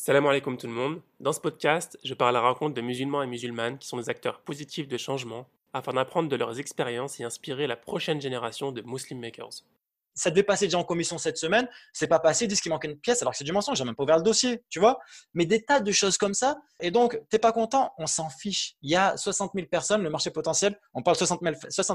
Salam alaikum tout le monde. Dans ce podcast, je parle à la rencontre de musulmans et musulmanes qui sont des acteurs positifs de changement afin d'apprendre de leurs expériences et inspirer la prochaine génération de Muslim Makers. Ça devait passer déjà en commission cette semaine, c'est pas passé, ils disent qu'il manque une pièce alors que c'est du mensonge, j'ai même pas ouvert le dossier, tu vois. Mais des tas de choses comme ça. Et donc, t'es pas content, on s'en fiche. Il y a 60 000 personnes, le marché potentiel, on parle de 60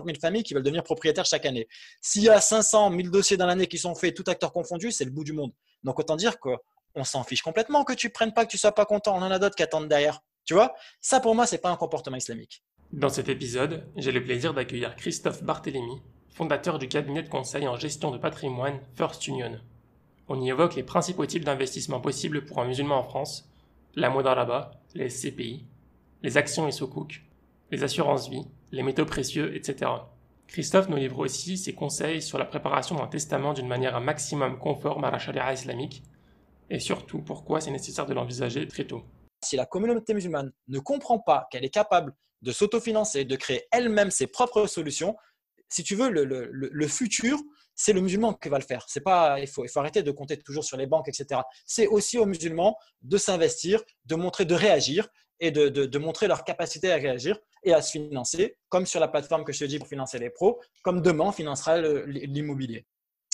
000 familles qui veulent devenir propriétaires chaque année. S'il y a 500 000 dossiers dans l'année qui sont faits, tout acteur confondu, c'est le bout du monde. Donc, autant dire qu'on s'en fiche complètement que tu prennes pas, que tu sois pas content. On en a d'autres qui attendent derrière. Tu vois, ça pour moi, c'est pas un comportement islamique. Dans cet épisode, j'ai le plaisir d'accueillir Christophe Barthélémy, fondateur du cabinet de conseil en gestion de patrimoine First Union. On y évoque les principaux types d'investissements possibles pour un musulman en France, la Modaraba, les SCPI, les actions et sukuk, les assurances vie, les métaux précieux, etc. Christophe nous livre aussi ses conseils sur la préparation d'un testament d'une manière un maximum conforme à la charia islamique, et surtout pourquoi c'est nécessaire de l'envisager très tôt. Si la communauté musulmane ne comprend pas qu'elle est capable de s'autofinancer, de créer elle-même ses propres solutions, si tu veux, le futur, c'est le musulman qui va le faire. C'est pas, il faut arrêter de compter toujours sur les banques, etc. C'est aussi aux musulmans de s'investir, de montrer, de réagir et de montrer leur capacité à réagir et à se financer, comme sur la plateforme que je te dis pour financer les pros, comme demain on financera l'immobilier.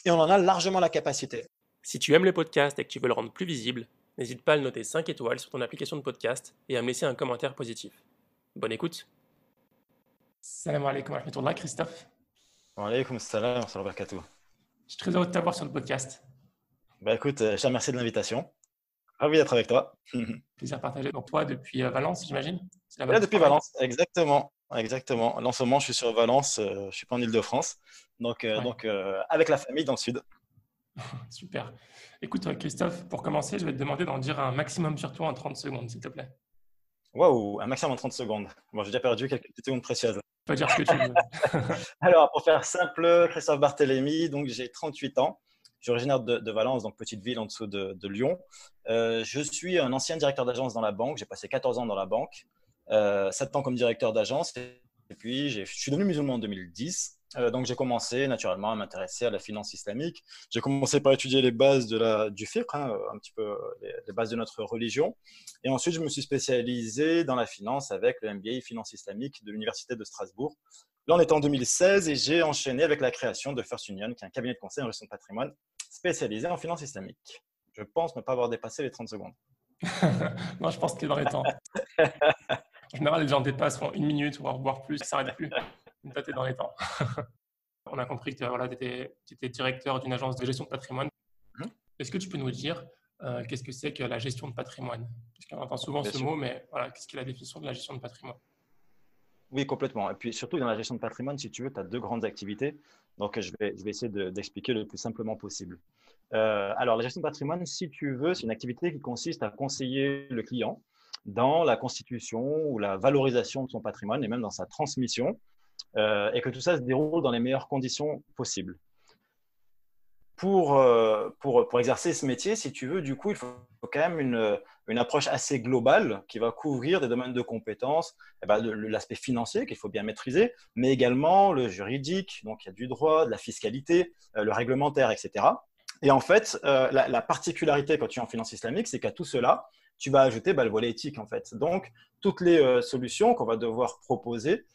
Et on en a largement la capacité. Si tu aimes le podcast et que tu veux le rendre plus visible, n'hésite pas à le noter 5 étoiles sur ton application de podcast et à me laisser un commentaire positif. Bonne écoute. Salam alaikum wa rahmatullah, Christophe. Wa alaykoum salam wa rahmatullahi wa barakatuh. Je suis très heureux de t'avoir sur le podcast. Bah écoute, je te remercie de l'invitation. Ravi d'être avec toi. Plaisir partagé. Donc toi, depuis Valence, j'imagine? Là, depuis Valence, exactement. Exactement. Là, en ce moment, je suis sur Valence, je ne suis pas en Île-de-France. Donc, avec la famille dans le sud. Super. Écoute, Christophe, pour commencer, je vais te demander d'en dire un maximum sur toi en 30 secondes, s'il te plaît. Waouh, un maximum en 30 secondes. Bon, j'ai déjà perdu quelques petites secondes précieuses. Tu peux dire ce que tu veux. Alors, pour faire simple, Christophe Barthélémy, donc j'ai 38 ans. Je suis originaire de Valence, donc petite ville en dessous de Lyon. Je suis un ancien directeur d'agence dans la banque. J'ai passé 14 ans dans la banque, 7 ans comme directeur d'agence. Et puis, je suis devenu musulman en 2010. Donc, j'ai commencé naturellement à m'intéresser à la finance islamique. J'ai commencé par étudier les bases du fiqh, un petit peu les bases de notre religion. Et ensuite, je me suis spécialisé dans la finance avec le MBA Finance islamique de l'Université de Strasbourg. Là, on est en 2016 et j'ai enchaîné avec la création de First Union, qui est un cabinet de conseil en gestion de patrimoine spécialisé en finance islamique. Je pense ne pas avoir dépassé les 30 secondes. Non, je pense qu'il est dans les temps. En général, les gens dépassent 1 minute, voire plus, ça s'arrête plus. Toi, tu es dans les temps. On a compris que voilà, tu étais directeur d'une agence de gestion de patrimoine. Est-ce que tu peux nous dire qu'est-ce que c'est que la gestion de patrimoine? Parce qu'on entend souvent ce mot, mais voilà, qu'est-ce qu'est la définition de la gestion de patrimoine? Oui, complètement. Et puis surtout dans la gestion de patrimoine, si tu veux, tu as deux grandes activités. Donc, je vais essayer d'expliquer le plus simplement possible. Alors, la gestion de patrimoine, si tu veux, c'est une activité qui consiste à conseiller le client dans la constitution ou la valorisation de son patrimoine et même dans sa transmission, et que tout ça se déroule dans les meilleures conditions possibles. Pour exercer ce métier, si tu veux, du coup, il faut quand même une approche assez globale qui va couvrir des domaines de compétences, l'aspect financier qu'il faut bien maîtriser, mais également le juridique, donc il y a du droit, de la fiscalité, le réglementaire, etc. Et en fait, la particularité quand tu es en finance islamique, c'est qu'à tout cela, tu vas ajouter le volet éthique, en fait. Donc, toutes les solutions qu'on va devoir proposer,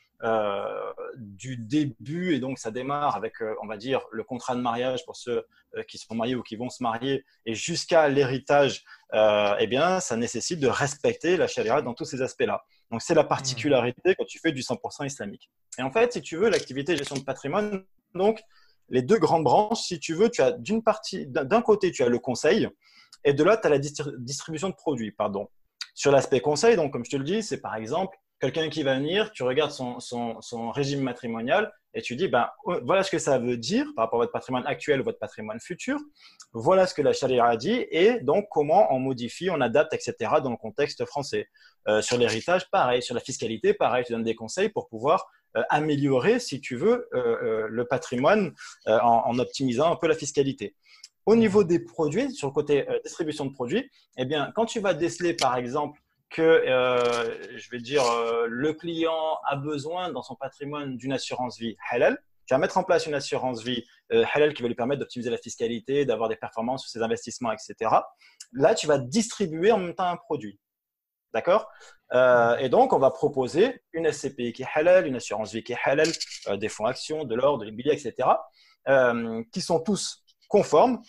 du début, et donc ça démarre avec, on va dire, le contrat de mariage pour ceux qui sont mariés ou qui vont se marier, et jusqu'à l'héritage, eh bien, ça nécessite de respecter la charia dans tous ces aspects-là. Donc, c'est la particularité quand tu fais du 100% islamique. Et en fait, si tu veux, l'activité gestion de patrimoine, donc, les deux grandes branches, si tu veux, tu as d'un côté, tu as le conseil, et de l'autre, tu as la distribution de produits, pardon. Sur l'aspect conseil, donc, comme je te le dis, c'est par exemple quelqu'un qui va venir, tu regardes son régime matrimonial et tu dis, voilà ce que ça veut dire par rapport à votre patrimoine actuel ou votre patrimoine futur. Voilà ce que la charia a dit et donc comment on modifie, on adapte, etc. dans le contexte français. Sur l'héritage, pareil. Sur la fiscalité, pareil. Tu donnes des conseils pour pouvoir améliorer, si tu veux, le patrimoine en optimisant un peu la fiscalité. Au niveau des produits, sur le côté distribution de produits, eh bien, quand tu vas déceler, par exemple, que, je vais dire, le client a besoin dans son patrimoine d'une assurance vie halal, Tu vas mettre en place une assurance vie halal qui va lui permettre d'optimiser la fiscalité, d'avoir des performances sur ses investissements, etc. Là, tu vas distribuer en même temps un produit. D'accord. Et donc, on va proposer une SCPI qui est halal, une assurance vie qui est halal, des fonds actions, de l'or, de l'immobilier, etc., qui sont tous conformes.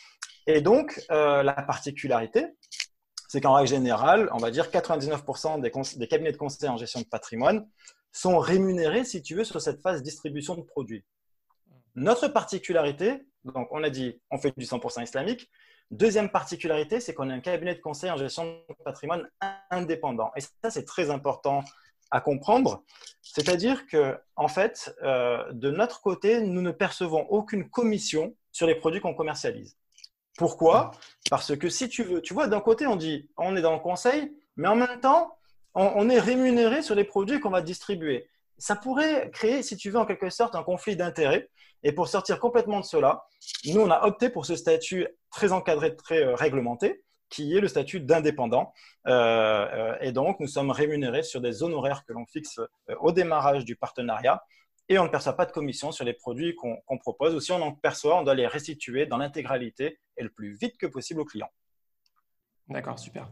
Et donc, la particularité, c'est qu'en règle générale, on va dire 99% des cabinets de conseil en gestion de patrimoine sont rémunérés, si tu veux, sur cette phase distribution de produits. Notre particularité, donc on a dit, on fait du 100% islamique. Deuxième particularité, c'est qu'on est un cabinet de conseil en gestion de patrimoine indépendant. Et ça, c'est très important à comprendre. C'est-à-dire que, en fait, de notre côté, nous ne percevons aucune commission sur les produits qu'on commercialise. Pourquoi? Parce que si tu veux, tu vois, d'un côté, on dit, on est dans le conseil, mais en même temps, on est rémunéré sur les produits qu'on va distribuer. Ça pourrait créer, si tu veux, en quelque sorte, un conflit d'intérêts. Et pour sortir complètement de cela, nous, on a opté pour ce statut très encadré, très réglementé, qui est le statut d'indépendant. Et donc, nous sommes rémunérés sur des honoraires que l'on fixe au démarrage du partenariat. Et on ne perçoit pas de commission sur les produits qu'on propose. Ou si on en perçoit, on doit les restituer dans l'intégralité et le plus vite que possible aux clients. D'accord, super.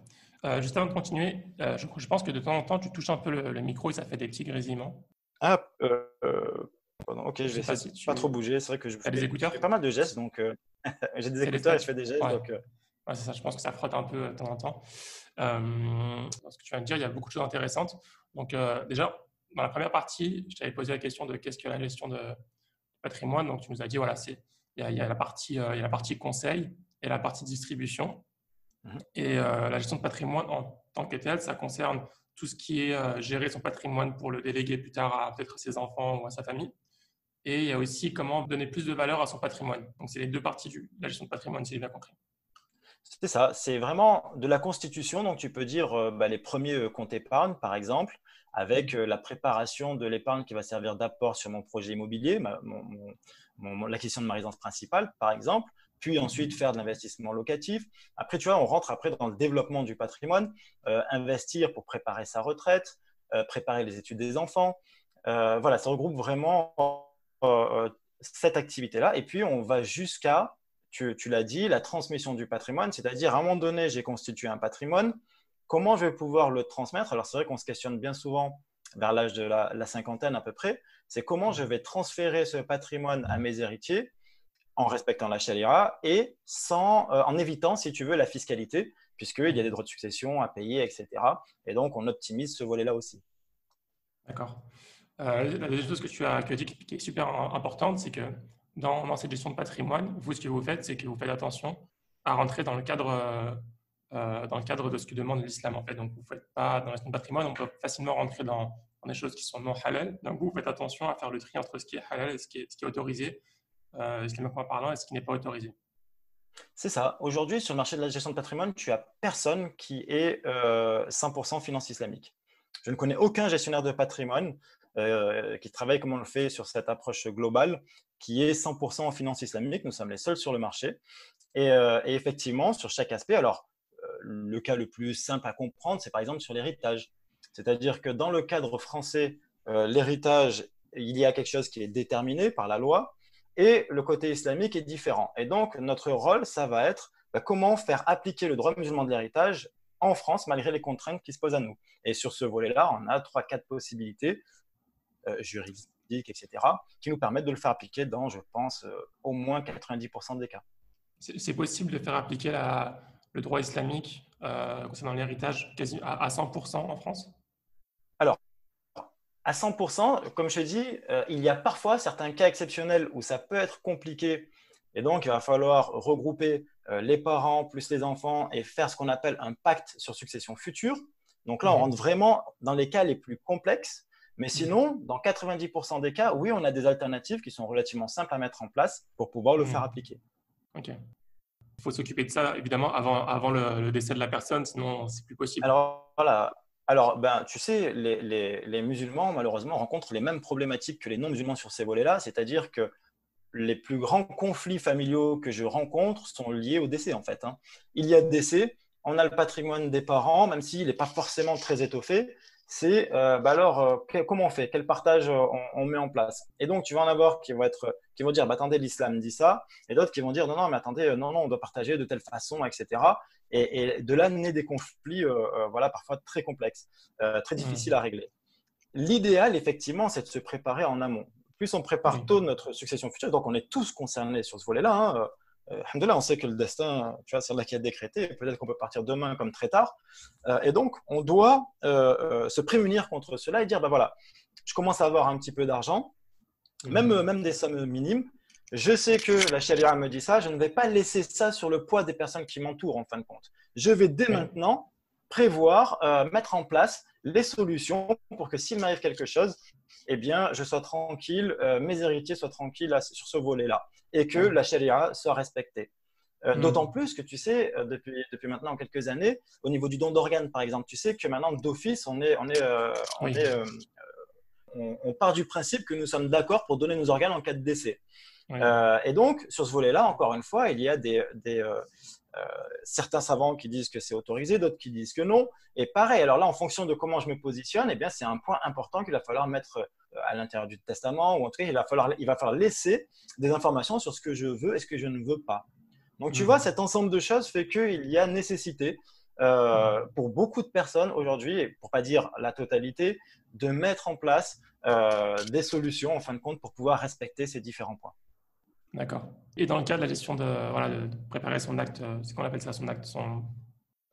Juste avant de continuer, je pense que de temps en temps, tu touches un peu le micro et ça fait des petits grésillements. Ah, pardon, ok, je vais essayer si de pas trop bouger. C'est vrai que je as des écouteurs? fais pas mal de gestes, donc j'ai des écouteurs et je fais des gestes. Ouais. Donc, Ouais, c'est ça, je pense que ça frotte un peu de temps en temps. Dans ce que tu viens de dire, il y a beaucoup de choses intéressantes. Donc, déjà, dans la première partie, je t'avais posé la question de qu'est-ce que la gestion de patrimoine. Donc, tu nous as dit, voilà, il y a la partie conseil et la partie distribution. Et la gestion de patrimoine en tant que telle, ça concerne tout ce qui est gérer son patrimoine pour le déléguer plus tard à peut-être ses enfants ou à sa famille. Et il y a aussi comment donner plus de valeur à son patrimoine. Donc, c'est les deux parties de la gestion de patrimoine, si j'ai bien compris. c'est ça, c'est vraiment de la constitution. Donc, tu peux dire les premiers comptes épargne, par exemple, avec la préparation de l'épargne qui va servir d'apport sur mon projet immobilier, l'acquisition de ma résidence principale, par exemple. Puis ensuite, faire de l'investissement locatif. Après, tu vois, on rentre après dans le développement du patrimoine, investir pour préparer sa retraite, préparer les études des enfants. Voilà, ça regroupe vraiment cette activité-là. Et puis, on va jusqu'à tu l'as dit, la transmission du patrimoine, c'est-à-dire à un moment donné, j'ai constitué un patrimoine, comment je vais pouvoir le transmettre? Alors c'est vrai qu'on se questionne bien souvent vers l'âge de la cinquantaine à peu près, c'est comment je vais transférer ce patrimoine à mes héritiers en respectant la charia et en évitant, si tu veux, la fiscalité, puisqu'il y a des droits de succession à payer, etc. Et donc, on optimise ce volet-là aussi. D'accord. La deuxième chose que tu as dit qui est super importante, c'est que dans cette gestion de patrimoine, vous, ce que vous faites, c'est que vous faites attention à rentrer dans le cadre de ce que demande l'islam, en fait. Donc, vous ne faites pas dans la gestion de patrimoine, on peut facilement rentrer dans des choses qui sont non halal. Donc, vous faites attention à faire le tri entre ce qui est halal et ce qui est autorisé, islamiquement parlant, et ce qui n'est pas autorisé. C'est ça. Aujourd'hui, sur le marché de la gestion de patrimoine, tu as personne qui est 100% finance islamique. Je ne connais aucun gestionnaire de patrimoine qui travaille comme on le fait sur cette approche globale, qui est 100% en finance islamique. Nous sommes les seuls sur le marché. Et effectivement, sur chaque aspect, alors le cas le plus simple à comprendre, c'est par exemple sur l'héritage. C'est-à-dire que dans le cadre français, l'héritage, il y a quelque chose qui est déterminé par la loi et le côté islamique est différent. Et donc, notre rôle, ça va être comment faire appliquer le droit musulman de l'héritage en France malgré les contraintes qui se posent à nous. Et sur ce volet-là, on a 3-4 possibilités juridiques, etc., qui nous permettent de le faire appliquer dans, je pense, au moins 90% des cas. C'est possible de faire appliquer le droit islamique concernant l'héritage à 100% en France? Alors, à 100%, comme je te dis, il y a parfois certains cas exceptionnels où ça peut être compliqué. Et donc, il va falloir regrouper les parents plus les enfants et faire ce qu'on appelle un pacte sur succession future. Donc là, on rentre vraiment dans les cas les plus complexes. Mais sinon, dans 90% des cas, oui, on a des alternatives qui sont relativement simples à mettre en place pour pouvoir le faire appliquer. Ok. Il faut s'occuper de ça, évidemment, avant le décès de la personne, sinon c'est plus possible. Alors, voilà. Alors, tu sais, les musulmans, malheureusement, rencontrent les mêmes problématiques que les non-musulmans sur ces volets-là, c'est-à-dire que les plus grands conflits familiaux que je rencontre sont liés au décès, en fait. Il y a décès, on a le patrimoine des parents, même s'il n'est pas forcément très étoffé. c'est comment on fait, quel partage on met en place. Et donc, tu vas en avoir qui vont dire, bah, attendez, l'islam dit ça, et d'autres qui vont dire, non, non, mais attendez, non, non, on doit partager de telle façon, etc. Et de là naît des conflits, voilà, parfois très complexes, très difficiles à régler. L'idéal, effectivement, c'est de se préparer en amont. Plus on prépare Oui. tôt notre succession future, donc on est tous concernés sur ce volet-là. Hein. Alhamdoulilah, on sait que le destin, tu vois, c'est Allah qui a décrété. Peut-être qu'on peut partir demain comme très tard. Et donc, on doit se prémunir contre cela et dire, ben voilà, je commence à avoir un petit peu d'argent, même des sommes minimes. Je sais que la charia me dit ça, je ne vais pas laisser ça sur le poids des personnes qui m'entourent en fin de compte. Je vais dès Oui. maintenant prévoir, mettre en place les solutions pour que s'il m'arrive quelque chose, eh bien, je sois tranquille, mes héritiers soient tranquilles sur ce volet-là et que Oui. la charia soit respectée. D'autant Mhm. plus que tu sais, depuis maintenant quelques années, au niveau du don d'organes, par exemple, tu sais que maintenant, d'office, Oui. on part du principe que nous sommes d'accord pour donner nos organes en cas de décès. Oui. Et donc, sur ce volet-là, encore une fois, il y a certains savants qui disent que c'est autorisé, d'autres qui disent que non. Et pareil, alors là, en fonction de comment je me positionne, eh bien, c'est un point important qu'il va falloir mettre à l'intérieur du testament, ou en tout cas, il va falloir laisser des informations sur ce que je veux et ce que je ne veux pas. Donc, tu vois, Mhm. cet ensemble de choses fait qu'il y a nécessité pour beaucoup de personnes aujourd'hui, et pour pas dire la totalité, de mettre en place des solutions, en fin de compte, pour pouvoir respecter ces différents points. D'accord. Et dans le cas de la gestion voilà, de préparer son acte, c'est qu'on appelle ça son acte,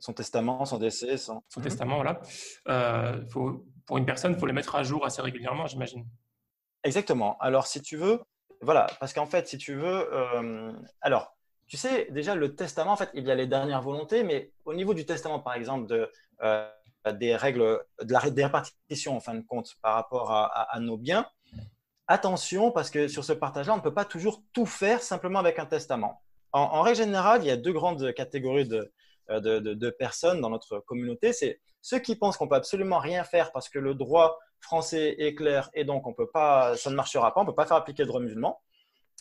Son testament, son décès, son testament, voilà. Pour une personne, il faut le mettre à jour assez régulièrement, j'imagine. Exactement. Alors, si tu veux, voilà, parce qu'en fait, si tu veux, alors, tu sais, déjà, le testament, en fait, il y a les dernières volontés, mais au niveau du testament, par exemple, des règles, des répartitions, en fin de compte, par rapport à nos biens, attention, parce que sur ce partage-là, on ne peut pas toujours tout faire simplement avec un testament. En règle générale, il y a deux grandes catégories de personnes dans notre communauté. C'est ceux qui pensent qu'on peut absolument rien faire parce que le droit français est clair et donc on peut pas, ça ne marchera pas, on ne peut pas faire appliquer le droit musulman.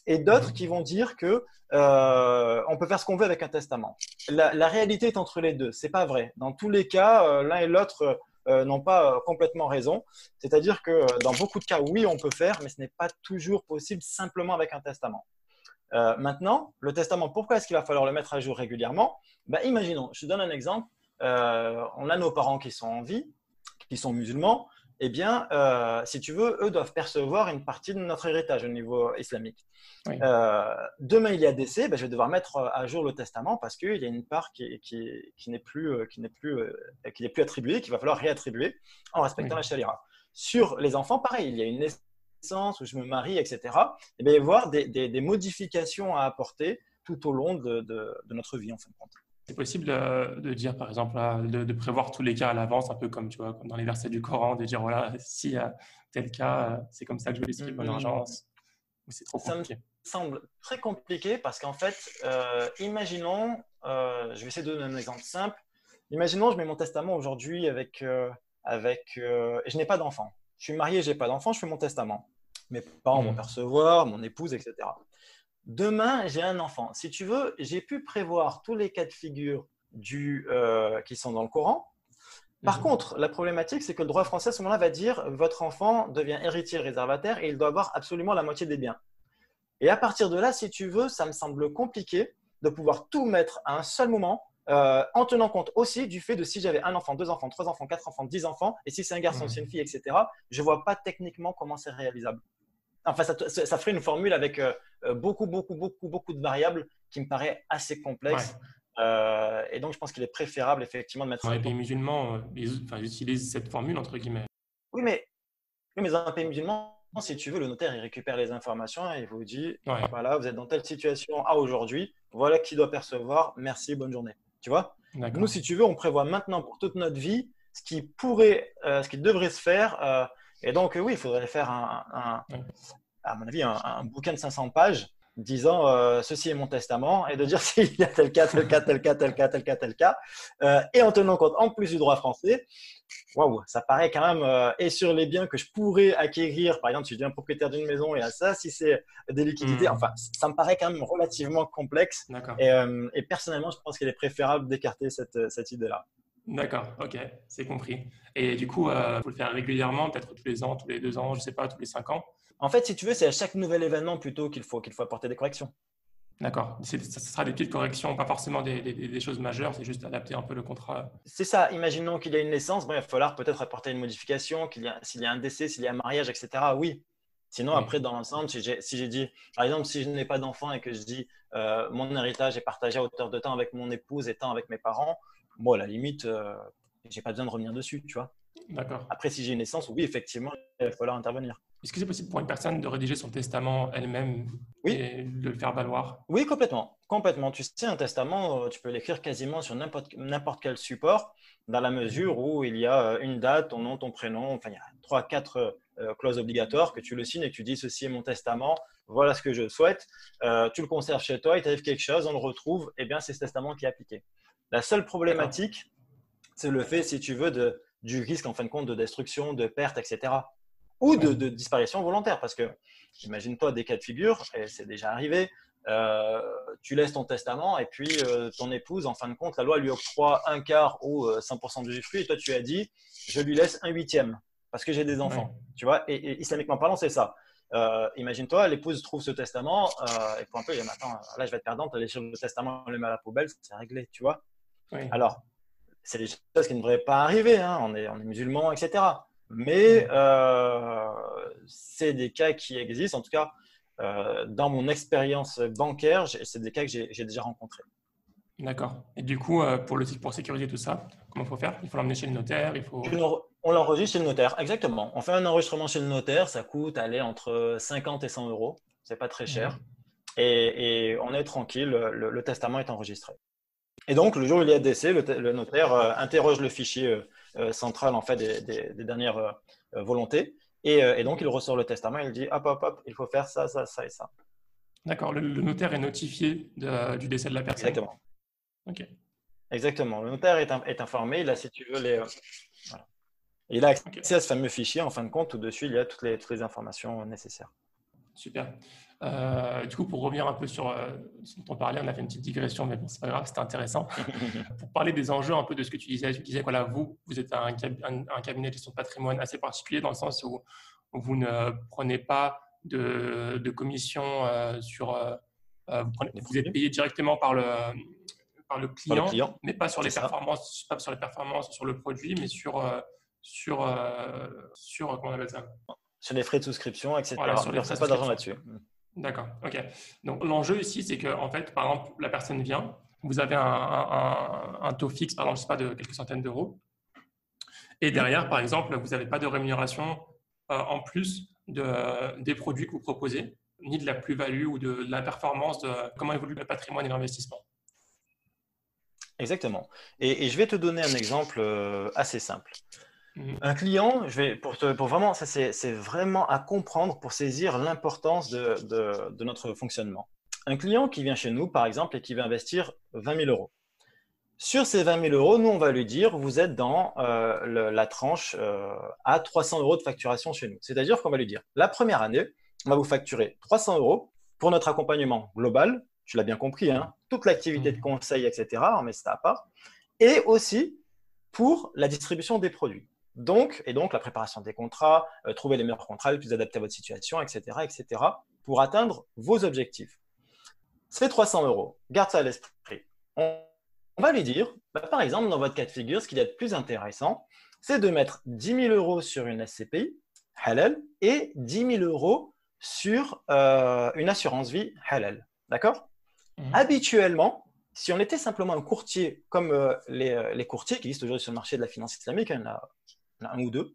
Et d'autres qui Mhm. vont dire que on peut faire ce qu'on veut avec un testament. La réalité est entre les deux. C'est pas vrai. Dans tous les cas, l'un et l'autre n'ont pas complètement raison. C'est-à-dire que dans beaucoup de cas, oui, on peut faire, mais ce n'est pas toujours possible simplement avec un testament. Maintenant, le testament, pourquoi est-ce qu'il va falloir le mettre à jour régulièrement? Ben, imaginons, je te donne un exemple. On a nos parents qui sont en vie, qui sont musulmans. Eh bien, si tu veux, eux doivent percevoir une partie de notre héritage au niveau islamique. Oui. Demain, il y a décès, ben, je vais devoir mettre à jour le testament parce qu'il y a une part qui n'est plus, qui n'est plus attribuée, qu'il va falloir réattribuer en respectant Oui. la charia. Sur les enfants, pareil, il y a une naissance où je me marie, etc. Et bien, il va y avoir des modifications à apporter tout au long de notre vie, en fin de compte. C'est possible de dire, par exemple, là, de prévoir tous les cas à l'avance, un peu comme, tu vois, comme dans les versets du Coran, de dire, voilà, s'il y a tel cas, c'est comme ça que je vais les suivre en Hum, urgence, ou c'est trop Ça me compliqué. semble très compliqué parce qu'en fait, imaginons, je vais essayer de donner un exemple simple. Imaginons, je mets mon testament aujourd'hui je n'ai pas d'enfant. Je suis marié, je n'ai pas d'enfant, je fais mon testament. Mes parents vont Mhm. percevoir, mon épouse, etc. Demain, j'ai un enfant. Si tu veux, j'ai pu prévoir tous les cas de figure qui sont dans le Coran. Par Mhm. contre, la problématique, c'est que le droit français, à ce moment-là, va dire votre enfant devient héritier réservataire et il doit avoir absolument la moitié des biens. Et à partir de là, si tu veux, ça me semble compliqué de pouvoir tout mettre à un seul moment, en tenant compte aussi du fait de si j'avais un enfant, deux enfants, trois enfants, quatre enfants, 10 enfants, et si c'est un garçon, si c'est une Mhm. fille, etc., je ne vois pas techniquement comment c'est réalisable. Enfin, ça ferait une formule avec beaucoup de variables qui me paraît assez Ouais. complexe. Et donc, je pense qu'il est préférable, effectivement, de mettre Dans à les pays jour. musulmans, enfin, ils utilisent cette formule, entre guillemets. Oui, mais dans un pays musulman, si tu veux, le notaire, il récupère les informations et il vous dit, Ouais, voilà, vous êtes dans telle situation à aujourd'hui, voilà qui doit percevoir, merci, bonne journée. Tu vois? Nous, d'accord. si tu veux, on prévoit maintenant pour toute notre vie ce qui devrait se faire. Et donc, oui, il faudrait faire Ouais. à mon avis, un bouquin de 500 pages disant ceci est mon testament et de dire s'il y a tel cas, tel cas, tel cas, tel cas, tel cas, tel cas. Et en tenant compte en plus du droit français, waouh, ça paraît quand même. Et sur les biens que je pourrais acquérir, par exemple, si je deviens propriétaire d'une maison et à ça, si c'est des liquidités, enfin, Mhm. ça me paraît quand même relativement complexe. D'accord. Et personnellement, je pense qu'il est préférable d'écarter cette idée-là. D'accord, ok, c'est compris. Et du coup, faut le faire régulièrement, peut-être tous les ans, tous les 2 ans, je sais pas, tous les 5 ans. En fait, si tu veux, c'est à chaque nouvel événement plutôt qu'il faut apporter des corrections. D'accord. Ça sera des petites corrections, pas forcément des choses majeures, c'est juste adapter un peu le contrat. C'est ça. Imaginons qu'il y a une naissance, bon, il va falloir peut-être apporter une modification, s'il y a un décès, s'il y a un mariage, etc. Oui. Sinon, Oui, après, dans l'ensemble, si j'ai dit, par exemple, si je n'ai pas d'enfant et que je dis mon héritage est partagé à hauteur de temps avec mon épouse et temps avec mes parents, bon, à la limite, j'ai pas besoin de revenir dessus, tu vois. d'accord. Après, si j'ai une naissance, oui, effectivement, il va falloir intervenir. Est-ce que c'est possible pour une personne de rédiger son testament elle-même Oui, et de le faire valoir? oui, complètement. Complètement. Tu sais, un testament, tu peux l'écrire quasiment sur n'importe quel support, dans la mesure où il y a une date, ton nom, ton prénom, enfin, il y a trois, quatre clauses obligatoires que tu le signes et que tu dis ceci est mon testament, voilà ce que je souhaite. Tu le conserves chez toi, il t'arrive quelque chose, on le retrouve, eh bien, c'est ce testament qui est appliqué. La seule D'accord. problématique, c'est le fait, si tu veux, du risque en fin de compte de destruction, de perte, etc. Ou Oui, de disparition volontaire. Parce que, imagine-toi des cas de figure, et c'est déjà arrivé, euh, tu laisses ton testament et puis ton épouse, en fin de compte, la loi lui octroie un quart ou 100% d'usufruit et toi tu as dit, je lui laisse un huitième parce que j'ai des oui, enfants. Tu vois, et islamiquement parlant, c'est ça. Imagine-toi, l'épouse trouve ce testament et pour un peu, il dit, attends, là je vais être perdante, elle est sur le testament, elle le met à la poubelle, c'est réglé, tu vois. oui, Alors, c'est des choses qui ne devraient pas arriver, hein. On est musulmans, etc. Mais oui. c'est des cas qui existent. En tout cas, dans mon expérience bancaire, c'est des cas que j'ai déjà rencontrés. D'accord. Et du coup, pour sécuriser tout ça, comment il faut faire? Il faut l'emmener chez le notaire, il faut. On l'enregistre chez le notaire, exactement. On fait un enregistrement chez le notaire, ça coûte aller entre 50 et 100 euros. C'est pas très cher. Mhm. Et on est tranquille, le testament est enregistré. Et donc, le jour où il y a décès, le notaire interroge le fichier central en fait, des dernières volontés. Et donc, il ressort le testament et il dit, hop, hop, hop, il faut faire ça, ça, ça et ça. D'accord. Le notaire est notifié du décès de la personne. Exactement. Ok. Exactement. Le notaire est informé. Il a, si tu veux, voilà. Et il a Ok. accès à ce fameux fichier, en fin de compte, où dessus, il y a toutes les informations nécessaires. Super. Du coup, pour revenir un peu sur ce dont on parlait, on a fait une petite digression, mais bon, c'est pas grave, c'était intéressant. Pour parler des enjeux un peu de ce que tu disais, voilà, vous êtes un cabinet de gestion de patrimoine assez particulier dans le sens où vous ne prenez pas de commission sur, Les vous êtes produits payé directement par le par le client, client, mais pas sur c'est les ça. performances, pas sur les performances sur le produit, mais comment on appelle ça? Sur les frais de souscription, Voilà, etc. On sur ne les frais verse de pas d'argent souscription. là-dessus. D'accord, ok. Donc l'enjeu ici, c'est que en fait, par exemple, la personne vient, vous avez un taux fixe, par exemple, je sais pas, de quelques centaines d'euros, et derrière, par exemple, vous n'avez pas de rémunération en plus des produits que vous proposez, ni de la plus-value ou de la performance de comment évolue le patrimoine et l'investissement. Exactement. Et je vais te donner un exemple assez simple. Mhm. Un client, pour vraiment, ça c'est vraiment à comprendre pour saisir l'importance de notre fonctionnement. Un client qui vient chez nous, par exemple, et qui veut investir 20 000 euros. Sur ces 20 000 euros, nous, on va lui dire, vous êtes dans la tranche à 300 euros de facturation chez nous. C'est-à-dire qu'on va lui dire, la première année, on va vous facturer 300 euros pour notre accompagnement global, tu l'as bien compris, hein, toute l'activité de Mhm. conseil, etc., on met ça à part, et aussi pour la distribution des produits. Donc la préparation des contrats, trouver les meilleurs contrats, les plus adaptés à votre situation, etc., pour atteindre vos objectifs. C'est 300 euros. Garde ça à l'esprit. On va lui dire, par exemple, dans votre cas de figure, ce qu'il y a de plus intéressant, c'est de mettre 10 000 euros sur une SCPI halal et 10 000 euros sur une assurance vie halal. D'accord? Mhm. Habituellement, si on était simplement un courtier comme les courtiers qui existent aujourd'hui sur le marché de la finance islamique, il y en a un ou deux,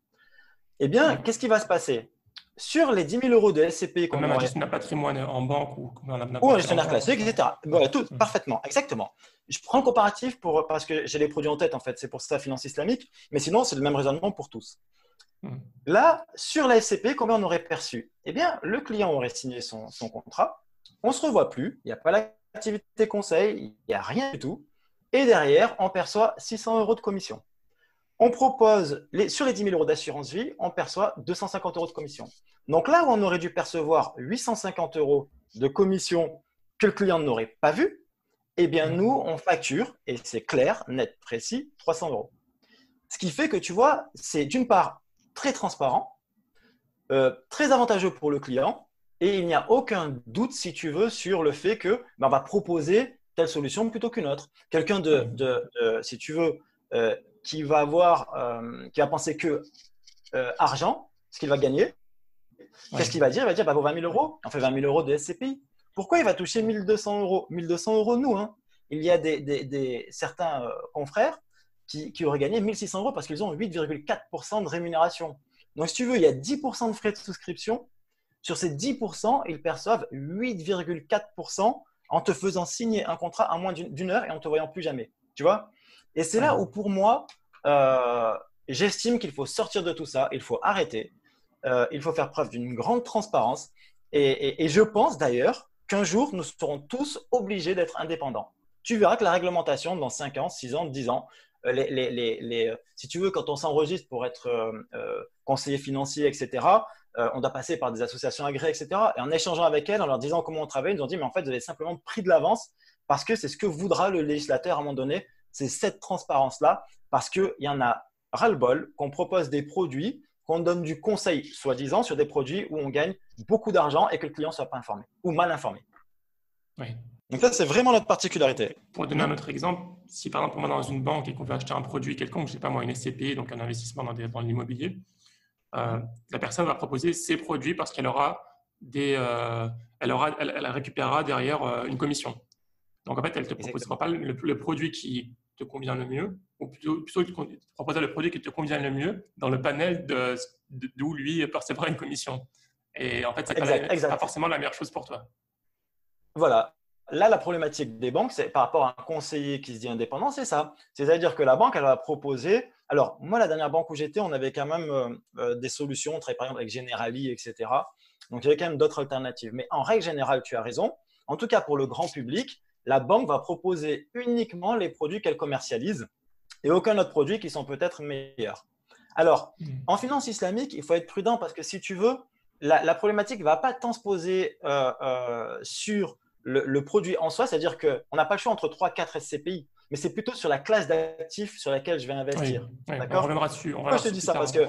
eh bien, Oui. qu'est-ce qui va se passer? Sur les 10 000 euros de SCPI qu'on Même un aurait gestionnaire patrimoine en banque ou ou un n'importe quelle gestionnaire agence, classique, ça. etc. Voilà, tout, Mhm. parfaitement, exactement. Je prends le comparatif parce que j'ai les produits en tête, en fait, c'est pour ça finance islamique, mais sinon, c'est le même raisonnement pour tous. Mhm. Là, sur la SCP, combien on aurait perçu? Eh bien, le client aurait signé son contrat, on ne se revoit plus, il n'y a pas l'activité conseil, il n'y a rien du tout, et derrière, on perçoit 600 euros de commission. On propose, sur les 10 000 euros d'assurance vie, on perçoit 250 euros de commission. Donc là où on aurait dû percevoir 850 euros de commission que le client n'aurait pas vu, eh bien nous, Mhm. on facture, et c'est clair, net, précis, 300 euros. Ce qui fait que, tu vois, c'est d'une part très transparent, très avantageux pour le client et il n'y a aucun doute, si tu veux, sur le fait que on va proposer telle solution plutôt qu'une autre. Quelqu'un si tu veux, qui va qui va penser que argent, ce qu'il va gagner, qu'est-ce qu'il va dire? Il va dire, bah, vaut 20 000 euros, on fait 20 000 euros de SCPI. Pourquoi il va toucher 1 200 euros? 1 200 euros, nous, hein. Il y a certains confrères qui auraient gagné 1 600 euros parce qu'ils ont 8,4% de rémunération. Donc, si tu veux, il y a 10% de frais de souscription. Sur ces 10%, ils perçoivent 8,4% en te faisant signer un contrat à moins d'une heure et en ne te voyant plus jamais. Tu vois? Et c'est là où, pour moi, j'estime qu'il faut sortir de tout ça. Il faut arrêter. Il faut faire preuve d'une grande transparence. Et je pense d'ailleurs qu'un jour, nous serons tous obligés d'être indépendants. Tu verras que la réglementation, dans 5 ans, 6 ans, 10 ans, si tu veux, quand on s'enregistre pour être conseiller financier, etc., on doit passer par des associations agréées, etc. Et en échangeant avec elles, en leur disant comment on travaille, ils nous ont dit, mais en fait, vous avez simplement pris de l'avance parce que c'est ce que voudra le législateur à un moment donné, c'est cette transparence-là, parce qu'il y en a ras-le-bol qu'on propose des produits, qu'on donne du conseil, soi-disant, sur des produits où on gagne beaucoup d'argent et que le client ne soit pas informé ou mal informé. Oui. Donc ça, c'est vraiment notre particularité. Pour donner un autre exemple, si par exemple on va dans une banque et qu'on veut acheter un produit quelconque, je ne sais pas moi, une SCPI, donc un investissement dans l'immobilier, la personne va proposer ses produits parce qu'elle elle récupérera derrière une commission. Donc en fait, elle ne te proposera pas le produit qui te convient le mieux, ou plutôt proposer le produit qui te convient le mieux dans le panel d'où lui percevra une commission. Et en fait, ce n'est pas forcément la meilleure chose pour toi. Voilà. Là, la problématique des banques, c'est par rapport à un conseiller qui se dit indépendant, c'est ça. C'est-à-dire que la banque, elle va proposer. Alors, moi, la dernière banque où j'étais, on avait quand même des solutions. On travaillait par exemple avec Generali, etc. Donc, il y avait quand même d'autres alternatives. Mais en règle générale, tu as raison. En tout cas, pour le grand public, la banque va proposer uniquement les produits qu'elle commercialise et aucun autre produit qui sont peut-être meilleurs. Alors, en finance islamique, il faut être prudent parce que si tu veux, la problématique ne va pas tant se poser sur le produit en soi, c'est-à-dire qu'on n'a pas le choix entre 3-4 SCPI, mais c'est plutôt sur la classe d'actifs sur laquelle je vais investir. Oui, d'accord ? On reviendra dessus. Pourquoi je te dis ça ? Parce que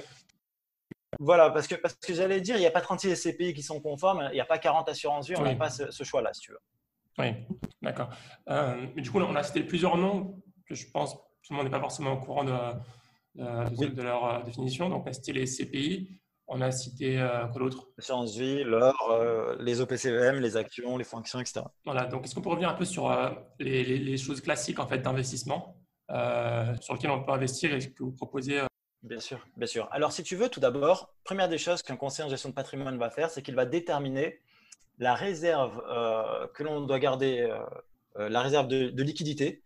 j'allais dire, il n'y a pas 36 SCPI qui sont conformes, il n'y a pas 40 assurances vie, on n'a pas ce choix-là, si tu veux. Oui, d'accord. Mais du coup, on a cité plusieurs noms que je pense que tout le monde n'est pas forcément au courant de leur définition. Donc, on a cité les SCPI. On a cité quoi d'autre ? L'assurance vie, l'or, les OPCVM, les actions, les fonds actions, etc. Voilà, donc est-ce qu'on peut revenir un peu sur les choses classiques en fait, d'investissement sur lesquelles on peut investir et ce que vous proposez Bien sûr, bien sûr. Alors, si tu veux, tout d'abord, première des choses qu'un conseiller en gestion de patrimoine va faire, c'est qu'il va déterminer la réserve que l'on doit garder, la réserve de liquidité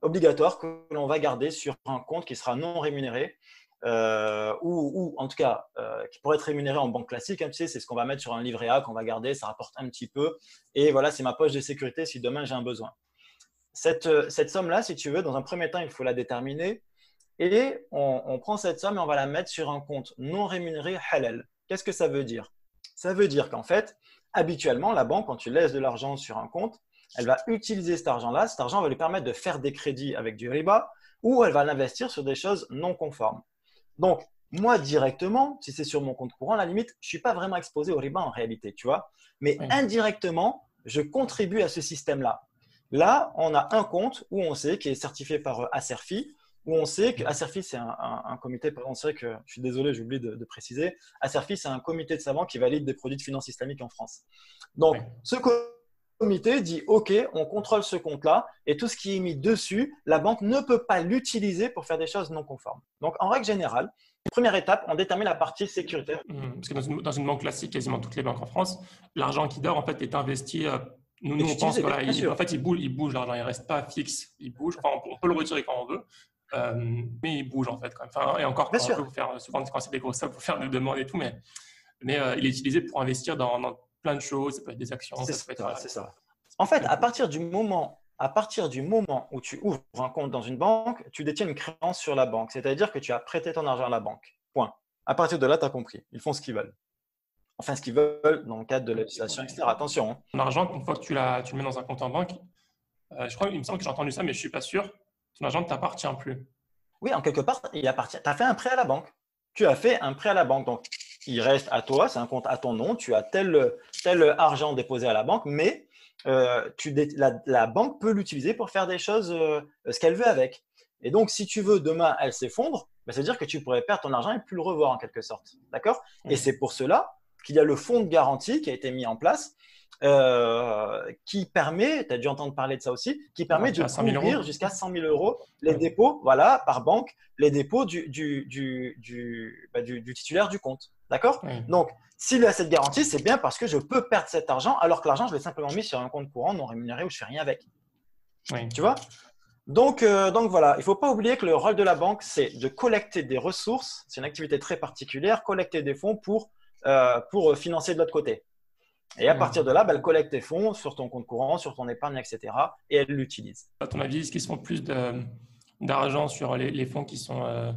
obligatoire que l'on va garder sur un compte qui sera non rémunéré. Ou en tout cas qui pourrait être rémunéré en banque classique, hein, tu sais, c'est ce qu'on va mettre sur un livret A qu'on va garder, ça rapporte un petit peu et voilà, c'est ma poche de sécurité si demain j'ai un besoin. Cette somme-là, si tu veux, dans un premier temps, il faut la déterminer et on prend cette somme et on va la mettre sur un compte non rémunéré halal. Qu'est-ce que ça veut dire ? Ça veut dire qu'en fait, habituellement, la banque, quand tu laisses de l'argent sur un compte, elle va utiliser cet argent-là, cet argent va lui permettre de faire des crédits avec du riba ou elle va l'investir sur des choses non conformes. Donc, moi, directement, si c'est sur mon compte courant, à la limite, je ne suis pas vraiment exposé au riba en réalité, tu vois. Mais indirectement, je contribue à ce système-là. Là, on a un compte où on sait, qui est certifié par Acerfi, où on sait que Acerfi, c'est un comité, pardon, c'est vrai que je suis désolé, j'ai oublié de préciser. Acerfi, c'est un comité de savants qui valide des produits de finance islamique en France. Donc, ce comité dit OK, on contrôle ce compte-là et tout ce qui est mis dessus, la banque ne peut pas l'utiliser pour faire des choses non conformes. Donc, en règle générale, première étape, on détermine la partie sécuritaire. Parce que dans une banque classique, quasiment toutes les banques en France, l'argent qui dort en fait est investi. Nous on pense en fait, il bouge l'argent, il ne reste pas fixe, il bouge. Enfin, on peut le retirer quand on veut. Mais il bouge en fait quand même. Enfin, et encore, quand on peut vous faire, souvent quand c'est des grosses sommes, il faut faire des demandes et tout, mais il est utilisé pour investir dans plein de choses, ça peut être des actions. C'est ça. En fait, à partir du moment où tu ouvres un compte dans une banque, tu détiens une créance sur la banque, c'est-à-dire que tu as prêté ton argent à la banque. Point. À partir de là, tu as compris. Ils font ce qu'ils veulent. Enfin, ce qu'ils veulent dans le cadre de la législation, etc. Attention. Hein. Ton argent, une fois que tu le mets dans un compte en banque, je crois, il me semble que j'ai entendu ça, mais je ne suis pas sûr, ton argent ne t'appartient plus. Oui, en quelque part, il appartient. Tu as fait un prêt à la banque. Tu as fait un prêt à la banque. Donc, il reste à toi, c'est un compte à ton nom. Tu as tel argent déposé à la banque, mais la banque peut l'utiliser pour faire des choses, ce qu'elle veut avec. Et donc, si tu veux, demain, elle s'effondre, ben, c'est-à-dire que tu pourrais perdre ton argent et plus le revoir en quelque sorte. D'accord? Et c'est pour cela qu'il y a le fonds de garantie qui a été mis en place, qui permet, tu as dû entendre parler de ça aussi, qui permet de À 100 000 couvrir euros. jusqu'à 100 000 euros les dépôts, voilà, par banque, les dépôts du titulaire du compte. D'accord? Oui. Donc, s'il a cette garantie, c'est bien parce que je peux perdre cet argent, alors que l'argent, je l'ai simplement mis sur un compte courant non rémunéré où je ne fais rien avec. Oui. Tu vois? Donc voilà, il ne faut pas oublier que le rôle de la banque, c'est de collecter des ressources. C'est une activité très particulière, collecter des fonds pour financer de l'autre côté. Et à partir de là, elle collecte tes fonds sur ton compte courant, sur ton épargne, etc. Et elle l'utilise. À ton avis, est-ce qu'ils se font plus d'argent sur les fonds qui sont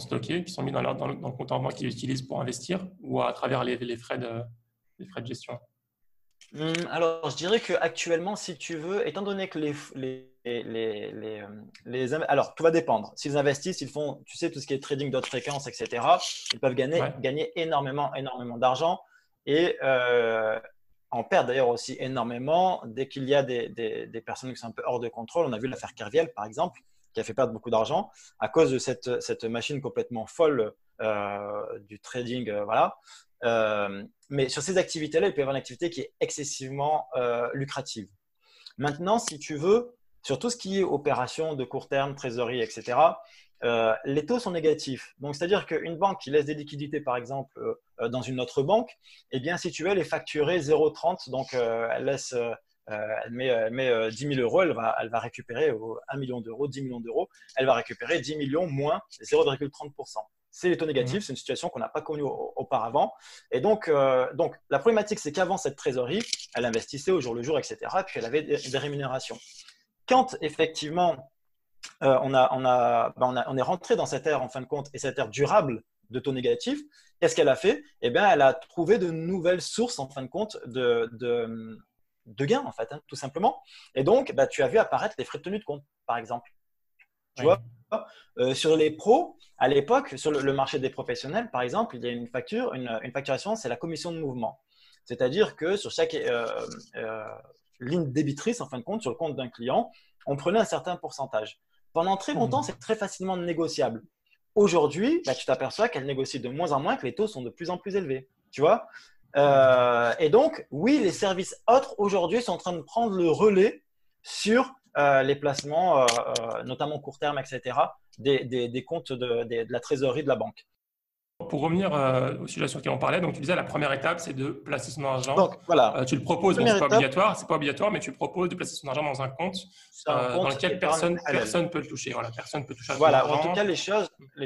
stockés, qui sont mis dans le compte en banque qu'ils utilisent pour investir, ou à travers les frais de gestion? Alors, je dirais qu'actuellement, si tu veux, étant donné que alors, tout va dépendre. S'ils investissent, ils font, tu sais, tout ce qui est trading de haute fréquence, etc., ils peuvent gagner énormément, énormément d'argent et en perdre d'ailleurs aussi énormément dès qu'il y a des personnes qui sont un peu hors de contrôle. On a vu l'affaire Kerviel, par exemple, qui a fait perdre beaucoup d'argent à cause de cette machine complètement folle du trading, voilà. Mais sur ces activités-là, il peut y avoir une activité qui est excessivement lucrative. Maintenant, si tu veux, sur tout ce qui est opération de court terme, trésorerie, etc., les taux sont négatifs. Donc, c'est-à-dire qu'une banque qui laisse des liquidités, par exemple, dans une autre banque, eh bien, si tu veux, elle est facturée 0,30. Donc, elle met 10 000 euros, elle va récupérer 1 million d'euros, 10 millions d'euros, elle va récupérer 10 millions moins 0,30%. C'est les taux négatifs, c'est une situation qu'on n'a pas connue auparavant. Et donc, la problématique, c'est qu'avant cette trésorerie, elle investissait au jour le jour, etc. Et puis, elle avait des rémunérations. Quand effectivement, on est rentré dans cette ère, en fin de compte, et cette ère durable de taux négatifs, qu'est-ce qu'elle a fait? Eh bien, elle a trouvé de nouvelles sources, en fin de compte, de gains, en fait, hein, tout simplement. Et donc, tu as vu apparaître les frais de tenue de compte, par exemple. Tu vois, sur les pros, à l'époque, sur le marché des professionnels, par exemple, il y a une facturation, c'est la commission de mouvement. C'est-à-dire que sur chaque ligne débitrice, en fin de compte, sur le compte d'un client, on prenait un certain pourcentage. Pendant très longtemps, c'est très facilement négociable. Aujourd'hui, tu t'aperçois qu'elle négocie de moins en moins, que les taux sont de plus en plus élevés. Tu vois? Et donc, oui, les services autres aujourd'hui sont en train de prendre le relais sur les placements, notamment court terme, etc., des comptes de la trésorerie de la banque. Pour revenir au sujet sur lequel on parlait, donc tu disais la première étape, c'est de placer son argent. Donc, voilà. Tu le proposes, bon, c'est pas obligatoire, mais tu proposes de placer son argent dans un compte dans lequel personne peut le toucher. Voilà, personne peut toucher à ton argent. En tout cas, les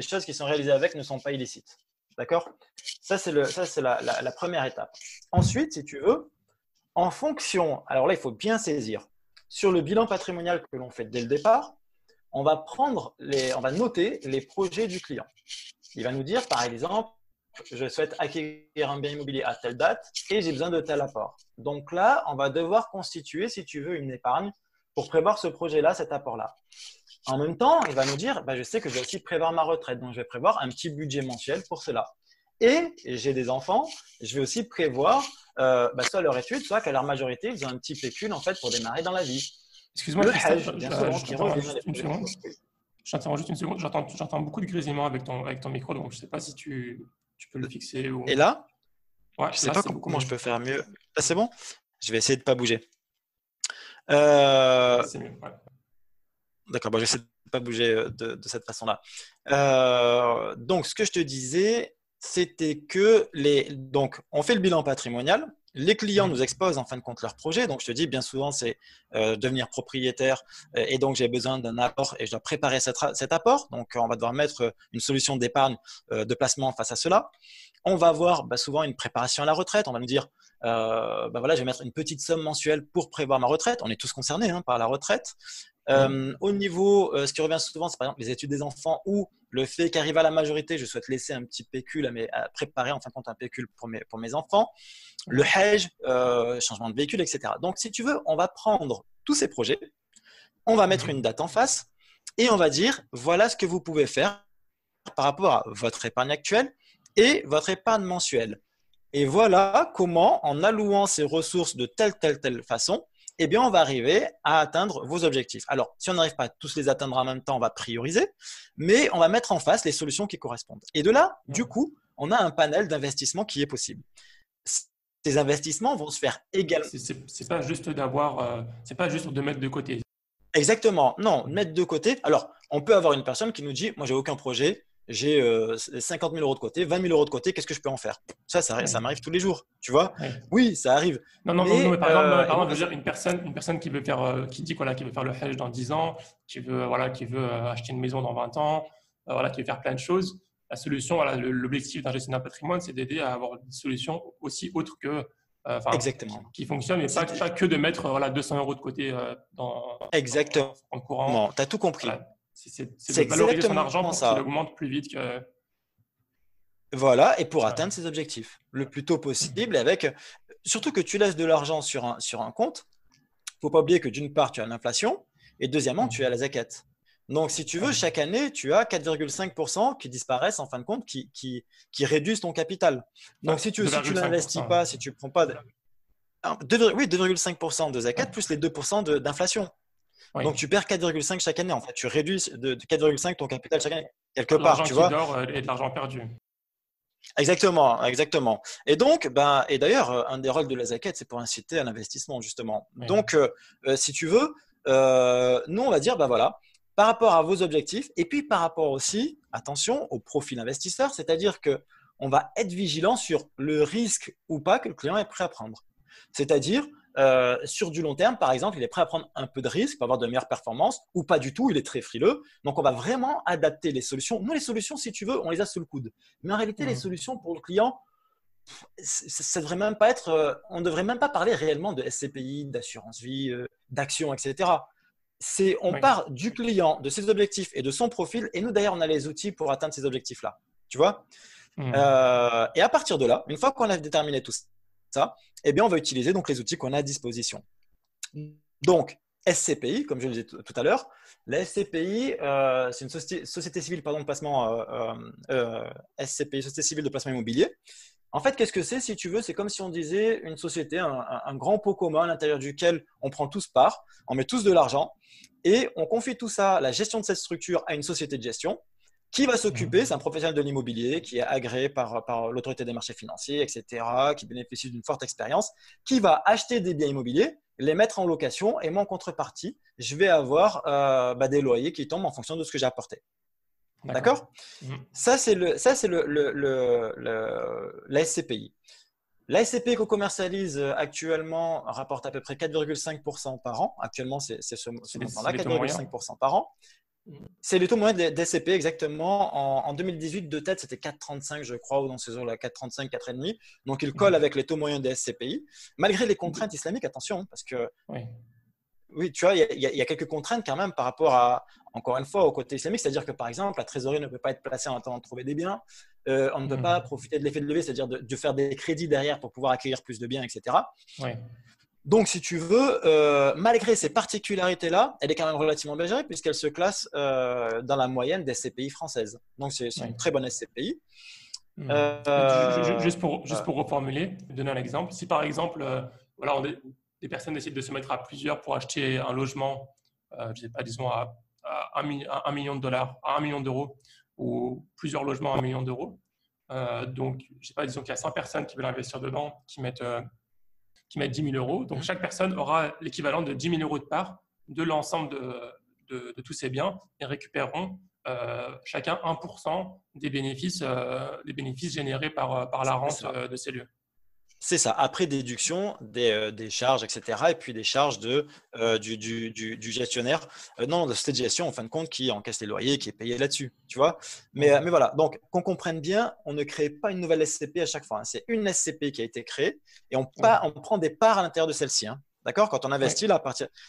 choses qui sont réalisées avec ne sont pas illicites. D'accord? Ça, c'est la première étape. Ensuite, si tu veux, en fonction, alors là, il faut bien saisir, sur le bilan patrimonial que l'on fait dès le départ, on va noter les projets du client. Il va nous dire, par exemple, je souhaite acquérir un bien immobilier à telle date et j'ai besoin de tel apport. Donc là, on va devoir constituer, si tu veux, une épargne pour prévoir ce projet-là, cet apport-là. En même temps, il va nous dire, je sais que je vais aussi prévoir ma retraite, donc je vais prévoir un petit budget mensuel pour cela. Et j'ai des enfants, je vais aussi prévoir soit leur étude, soit qu'à leur majorité, ils ont un petit pécule en fait pour démarrer dans la vie. Excuse-moi, Christophe, bien souvent, qui revient juste une seconde. J'interromps juste une seconde. J'entends beaucoup de grésillements avec ton micro, donc je ne sais pas si tu peux le fixer. Ou... Et là, ouais, je ne sais pas comment je peux faire mieux. Là, c'est bon? Je vais essayer de ne pas bouger. C'est mieux, ouais. D'accord, je vais essayer de ne pas bouger de cette façon-là. Donc, ce que je te disais, c'était que donc, on fait le bilan patrimonial. Les clients nous exposent en fin de compte leur projet. Donc, je te dis, bien souvent, c'est devenir propriétaire et donc j'ai besoin d'un apport et je dois préparer cet apport. Donc, on va devoir mettre une solution d'épargne, de placement face à cela. On va avoir souvent une préparation à la retraite. On va nous dire, voilà, je vais mettre une petite somme mensuelle pour prévoir ma retraite. On est tous concernés par la retraite. Au niveau, ce qui revient souvent, c'est par exemple les études des enfants ou le fait qu'arrive à la majorité, je souhaite laisser un petit pécule à préparer en fin de compte un pécule pour mes enfants. Le Hajj, changement de véhicule, etc. Donc, si tu veux, on va prendre tous ces projets, on va mettre une date en face et on va dire, voilà ce que vous pouvez faire par rapport à votre épargne actuelle et votre épargne mensuelle. Et voilà comment, en allouant ces ressources de telle façon, eh bien, on va arriver à atteindre vos objectifs. Alors, si on n'arrive pas à tous les atteindre en même temps, on va prioriser, mais on va mettre en face les solutions qui correspondent. Et de là, du coup, on a un panel d'investissements qui est possible. Ces investissements vont se faire également. C'est pas juste c'est pas juste de mettre de côté. Exactement. Non, mettre de côté. Alors, on peut avoir une personne qui nous dit, moi, j'ai aucun projet, j'ai 50 000 euros de côté, 20 000 euros de côté, qu'est-ce que je peux en faire? Ça m'arrive tous les jours, tu vois? Ouais. Oui, ça arrive. Non, mais par exemple, je veux dire, une personne qui veut faire, qui dit voilà, qui veut faire le hedge dans 10 ans, qui veut acheter une maison dans 20 ans, voilà, qui veut faire plein de choses. La solution, voilà, l'objectif d'un gestionnaire patrimoine, c'est d'aider à avoir des solutions aussi autres que, Exactement. qui fonctionnent, mais pas que de mettre voilà, 200 euros de côté Exactement. en courant. Tu as tout compris. Voilà. C'est de valoriser son argent pour qu'il augmente plus vite que. Voilà, et pour atteindre ses objectifs le plus tôt possible, surtout que tu laisses de l'argent sur un compte. Il ne faut pas oublier que d'une part, tu as l'inflation et deuxièmement, tu as la zakat. Donc, si tu veux, chaque année, tu as 4,5% qui disparaissent en fin de compte, qui réduisent ton capital. Donc, si tu n'investis pas, si tu ne prends pas… 2,5% de zakat plus les 2% d'inflation. Oui. Donc, tu perds 4,5 chaque année. En fait, tu réduis de 4,5 ton capital chaque année, quelque part. Tu vois, l'argent qui dort et de l'argent perdu. Exactement. Et donc, et d'ailleurs, un des rôles de la zakat, c'est pour inciter à l'investissement, justement. Oui. Donc, si tu veux, nous, on va dire, voilà, par rapport à vos objectifs et puis par rapport aussi, attention, au profil investisseur, c'est-à-dire qu'on va être vigilant sur le risque ou pas que le client est prêt à prendre. C'est-à-dire, sur du long terme, par exemple, il est prêt à prendre un peu de risque pour avoir de meilleures performances ou pas du tout, il est très frileux. Donc, on va vraiment adapter les solutions. Nous, les solutions, si tu veux, on les a sous le coude. Mais en réalité, les solutions pour le client, ça devrait même pas être, on ne devrait même pas parler réellement de SCPI, d'assurance vie, d'actions, etc. On part du client, de ses objectifs et de son profil. Et nous, d'ailleurs, on a les outils pour atteindre ces objectifs-là. Tu vois et à partir de là, une fois qu'on a déterminé tout ça, eh bien, on va utiliser donc les outils qu'on a à disposition. Donc, SCPI, comme je le disais tout à l'heure, la SCPI, c'est une société civile de placement SCPI, société civile de placement immobilier. En fait, qu'est-ce que c'est? Si tu veux, c'est comme si on disait une société, un grand pot commun à l'intérieur duquel on prend tous part, on met tous de l'argent et on confie tout ça, la gestion de cette structure, à une société de gestion qui va s'occuper, c'est un professionnel de l'immobilier qui est agréé par l'autorité des marchés financiers, etc., qui bénéficie d'une forte expérience, qui va acheter des biens immobiliers, les mettre en location et moi, en contrepartie, je vais avoir des loyers qui tombent en fonction de ce que j'ai apporté. D'accord. Ça, c'est la SCPI. La SCPI qu'on commercialise actuellement rapporte à peu près 4,5% par an. Actuellement, c'est ce montant-là, 4,5% par an. C'est les taux moyens des SCPI exactement. En 2018, de tête, c'était 4,35 je crois, ou dans ces eaux-là, 4,35, 4,5. Donc, il colle avec les taux moyens des SCPI, malgré les contraintes islamiques, attention, parce que… Oui, tu vois, il y a quelques contraintes quand même par rapport à, encore une fois, au côté islamique. C'est-à-dire que, par exemple, la trésorerie ne peut pas être placée en attendant de trouver des biens. On ne peut pas profiter de l'effet de levier, c'est-à-dire de faire des crédits derrière pour pouvoir acquérir plus de biens, etc. Ouais. Donc, si tu veux, malgré ces particularités-là, elle est quand même relativement bien gérée puisqu'elle se classe dans la moyenne des SCPI françaises. Donc, c'est une très bonne SCPI. Juste pour reformuler, donner un exemple. Si par exemple, des personnes décident de se mettre à plusieurs pour acheter un logement, je sais pas, disons à $1 million, à 1 million d'euros, ou plusieurs logements à 1 million d'euros. Donc, je sais pas, disons qu'il y a 100 personnes qui veulent investir dedans, qui mettent 10 000 euros. Donc, chaque personne aura l'équivalent de 10 000 euros de part de l'ensemble de tous ces biens et récupéreront chacun 1% des bénéfices générés par la rente de ces lieux. C'est ça, après déduction des charges, etc. Et puis des charges du gestionnaire, non, de cette gestion en fin de compte qui encaisse les loyers, qui est payé là-dessus, tu vois. Mais voilà, donc qu'on comprenne bien, on ne crée pas une nouvelle SCP à chaque fois. Hein. C'est une SCP qui a été créée et on prend des parts à l'intérieur de celle-ci. Hein. D'accord? Quand on investit, là,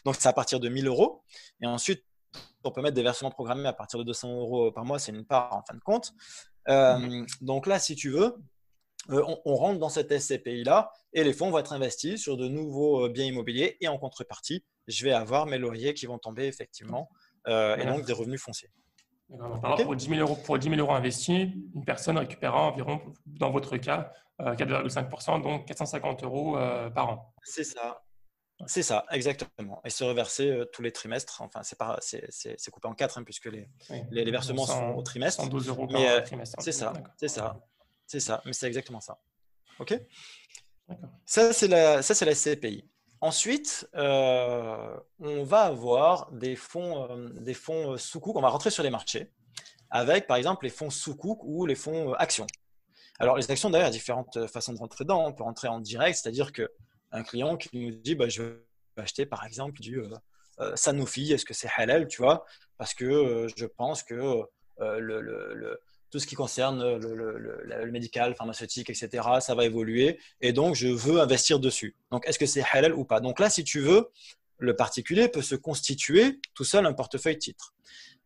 donc c'est à partir de 1 000 euros et ensuite on peut mettre des versements programmés à partir de 200 euros par mois, c'est une part en fin de compte. Donc là, si tu veux, on rentre dans cette SCPI-là et les fonds vont être investis sur de nouveaux biens immobiliers et en contrepartie, je vais avoir mes loyers qui vont tomber effectivement et donc des revenus fonciers. D'accord. Alors, pour 10 000 euros investis, une personne récupérera environ, dans votre cas, 4,5%, donc 450 euros par an. C'est ça, exactement. Et c'est reversé tous les trimestres. Enfin, c'est coupé en 4 hein, puisque les versements sont au trimestre. 112 euros Mais par trimestre. c'est ça. Mais c'est exactement ça. OK? D'accord. Ça, c'est la SCPI. Ensuite, on va avoir des fonds sous-cook. On va rentrer sur les marchés avec, par exemple, les fonds sous-cook ou les fonds actions. Alors, les actions, d'ailleurs, il y a différentes façons de rentrer dedans. On peut rentrer en direct, c'est-à-dire qu'un client qui nous dit je vais acheter, par exemple, du Sanofi, est-ce que c'est halal, tu vois, parce que je pense que tout ce qui concerne le médical, pharmaceutique, etc., ça va évoluer et donc je veux investir dessus. Donc, est-ce que c'est halal ou pas? Donc là, si tu veux, le particulier peut se constituer tout seul un portefeuille titre.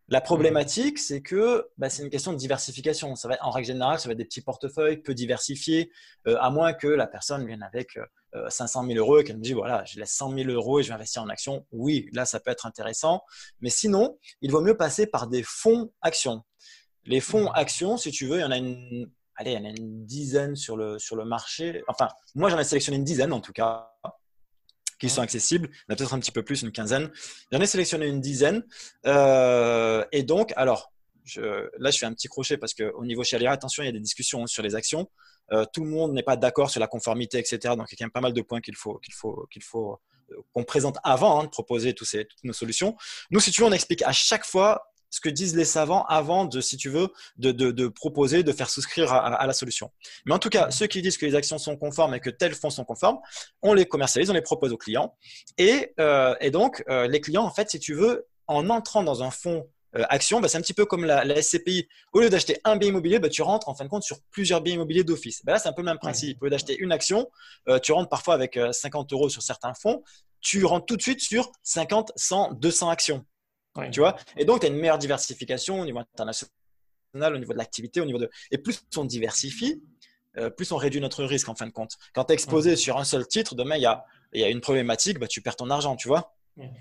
La problématique, c'est que c'est une question de diversification. Ça va, en règle générale, ça va être des petits portefeuilles peu diversifiés, à moins que la personne vienne avec 500 000 euros et qu'elle me dise voilà, je laisse 100 000 euros et je vais investir en actions. Oui, là, ça peut être intéressant. Mais sinon, il vaut mieux passer par des fonds actions. Les fonds actions, si tu veux, il y en a une dizaine sur le marché. Enfin, moi, j'en ai sélectionné une dizaine en tout cas, qui sont accessibles. Il y en a peut-être un petit peu plus, une quinzaine. J'en ai sélectionné une dizaine. Et donc, alors, là, je fais un petit crochet parce qu'au niveau Sharia, attention, il y a des discussions sur les actions. Tout le monde n'est pas d'accord sur la conformité, etc. Donc, il y a quand même pas mal de points qu'il faut qu'on présente avant de proposer toutes nos solutions. Nous, si tu veux, on explique à chaque fois ce que disent les savants avant de, si tu veux, de proposer, de faire souscrire à la solution. Mais en tout cas, ceux qui disent que les actions sont conformes et que tels fonds sont conformes, on les commercialise, on les propose aux clients. Et donc, les clients, en fait, si tu veux, en entrant dans un fonds action, c'est un petit peu comme la SCPI. Au lieu d'acheter un bien immobilier, tu rentres en fin de compte sur plusieurs biens immobiliers d'office. Là, c'est un peu le même principe. Au lieu d'acheter une action, tu rentres parfois avec 50 euros sur certains fonds. Tu rentres tout de suite sur 50, 100, 200 actions. Tu vois, et donc, tu as une meilleure diversification au niveau international, au niveau de l'activité, et plus on diversifie, plus on réduit notre risque en fin de compte. Quand tu es exposé sur un seul titre, demain, il y a une problématique, tu perds ton argent, tu vois.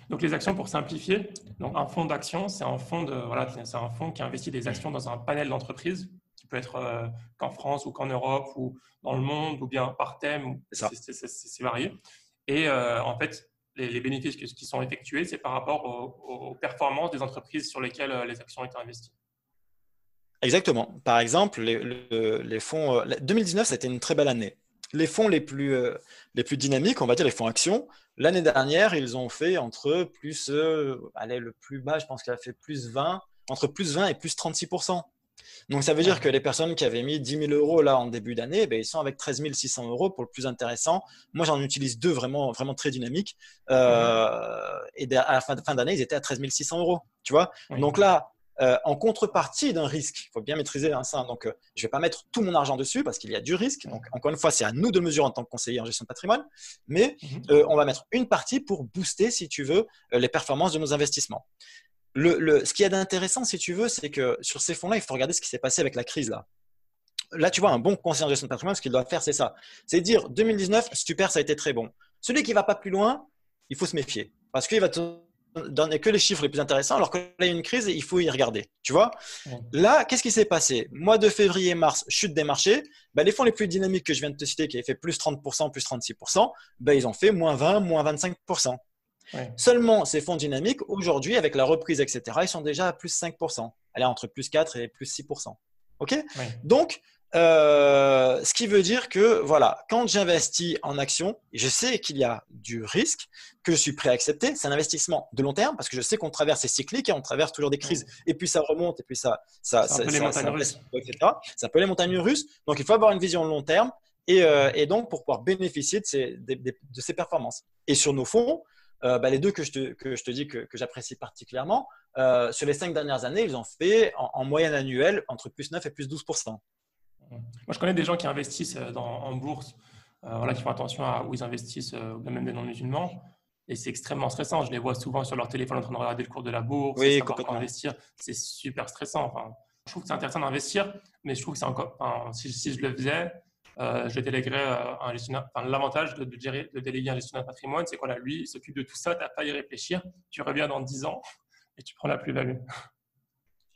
Donc, les actions, pour simplifier, donc un fonds d'action, c'est un fonds qui investit des actions dans un panel d'entreprises, qui peut être qu'en France ou qu'en Europe ou dans le monde, ou bien par thème, c'est varié. Et en fait, les bénéfices qui sont effectués, c'est par rapport aux performances des entreprises sur lesquelles les actions ont été investies. Exactement. Par exemple, les fonds 2019, ça a été une très belle année. Les fonds les plus dynamiques, on va dire les fonds actions, l'année dernière, ils ont fait entre plus, le plus bas, je pense qu'il a fait entre plus 20 et plus 36%. Donc, ça veut dire que les personnes qui avaient mis 10 000 euros là en début d'année, ils sont avec 13 600 euros pour le plus intéressant. Moi, j'en utilise deux vraiment, vraiment très dynamiques. Et à la fin d'année, ils étaient à 13 600 euros. Tu vois. Donc là, en contrepartie d'un risque, il faut bien maîtriser ça. Donc, je ne vais pas mettre tout mon argent dessus parce qu'il y a du risque. Donc, encore une fois, c'est à nous de mesurer en tant que conseiller en gestion de patrimoine. Mais on va mettre une partie pour booster, si tu veux, les performances de nos investissements. Ce qu'il y a d'intéressant, si tu veux, c'est que sur ces fonds-là, il faut regarder ce qui s'est passé avec la crise là. Là, tu vois, un bon conseiller en gestion de patrimoine, ce qu'il doit faire, c'est ça. C'est dire 2019, super, ça a été très bon. Celui qui ne va pas plus loin, il faut se méfier parce qu'il va te donner que les chiffres les plus intéressants, alors que là, il y a une crise et il faut y regarder. Tu vois. Là, qu'est-ce qui s'est passé? Mois de février, mars, chute des marchés. Les fonds les plus dynamiques que je viens de te citer, qui avaient fait plus 30%, plus 36%, ils ont fait moins 20, moins 25%. Seulement, ces fonds dynamiques, aujourd'hui, avec la reprise, etc., ils sont déjà à plus 5%. Allez, entre plus 4 et plus 6%. OK ? Donc, ce qui veut dire que, voilà, quand j'investis en actions, je sais qu'il y a du risque que je suis prêt à accepter. C'est un investissement de long terme parce que je sais qu'on traverse ces cycliques et on traverse toujours des crises. Et puis, ça remonte et puis ça peut les montagnes russes. Etc. Ça peut les montagnes russes. Donc, il faut avoir une vision long terme et donc pour pouvoir bénéficier de ces performances. Et sur nos fonds, les deux que je te dis que j'apprécie particulièrement, sur les 5 dernières années, ils ont fait en moyenne annuelle entre plus 9 et plus 12%. Moi, je connais des gens qui investissent en bourse, qui font attention à où ils investissent, même des non-musulmans. Et c'est extrêmement stressant. Je les vois souvent sur leur téléphone en train de regarder le cours de la bourse, savoir comment investir. C'est super stressant. Je trouve que c'est intéressant d'investir, mais je trouve que c'est encore. Si je le faisais, je déléguerais un gestionnaire. L'avantage de déléguer un gestionnaire de patrimoine, c'est qu'on lui, il s'occupe de tout ça. Tu n'as pas à y réfléchir. Tu reviens dans 10 ans. et tu prends la plus-value.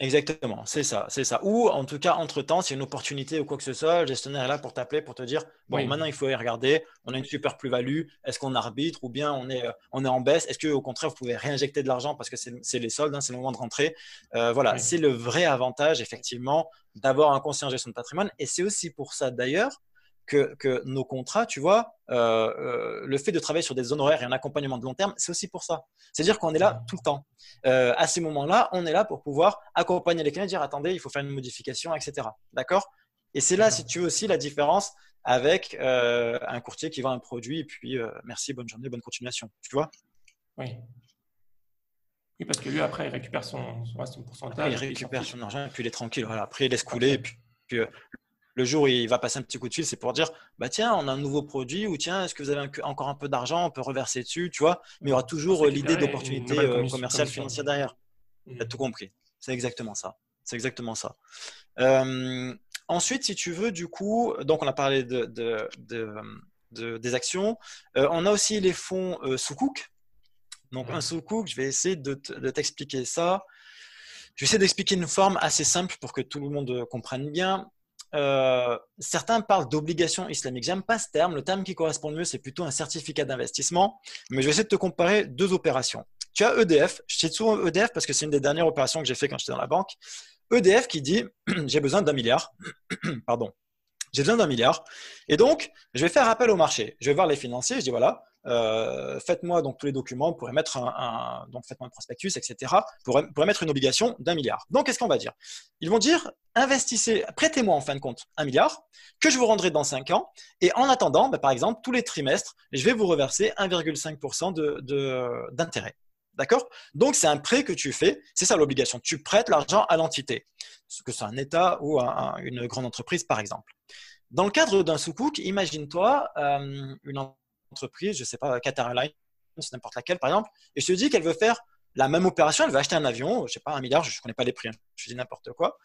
Exactement, c'est ça, c'est ça. Ou en tout cas, entre-temps, s'il y a une opportunité ou quoi que ce soit, le gestionnaire est là pour t'appeler, pour te dire, bon, Oui, maintenant il faut y regarder, on a une super plus-value, est-ce qu'on arbitre ou bien on est en baisse, est-ce qu'au contraire, vous pouvez réinjecter de l'argent parce que c'est les soldes, hein, c'est le moment de rentrer. Voilà, oui, c'est le vrai avantage, effectivement, d'avoir un conseiller en gestion de patrimoine. Et c'est aussi pour ça, d'ailleurs, que nos contrats, tu vois, le fait de travailler sur des honoraires et un accompagnement de long terme, c'est aussi pour ça. C'est-à-dire qu'on est là tout le temps. À ces moments-là, on est là pour pouvoir accompagner les clients et dire attendez, il faut faire une modification, etc. D'accord. Et c'est là, d'accord. si tu veux, aussi la différence avec un courtier qui vend un produit et puis merci, bonne journée, bonne continuation. Tu vois. Oui. Oui, parce que lui, après, il récupère son Après, il pourcentage et puis il s'en récupère fiche. son argent et puis il est tranquille. Voilà. Après, il laisse couler. Et Tranquille. puis, le jour où il va passer un petit coup de fil, c'est pour dire bah tiens, on a un nouveau produit ou tiens, est-ce que vous avez encore un peu d'argent, on peut reverser dessus, tu vois. Mais il y Oui. aura Pour se toujours l'idée récupérer une d'opportunité nouvelle commerciale, commission. financière derrière. Tu as Mhm. tout compris. C'est exactement ça. C'est exactement ça. Euh, Ensuite, si tu veux, du coup, donc on a parlé des actions. On a aussi les fonds sous-cook. Donc, un Mhm. sous-cook, je vais essayer de t'expliquer ça. Je vais essayer d'expliquer une forme assez simple pour que tout le monde comprenne bien. Certains parlent d'obligation islamique. J'aime pas ce terme. Le terme qui correspond le mieux, c'est plutôt un certificat d'investissement. Mais je vais essayer de te comparer deux opérations. Tu as EDF. Je cite souvent EDF parce que c'est une des dernières opérations que j'ai fait quand j'étais dans la banque. EDF qui dit j'ai besoin d'un milliard. Pardon. J'ai besoin d'un milliard. Et donc, je vais faire appel au marché. Je vais voir les financiers. Je dis voilà, faites-moi donc tous les documents pour émettre donc faites-moi un prospectus, etc. Pour émettre une obligation d'un milliard. Donc, qu'est-ce qu'on va dire? Ils vont dire investissez, prêtez-moi en fin de compte un milliard que je vous rendrai dans 5 ans. Et en attendant, par exemple, tous les trimestres, je vais vous reverser 1,5% d'intérêt. D'accord? Donc, c'est un prêt que tu fais. C'est ça l'obligation. Tu prêtes l'argent à l'entité, que ce soit un État ou une grande entreprise, par exemple. Dans le cadre d'un sous-cook, imagine-toi une entreprise, je ne sais pas, Qatar Airlines, n'importe laquelle par exemple, et je te dis qu'elle veut faire la même opération, elle veut acheter un avion, je ne sais pas, un milliard, je ne connais pas les prix, hein, je dis n'importe quoi,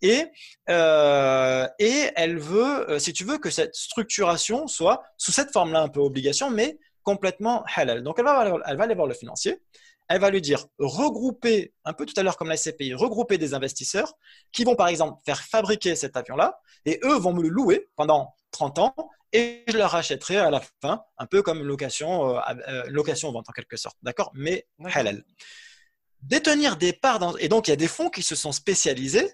et elle veut, si tu veux, que cette structuration soit sous cette forme-là un peu obligation, mais complètement halal. Donc elle va aller voir le financier, elle va lui dire regrouper, un peu tout à l'heure comme la SCPI, regrouper des investisseurs qui vont par exemple faire fabriquer cet avion-là, et eux vont me le louer pendant 30 ans, et je leur rachèterai à la fin, un peu comme une location-vente en quelque sorte, d'accord, mais D'accord. halal. Détenir des parts et donc il y a des fonds qui se sont spécialisés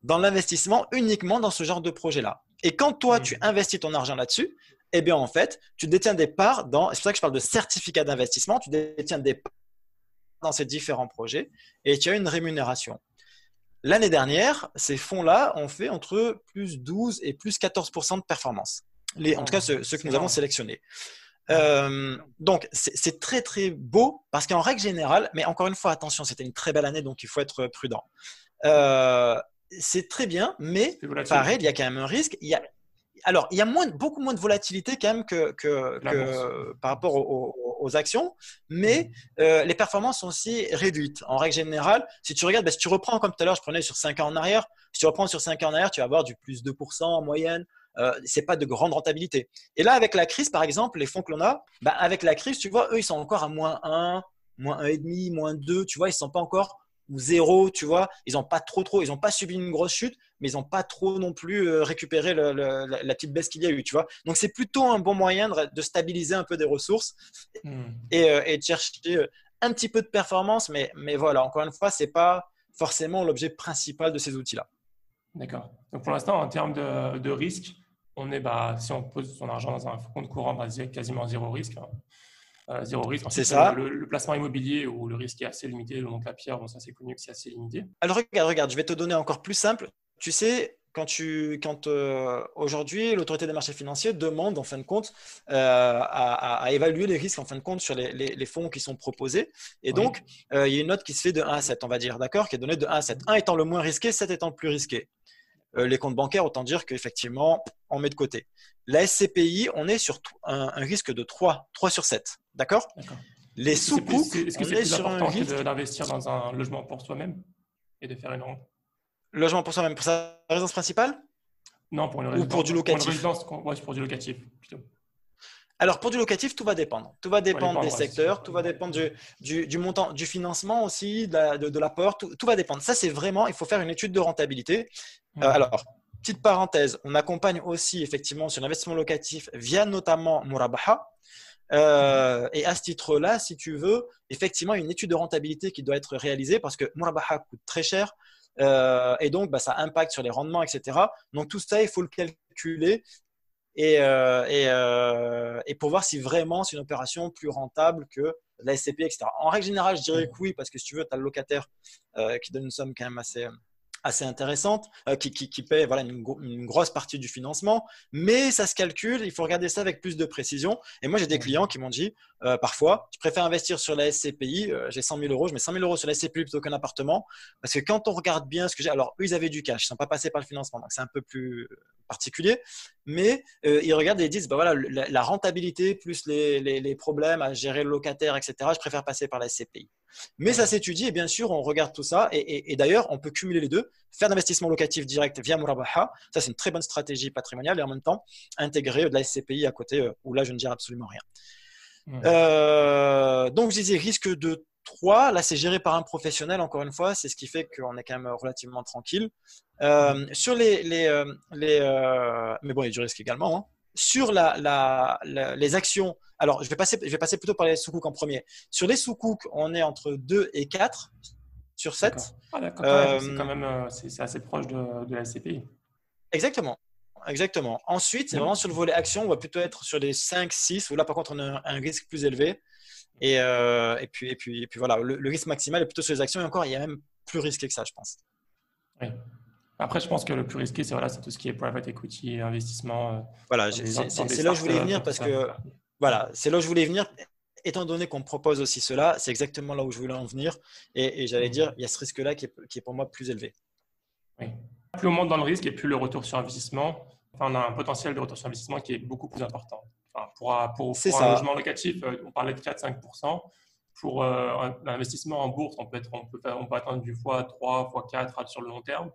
dans l'investissement uniquement dans ce genre de projet-là. Et quand toi tu Mhm. investis ton argent là-dessus, eh bien en fait, tu détiens des parts c'est pour ça que je parle de certificat d'investissement, tu détiens des parts dans ces différents projets et tu as une rémunération. L'année dernière, ces fonds-là ont fait entre plus 12 et plus 14% de performance. En tout cas, Oh, ceux que c'est nous avons énorme. sélectionnés. Ouais. Donc, c'est très, très beau parce qu'en règle générale, mais encore une fois, attention, c'était une très belle année, donc il faut être prudent. Euh, c'est très bien, mais C'est volatile. pareil, il y a quand même un risque. Alors, il y a beaucoup moins de volatilité quand même C'est la bourse. par rapport aux actions, mais Mhm. les performances sont aussi réduites. En règle générale, si tu regardes, si tu reprends comme tout à l'heure, je prenais sur 5 ans en arrière, si tu reprends sur 5 ans en arrière, tu vas avoir du plus 2% en moyenne. C'est pas de grande rentabilité. Et là, avec la crise, par exemple, les fonds que l'on a, avec la crise, tu vois, eux, ils sont encore à -1, -1,5, -2, tu vois, ils sont pas encore ou zéro, tu vois, ils n'ont pas ils n'ont pas subi une grosse chute, mais ils n'ont pas trop non plus récupéré la petite baisse qu'il y a eu, tu vois. Donc c'est plutôt un bon moyen de stabiliser un peu des ressources Mhm. et de chercher un petit peu de performance, mais voilà, encore une fois, c'est pas forcément l'objet principal de ces outils-là. D'accord. Donc pour l'instant, en termes de risque, on est, bah, si on pose son argent dans un compte courant, bah, quasiment zéro risque, hein. Zéro risque. C'est Ensuite, ça. le placement immobilier où le risque est assez limité, le monte la pierre, bon, ça c'est connu que c'est assez limité. Alors regarde, je vais te donner encore plus simple. Tu sais, quand aujourd'hui l'autorité des marchés financiers demande en fin de compte à évaluer les risques en fin de compte sur les fonds qui sont proposés, et Oui. donc il y a une note qui se fait de 1 à 7, on va dire, d'accord, qui est donnée de 1 à 7. 1 étant le moins risqué, 7 étant le plus risqué. Les comptes bancaires, autant dire qu'effectivement, on met de côté. La SCPI, on est sur un risque de 3 sur 7, d'accord. D'accord. Les sous-coups, Est-ce que on c'est est plus sur un important que risque d'investir dans un logement pour soi-même et de faire une rente? logement pour soi-même, pour sa résidence principale Non, ou pour du pour une locatif. résidence, ouais, pour du locatif plutôt. Alors, pour du locatif, tout va dépendre. Tout va Ça va dépendre des dépendre, ouais, c'est sûr. secteurs, tout va dépendre du montant, du financement aussi, de l'apport, tout va dépendre. Ça, c'est vraiment, il faut faire une étude de rentabilité. Alors, petite parenthèse, on accompagne aussi effectivement sur l'investissement locatif via notamment Murabaha. Et à ce titre-là, si tu veux, effectivement, une étude de rentabilité qui doit être réalisée parce que Murabaha coûte très cher et donc ça impacte sur les rendements, etc. Donc tout ça, il faut le calculer et pour voir si vraiment c'est une opération plus rentable que la SCPI, etc. En règle générale, je dirais que oui, parce que si tu veux, tu as le locataire qui donne une somme quand même assez intéressante, qui paie voilà, une grosse partie du financement, mais ça se calcule, il faut regarder ça avec plus de précision. Et moi, j'ai des clients qui m'ont dit, parfois, je préfère investir sur la SCPI, j'ai 100 000 euros, je mets 100 000 euros sur la SCPI plutôt qu'un appartement, parce que quand on regarde bien ce que j'ai, alors eux, ils avaient du cash, ils ne sont pas passés par le financement, donc c'est un peu plus particulier, mais ils regardent et ils disent, bah voilà, la rentabilité plus les problèmes à gérer le locataire, etc., je préfère passer par la SCPI. Mais ça s'étudie et bien sûr, on regarde tout ça. Et d'ailleurs, on peut cumuler les deux, faire d'investissement locatif direct via Murabaha. Ça, c'est une très bonne stratégie patrimoniale et en même temps, intégrer de la SCPI à côté où là, je ne dirais absolument rien. Donc, je disais risque de 3. Là, c'est géré par un professionnel, encore une fois. C'est ce qui fait qu'on est quand même relativement tranquille. Sur mais bon, il y a du risque également. Hein. Sur les actions, alors je vais passer plutôt par les sous-coucs en premier. Sur les sous-coucs, on est entre 2 et 4 sur 7. D'accord. Ah, d'accord, c'est quand même c'est assez proche de la SCPI. Exactement. Ensuite, c'est vraiment sur le volet action, on va plutôt être sur les 5, 6, où là par contre on a un risque plus élevé. Et puis voilà, le risque maximal est plutôt sur les actions et encore, il y a même plus risqué que ça, je pense. Oui. Après, je pense que le plus risqué, c'est tout ce qui est private equity, investissement. Voilà, c'est là où je voulais venir parce que voilà, c'est là où je voulais venir. Étant donné qu'on propose aussi cela, c'est exactement là où je voulais en venir. Et j'allais dire, il y a ce risque-là qui est pour moi plus élevé. Oui. Plus on monte dans le risque et plus le retour sur investissement, on a un potentiel de retour sur investissement qui est beaucoup plus important. Pour un logement locatif, on parlait de 4-5%. Pour un investissement en bourse, on peut atteindre du x3, x4 sur le long terme,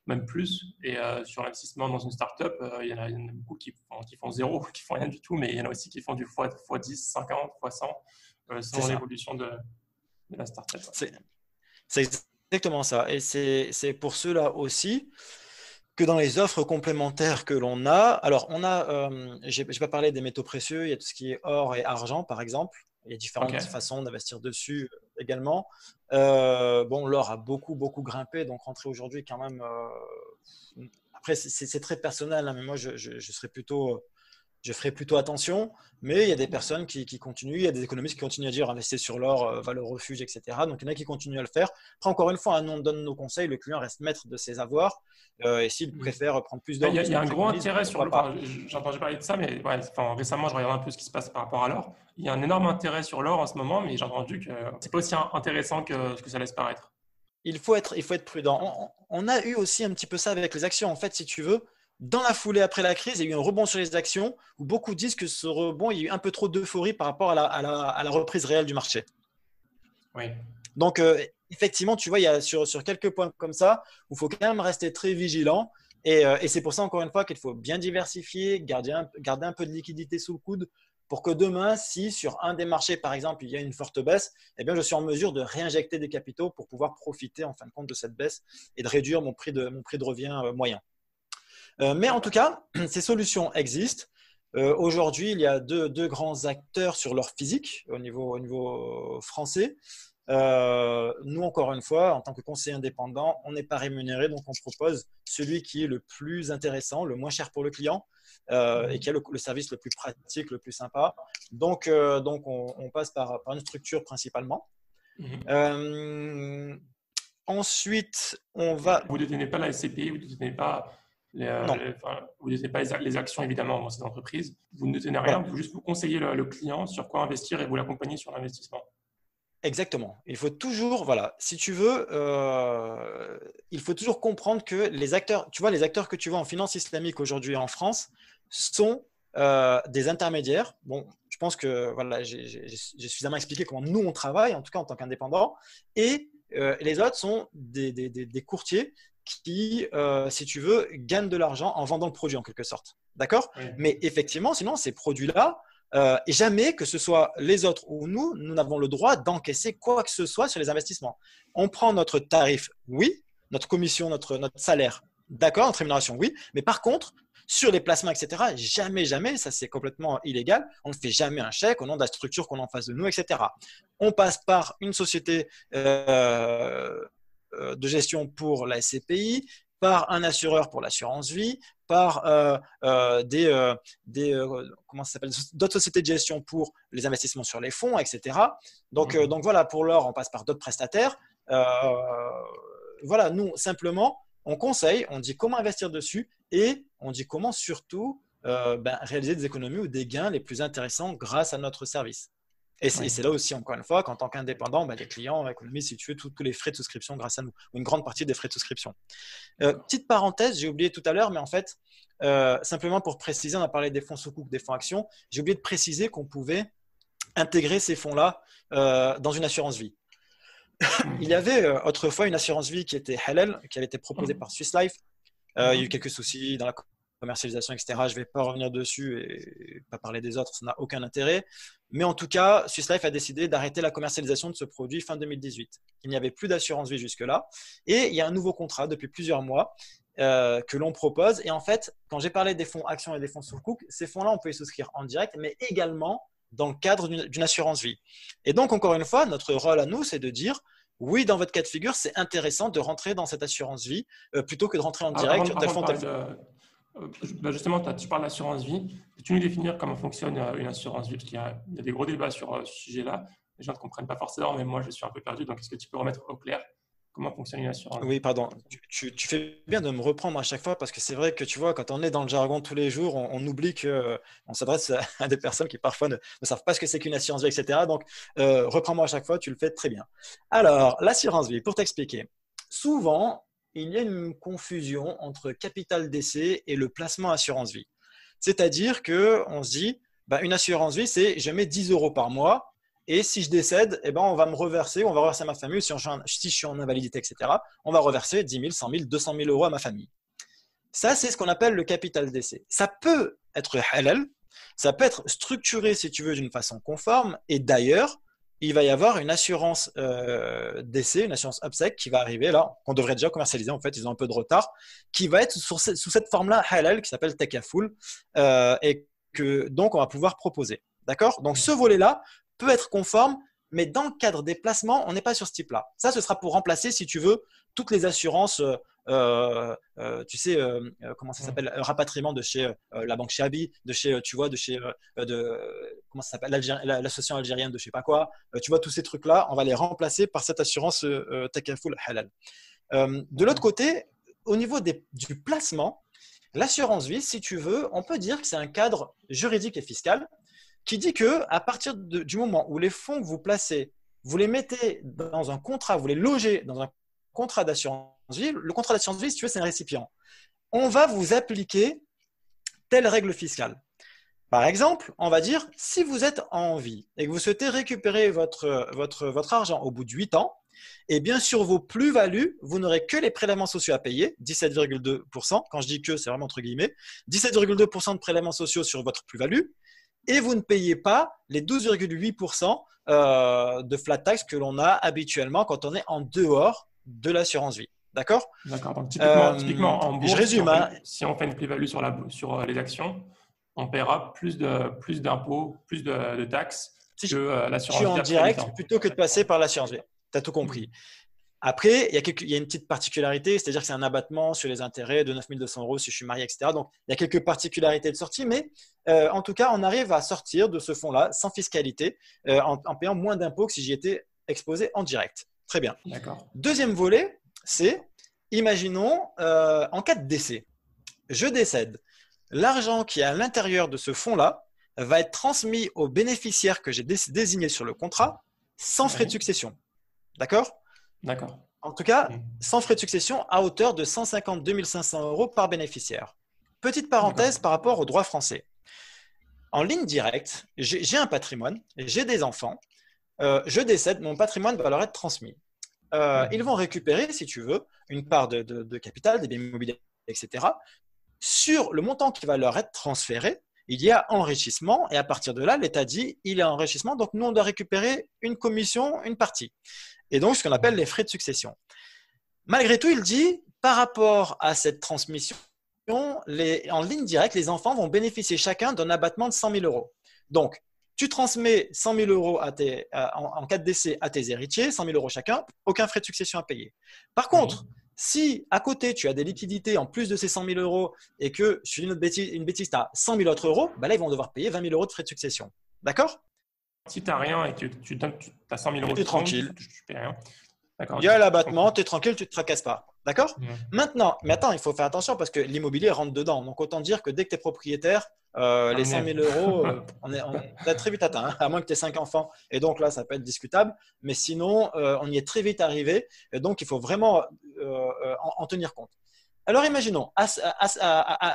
même plus. Et sur l'investissement dans une start-up, il y en a beaucoup qui font zéro, qui font rien du tout, mais il y en a aussi qui font du x10, 50, x100, selon l'évolution de la start-up. C'est exactement ça. Et c'est pour cela aussi que dans les offres complémentaires que l'on a, alors je n'ai pas parlé des métaux précieux, il y a tout ce qui est or et argent, par exemple. Il y a différentes façons d'investir dessus également. L'or a beaucoup grimpé, donc rentrer aujourd'hui quand même. Après, c'est très personnel, hein, mais moi, je ferai plutôt attention. Mais il y a des personnes qui continuent, il y a des économistes qui continuent à dire investir sur l'or, valeur refuge, etc. Donc, il y en a qui continuent à le faire. Après, encore une fois, on donne nos conseils, le client reste maître de ses avoirs. Et s'il préfère prendre plus d'or, il y a un gros intérêt sur l'or. J'ai entendu parler de ça, mais récemment, je regarde un peu ce qui se passe par rapport à l'or. Il y a un énorme intérêt sur l'or en ce moment, mais j'ai entendu que c'est pas aussi intéressant que ce que ça laisse paraître. Il faut être prudent. On a eu aussi un petit peu ça avec les actions. En fait, si tu veux, dans la foulée après la crise, il y a eu un rebond sur les actions où beaucoup disent que ce rebond, il y a eu un peu trop d'euphorie par rapport à la reprise réelle du marché. Oui. Donc, effectivement, tu vois, il y a sur quelques points comme ça où il faut quand même rester très vigilant. Et c'est pour ça, encore une fois, qu'il faut bien diversifier, garder un peu de liquidité sous le coude pour que demain, si sur un des marchés, par exemple, il y a une forte baisse, eh bien, je suis en mesure de réinjecter des capitaux pour pouvoir profiter, en fin de compte, de cette baisse et de réduire mon prix de revient moyen. Mais en tout cas, ces solutions existent. Aujourd'hui, il y a deux grands acteurs sur l'or physique au niveau français. Nous, encore une fois, en tant que conseiller indépendant, on n'est pas rémunéré, donc on propose celui qui est le plus intéressant, le moins cher pour le client et qui a le service le plus pratique, le plus sympa. Donc on passe par une structure principalement. Ensuite, on va… Vous ne détenez pas la SCPI, vous ne détenez pas les actions, évidemment, dans cette entreprise. Vous ne détenez rien, vous juste vous conseiller le client sur quoi investir et vous l'accompagner sur l'investissement. Exactement. Il faut toujours, voilà, si tu veux, il faut toujours comprendre que les acteurs que tu vois en finance islamique aujourd'hui en France sont des intermédiaires. Bon, je pense que voilà, j'ai suffisamment expliqué comment nous on travaille, en tout cas en tant qu'indépendants, et les autres sont des courtiers qui, si tu veux, gagnent de l'argent en vendant le produit en quelque sorte. D'accord ? Oui. Mais effectivement, sinon, ces produits-là, Et jamais, que ce soit les autres ou nous n'avons le droit d'encaisser quoi que ce soit sur les investissements. On prend notre tarif, oui, notre commission, notre salaire, d'accord, notre rémunération, oui, mais par contre, sur les placements, etc., jamais, ça c'est complètement illégal. On ne fait jamais un chèque au nom de la structure qu'on a en face de nous, etc. On passe par une société de gestion pour la SCPI, par un assureur pour l'assurance vie, par comment ça s'appelle, d'autres sociétés de gestion pour les investissements sur les fonds, etc. Donc voilà, pour l'or, on passe par d'autres prestataires. Voilà, nous, simplement, on conseille, on dit comment investir dessus et on dit comment surtout réaliser des économies ou des gains les plus intéressants grâce à notre service. Et c'est là aussi, encore une fois, qu'en tant qu'indépendant, les clients économisent, si tu veux, tous les frais de souscription grâce à nous, ou une grande partie des frais de souscription. Petite parenthèse, j'ai oublié tout à l'heure, mais en fait, simplement pour préciser, on a parlé des fonds sous-coupe, des fonds actions, j'ai oublié de préciser qu'on pouvait intégrer ces fonds-là dans une assurance vie. Il y avait autrefois une assurance vie qui était halal, qui avait été proposée par Swiss Life. Il y a eu quelques soucis dans la commercialisation, etc. Je ne vais pas revenir dessus et pas parler des autres, ça n'a aucun intérêt. Mais en tout cas, Swiss Life a décidé d'arrêter la commercialisation de ce produit fin 2018. Il n'y avait plus d'assurance vie jusque-là. Et il y a un nouveau contrat depuis plusieurs mois que l'on propose. Et en fait, quand j'ai parlé des fonds actions et des fonds sous-coupe, ces fonds-là, on peut les souscrire en direct, mais également dans le cadre d'une assurance vie. Et donc, encore une fois, notre rôle à nous, c'est de dire oui, dans votre cas de figure, c'est intéressant de rentrer dans cette assurance vie plutôt que de rentrer en direct. Justement, tu parles d'assurance vie. Peux-tu nous définir comment fonctionne une assurance vie? Parce qu'il y a des gros débats sur ce sujet-là. Les gens ne comprennent pas forcément, mais moi, je suis un peu perdu. Donc, est-ce que tu peux remettre au clair comment fonctionne une assurance vie? Oui, pardon. Tu fais bien de me reprendre à chaque fois parce que c'est vrai que tu vois, quand on est dans le jargon tous les jours, on oublie qu'on s'adresse à des personnes qui parfois ne savent pas ce que c'est qu'une assurance vie, etc. Donc, reprends-moi à chaque fois, tu le fais très bien. Alors, l'assurance vie, pour t'expliquer, souvent, il y a une confusion entre capital décès et le placement assurance vie. C'est-à-dire qu'on se dit, une assurance vie, c'est je mets 10 euros par mois et si je décède, on va me reverser, on va reverser à ma famille, si je suis en invalidité, etc., on va reverser 10 000, 100 000, 200 000 euros à ma famille. Ça, c'est ce qu'on appelle le capital décès. Ça peut être halal, ça peut être structuré, si tu veux, d'une façon conforme et d'ailleurs, il va y avoir une assurance décès, une assurance obsèque qui va arriver là, qu'on devrait déjà commercialiser, en fait, ils ont un peu de retard, qui va être sous cette forme-là halal qui s'appelle takaful et que donc on va pouvoir proposer. D'accord? Donc ce volet-là peut être conforme, mais dans le cadre des placements, on n'est pas sur ce type-là. Ça, ce sera pour remplacer, si tu veux, toutes les assurances, tu sais, comment ça s'appelle, rapatriement de chez la banque Chabi, de chez, tu vois, de chez, comment ça s'appelle, l'association algérienne de je sais pas quoi. Tu vois, tous ces trucs-là, on va les remplacer par cette assurance takaful halal. De l'autre côté, au niveau du placement, l'assurance vie, si tu veux, on peut dire que c'est un cadre juridique et fiscal qui dit que à partir du moment où les fonds que vous placez, vous les mettez dans un contrat, vous les logez dans un contrat d'assurance vie, le contrat d'assurance vie, si tu veux, c'est un récipient. On va vous appliquer telle règle fiscale. Par exemple, on va dire, si vous êtes en vie et que vous souhaitez récupérer votre argent au bout de 8 ans, et bien sur vos plus-values, vous n'aurez que les prélèvements sociaux à payer, 17,2%. Quand je dis que, c'est vraiment entre guillemets, 17,2% de prélèvements sociaux sur votre plus-value. Et vous ne payez pas les 12,8% de flat tax que l'on a habituellement quand on est en dehors de l'assurance vie. D'accord? D'accord. Donc, typiquement en bourse, je résume, si on fait une plus-value sur les actions, on paiera plus d'impôts, plus de taxes que l'assurance vie. Tu es en direct plutôt que de passer par l'assurance vie. Tu as tout compris. Après, il y a une petite particularité, c'est-à-dire que c'est un abattement sur les intérêts de 9 200 euros si je suis marié, etc. Donc, il y a quelques particularités de sortie, mais en tout cas, on arrive à sortir de ce fonds-là sans fiscalité en payant moins d'impôts que si j'y étais exposé en direct. Très bien. D'accord. Deuxième volet, c'est, imaginons, en cas de décès, je décède. L'argent qui est à l'intérieur de ce fonds-là va être transmis aux bénéficiaires que j'ai désignés sur le contrat sans frais de succession. D'accord? D'accord. En tout cas, sans frais de succession à hauteur de 152 500 euros par bénéficiaire. Petite parenthèse par rapport au droit français. En ligne directe, j'ai un patrimoine, j'ai des enfants, je décède, mon patrimoine va leur être transmis. Ils vont récupérer, si tu veux, une part de capital, des biens immobiliers, etc. Sur le montant qui va leur être transféré, il y a enrichissement et à partir de là, l'État dit il y a enrichissement, donc nous, on doit récupérer une commission, une partie. Et donc, ce qu'on appelle les frais de succession. Malgré tout, il dit par rapport à cette transmission, en ligne directe, les enfants vont bénéficier chacun d'un abattement de 100 000 euros. Donc, tu transmets 100 000 euros en cas de décès à tes héritiers, 100 000 euros chacun, aucun frais de succession à payer. Par contre, si à côté, tu as des liquidités en plus de ces 100 000 euros et que, je dis une bêtise, tu as 100 000 autres euros, ben là, ils vont devoir payer 20 000 euros de frais de succession. D'accord? Si tu n'as rien et que tu as 100 000 euros, tu es tranquille. Tu ne payes rien. Il y a l'abattement, tu es tranquille, tu ne te tracasses pas. D'accord? Maintenant, mais attends, il faut faire attention parce que l'immobilier rentre dedans. Donc, autant dire que dès que tu es propriétaire, les 100 000 euros, on est très vite atteint, hein, à moins que tu aies 5 enfants. Et donc là, ça peut être discutable. Mais sinon, on y est très vite arrivé. Et donc, il faut vraiment en tenir compte. Alors, imaginons,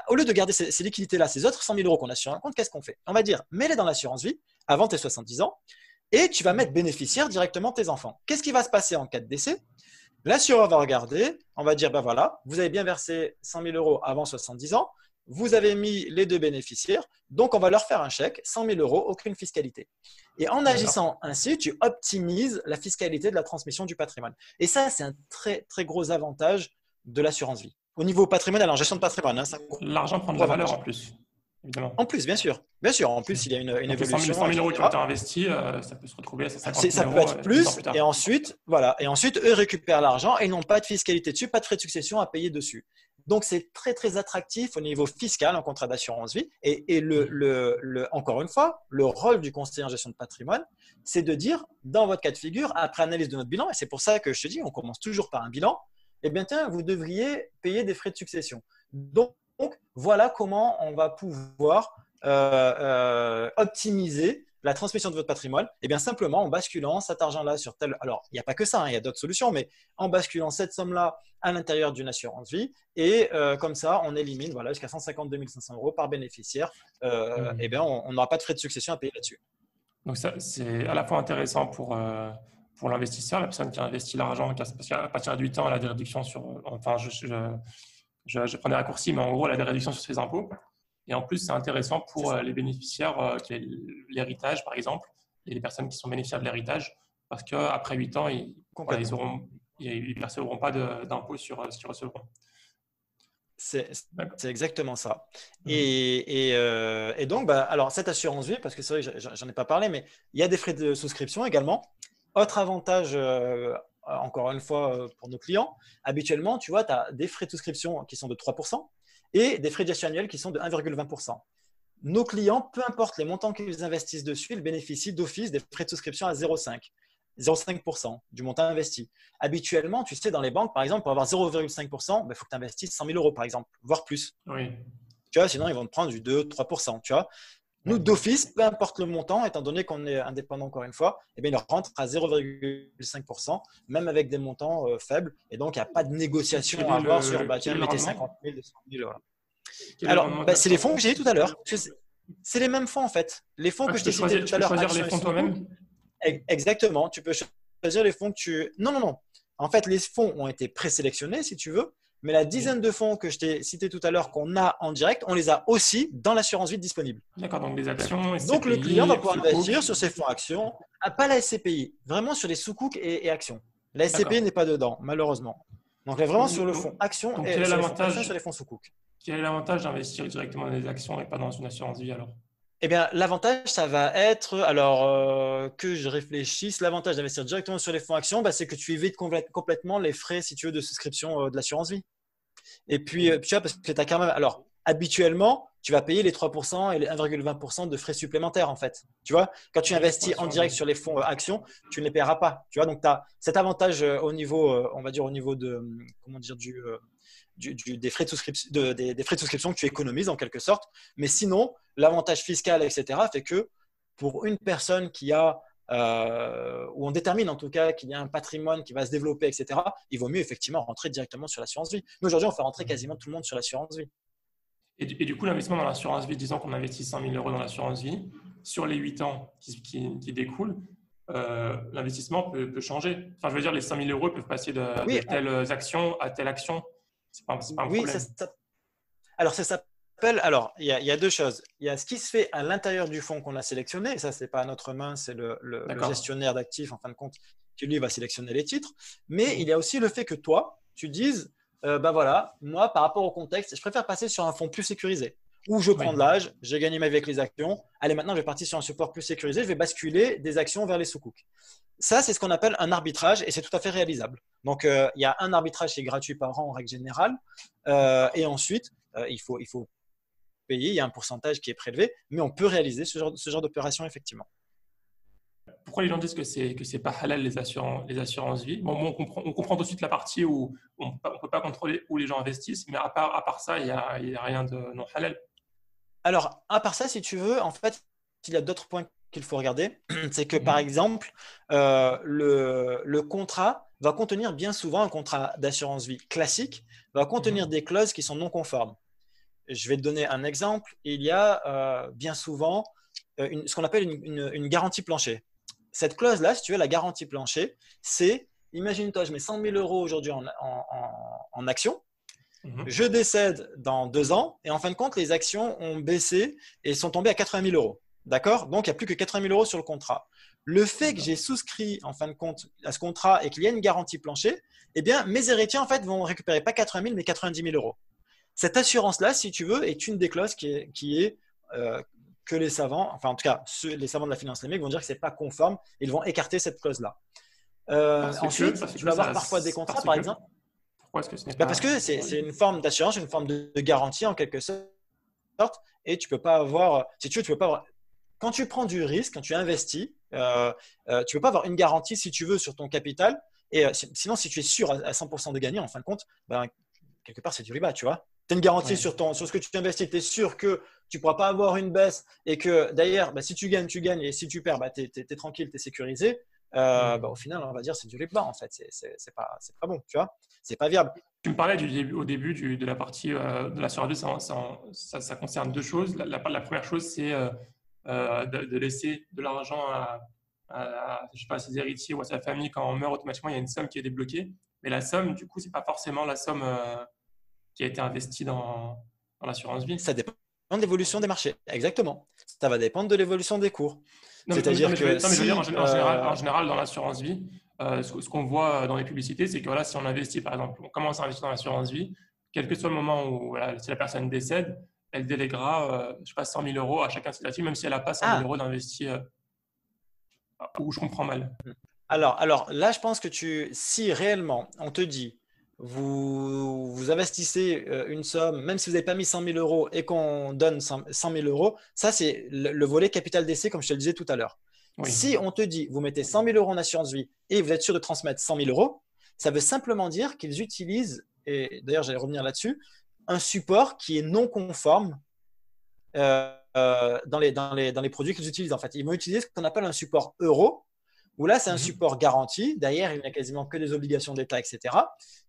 au lieu de garder ces liquidités-là, ces autres 100 000 euros qu'on a sur un compte, qu'est-ce qu'on fait? On va dire, mets-les dans l'assurance vie avant tes 70 ans. Et tu vas mettre bénéficiaire directement tes enfants. Qu'est-ce qui va se passer en cas de décès? L'assureur va regarder, on va dire, ben voilà, vous avez bien versé 100 000 euros avant 70 ans, vous avez mis les deux bénéficiaires, donc on va leur faire un chèque, 100 000 euros, aucune fiscalité. Et en agissant ainsi, tu optimises la fiscalité de la transmission du patrimoine. Et ça, c'est un très, très gros avantage de l'assurance vie. Au niveau patrimoine, alors gestion de patrimoine. Hein, l'argent prend de la valeur en plus. Évidemment. En plus, bien sûr. Bien sûr, en plus, il y a une évolution. 100 000 euros qui ont été investis, ça peut se retrouver à 50 000 ça euros. Ça peut être plus, et ensuite, voilà. Et ensuite, eux récupèrent l'argent et n'ont pas de fiscalité dessus, pas de frais de succession à payer dessus. Donc, c'est très, très attractif au niveau fiscal en contrat d'assurance vie. Et encore une fois, le rôle du conseiller en gestion de patrimoine, c'est de dire, dans votre cas de figure, après analyse de notre bilan, et c'est pour ça que je te dis, on commence toujours par un bilan, eh bien, tiens, vous devriez payer des frais de succession. Donc, voilà comment on va pouvoir optimiser la transmission de votre patrimoine. Et bien simplement en basculant cet argent-là sur tel… Alors, il n'y a pas que ça, hein, il y a d'autres solutions, mais en basculant cette somme-là à l'intérieur d'une assurance vie et comme ça, on élimine voilà, jusqu'à 152 500 euros par bénéficiaire. Et bien, on n'aura pas de frais de succession à payer là-dessus. Donc, ça, c'est à la fois intéressant pour l'investisseur, la personne qui a investi l'argent, parce qu'à partir du temps, elle a des réductions sur… Enfin, je prends des raccourcis, mais en gros, elle a des réductions sur ses impôts. Et en plus, c'est intéressant pour les bénéficiaires, l'héritage, par exemple, et les personnes qui sont bénéficiaires de l'héritage, parce qu'après 8 ans, ils ne percevront pas d'impôts sur ce qu'ils recevront. C'est exactement ça. Et donc, alors, cette assurance vie, parce que c'est vrai que j'en ai pas parlé, mais il y a des frais de souscription également. Autre avantage, encore une fois, pour nos clients, habituellement, tu vois, tu as des frais de souscription qui sont de 3% et des frais de gestion annuels qui sont de 1,20%. Nos clients, peu importe les montants qu'ils investissent dessus, ils bénéficient d'office des frais de souscription à 0,5% du montant investi. Habituellement, tu sais, dans les banques, par exemple, pour avoir 0,5%, il faut que tu investisses 100 000 euros, par exemple, voire plus. Oui. Tu vois, sinon, ils vont te prendre du 2-3%. Tu vois. Nous, d'office, peu importe le montant, étant donné qu'on est indépendant encore une fois, eh bien, il rentre à 0,5%, même avec des montants faibles. Et donc, il n'y a pas de négociation à avoir sur tiens, mettez 50 000, 200 000 euros. Alors, c'est les fonds que j'ai dit tout à l'heure. C'est les mêmes fonds, en fait. Les fonds que je t'ai cités tout à l'heure. Tu peux choisir les fonds toi-même? Exactement. Tu peux choisir les fonds que tu… Non. En fait, les fonds ont été présélectionnés, si tu veux. Mais la dizaine de fonds que je t'ai cités tout à l'heure qu'on a en direct, on les a aussi dans l'assurance vie disponible. D'accord, donc des actions. SCPI, donc le client va pouvoir investir sur ses fonds actions, pas la SCPI, vraiment sur les sous-cook et actions. La SCPI n'est pas dedans, malheureusement. Donc vraiment sur le fonds actions et sur les fonds sous-cook. Quel est l'avantage d'investir directement dans des actions et pas dans une assurance vie alors? Eh bien, l'avantage, ça va être, alors que je réfléchisse, l'avantage d'investir directement sur les fonds actions, c'est que tu évites complètement les frais, si tu veux, de souscription de l'assurance vie. Et puis, tu vois, parce que tu as quand même… Alors, habituellement, tu vas payer les 3% et les 1,20% de frais supplémentaires, en fait. Tu vois, quand tu investis en direct sur les fonds actions, tu ne les paieras pas. Tu vois, donc tu as cet avantage au niveau, on va dire, au niveau de, comment dire, des frais de souscription, des frais de souscription que tu économises en quelque sorte. Mais sinon, l'avantage fiscal, etc., fait que pour une personne qui a, où on détermine en tout cas qu'il y a un patrimoine qui va se développer, etc., il vaut mieux effectivement rentrer directement sur l'assurance vie. Nous, aujourd'hui, on fait rentrer quasiment tout le monde sur l'assurance vie. Et du coup, l'investissement dans l'assurance vie, disons qu'on investit 100 000 euros dans l'assurance vie, sur les 8 ans qui découlent, l'investissement peut changer. Enfin, je veux dire, les 100 000 euros peuvent passer de telles actions à telle action. C'est pas un problème. Alors, c'est ça. Alors, il y a deux choses. Il y a ce qui se fait à l'intérieur du fonds qu'on a sélectionné. Et ça, ce n'est pas à notre main, c'est le gestionnaire d'actifs, en fin de compte, qui lui va sélectionner les titres. Mais il y a aussi le fait que toi, tu dises, ben voilà, moi, par rapport au contexte, je préfère passer sur un fonds plus sécurisé. Où je prends de l'âge, j'ai gagné ma vie avec les actions. Allez, maintenant, je vais partir sur un support plus sécurisé. Je vais basculer des actions vers les sous-coucs. Ça, c'est ce qu'on appelle un arbitrage et c'est tout à fait réalisable. Donc, il y a un arbitrage qui est gratuit par an en règle générale. Et ensuite, il faut payer. Il y a un pourcentage qui est prélevé, mais on peut réaliser ce genre d'opération effectivement. Pourquoi les gens disent que c'est pas halal les assurances vie? Bon, moi, on comprend tout de suite la partie où on peut pas contrôler où les gens investissent, mais à part ça, il y a rien de non halal. Alors, à part ça, si tu veux, en fait, il y a d'autres points qu'il faut regarder. C'est que, par exemple, le contrat va contenir bien souvent, un contrat d'assurance vie classique, va contenir des clauses qui sont non conformes. Je vais te donner un exemple. Il y a bien souvent ce qu'on appelle une garantie plancher. Cette clause-là, si tu veux, la garantie plancher, c'est, imagine-toi, je mets 100 000 euros aujourd'hui en actions. Je décède dans 2 ans et en fin de compte, les actions ont baissé et sont tombées à 80 000 euros. D'accord? Donc, il n'y a plus que 80 000 euros sur le contrat. Le fait que j'ai souscrit en fin de compte à ce contrat et qu'il y a une garantie plancher, eh bien, mes héritiers en fait vont récupérer pas 80 000 mais 90 000 euros. Cette assurance-là, si tu veux, est une des clauses qui est que les savants, enfin en tout cas les savants de la finance islamique vont dire que c'est pas conforme. Ils vont écarter cette clause-là. Ensuite, tu vas avoir parfois des contrats, par exemple. Pourquoi est-ce que ce n'est pas... Parce que c'est une forme d'assurance, une forme de garantie en quelque sorte, et tu peux pas avoir, si tu veux, tu peux pas avoir. Quand tu prends du risque, quand tu investis, tu peux pas avoir une garantie si tu veux sur ton capital. Et sinon, si tu es sûr à 100% de gagner, en fin de compte, ben, quelque part, c'est du riba, tu vois. Tu as une garantie sur ce que tu investis, tu es sûr que tu ne pourras pas avoir une baisse et que d'ailleurs, bah, si tu gagnes, tu gagnes et si tu perds, bah, tu es tranquille, tu es sécurisé. Bah, au final, on va dire c'est du riba en fait. C'est pas bon, tu vois. C'est pas viable. Tu me parlais au début de la partie de l'assurance vie, ça concerne deux choses. La première chose, c'est de laisser de l'argent je sais pas, à ses héritiers ou à sa famille. Quand on meurt, automatiquement, il y a une somme qui est débloquée. Mais la somme, du coup, ce n'est pas forcément la somme qui a été investie dans l'assurance vie. Ça dépend de l'évolution des marchés. Exactement. Ça va dépendre de l'évolution des cours. C'est-à-dire que je veux dire, en général, dans l'assurance vie, ce qu'on voit dans les publicités, c'est que voilà, si on investit, par exemple, on commence à investir dans l'assurance vie, quel que soit le moment où voilà, si la personne décède, elle déléguera, je sais pas, 100 000 euros à chacun de ses actifs, même si elle n'a pas 100 000 euros d'investi, ou je comprends mal. Alors là, je pense que si réellement on te dit, vous investissez une somme, même si vous n'avez pas mis 100 000 euros et qu'on donne 100 000 euros, ça c'est le volet capital d'essai, comme je te le disais tout à l'heure. Oui. Si on te dit, vous mettez 100 000 euros en assurance vie et vous êtes sûr de transmettre 100 000 euros, ça veut simplement dire qu'ils utilisent, et d'ailleurs j'allais revenir là-dessus, un support qui est non conforme dans les produits qu'ils utilisent. En fait, ils vont utiliser ce qu'on appelle un support euro, où là c'est un support garanti. D'ailleurs, il n'y a quasiment que des obligations d'État, etc.,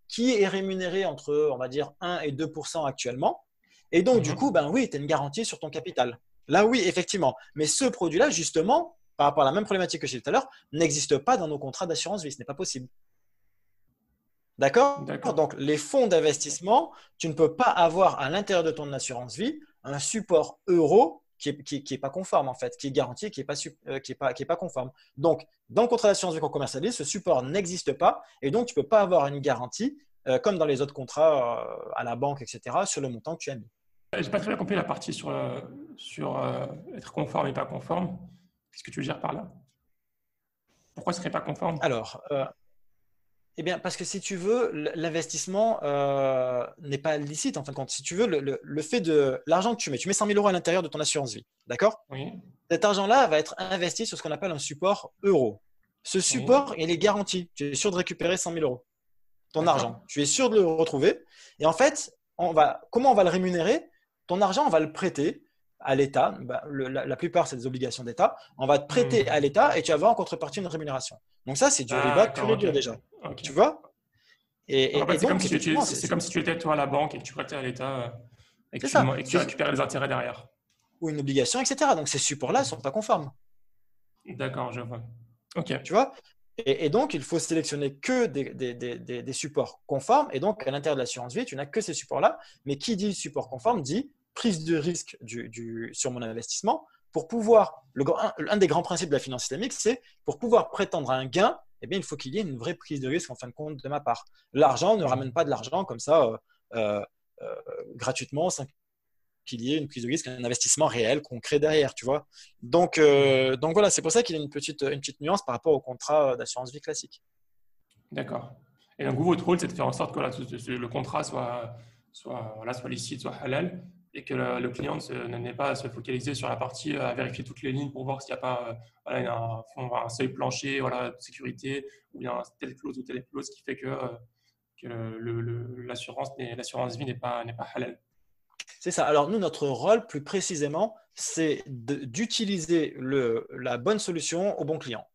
qui est rémunéré entre, on va dire, 1 et 2% actuellement. Et donc, du coup, ben oui, tu as une garantie sur ton capital. Là, oui, effectivement. Mais ce produit-là, justement, par rapport à la même problématique que j'ai dit tout à l'heure, n'existe pas dans nos contrats d'assurance vie. Ce n'est pas possible. D'accord? Donc, les fonds d'investissement, tu ne peux pas avoir à l'intérieur de ton assurance vie un support euro qui est pas conforme, en fait, qui est garanti, qui est pas conforme. Donc, dans le contrat d'assurance vie qu'on commercialise, ce support n'existe pas et donc tu ne peux pas avoir une garantie comme dans les autres contrats à la banque, etc., sur le montant que tu as mis. Je n'ai pas très bien compris la partie sur être conforme et pas conforme. Qu'est-ce que tu veux dire par là? Pourquoi ce serait pas conforme? Alors, eh bien, parce que si tu veux, l'investissement n'est pas licite en fin de compte. Si tu veux, le fait de l'argent que tu mets 100 000 euros à l'intérieur de ton assurance vie, d'accord? Oui. Cet argent-là va être investi sur ce qu'on appelle un support euro. Ce support, il est garanti. Tu es sûr de récupérer 100 000 euros. Ton argent, tu es sûr de le retrouver. Et en fait, comment on va le rémunérer? Ton argent, on va le prêter à l'État. La plupart, c'est des obligations d'État. On va te prêter à l'État et tu vas avoir en contrepartie une rémunération. Donc ça, c'est du riba pur et dur déjà. Okay. Tu vois? En fait, c'est comme si tu étais toi à la banque et que tu prêtais à l'État et que tu récupérais les intérêts derrière. Ou une obligation, etc. Donc ces supports-là ne sont pas conformes. D'accord, je vois. Ok. Tu vois? Et donc, il faut sélectionner que des supports conformes. Et donc, à l'intérieur de l'assurance vie, tu n'as que ces supports-là. Mais qui dit support conforme dit prise de risque sur mon investissement. Pour pouvoir, un des grands principes de la finance islamique, c'est pour pouvoir prétendre à un gain, eh bien, il faut qu'il y ait une vraie prise de risque en fin de compte de ma part. L'argent ne ramène pas de l'argent comme ça gratuitement sans qu'il y ait une prise de risque, un investissement réel, concret derrière, tu vois. Donc voilà, c'est pour ça qu'il y a une petite nuance par rapport au contrat d'assurance vie classique. D'accord. Et donc, vous, votre rôle, c'est de faire en sorte que le contrat soit licite, soit halal, et que le client n'ait pas à se focaliser sur la partie à vérifier toutes les lignes pour voir s'il n'y a pas il y a un seuil plancher de sécurité, ou il y a telle clause ou telle clause qui fait que l'assurance vie n'est pas halal. C'est ça. Alors nous, notre rôle, plus précisément, c'est d'utiliser la bonne solution au bon client.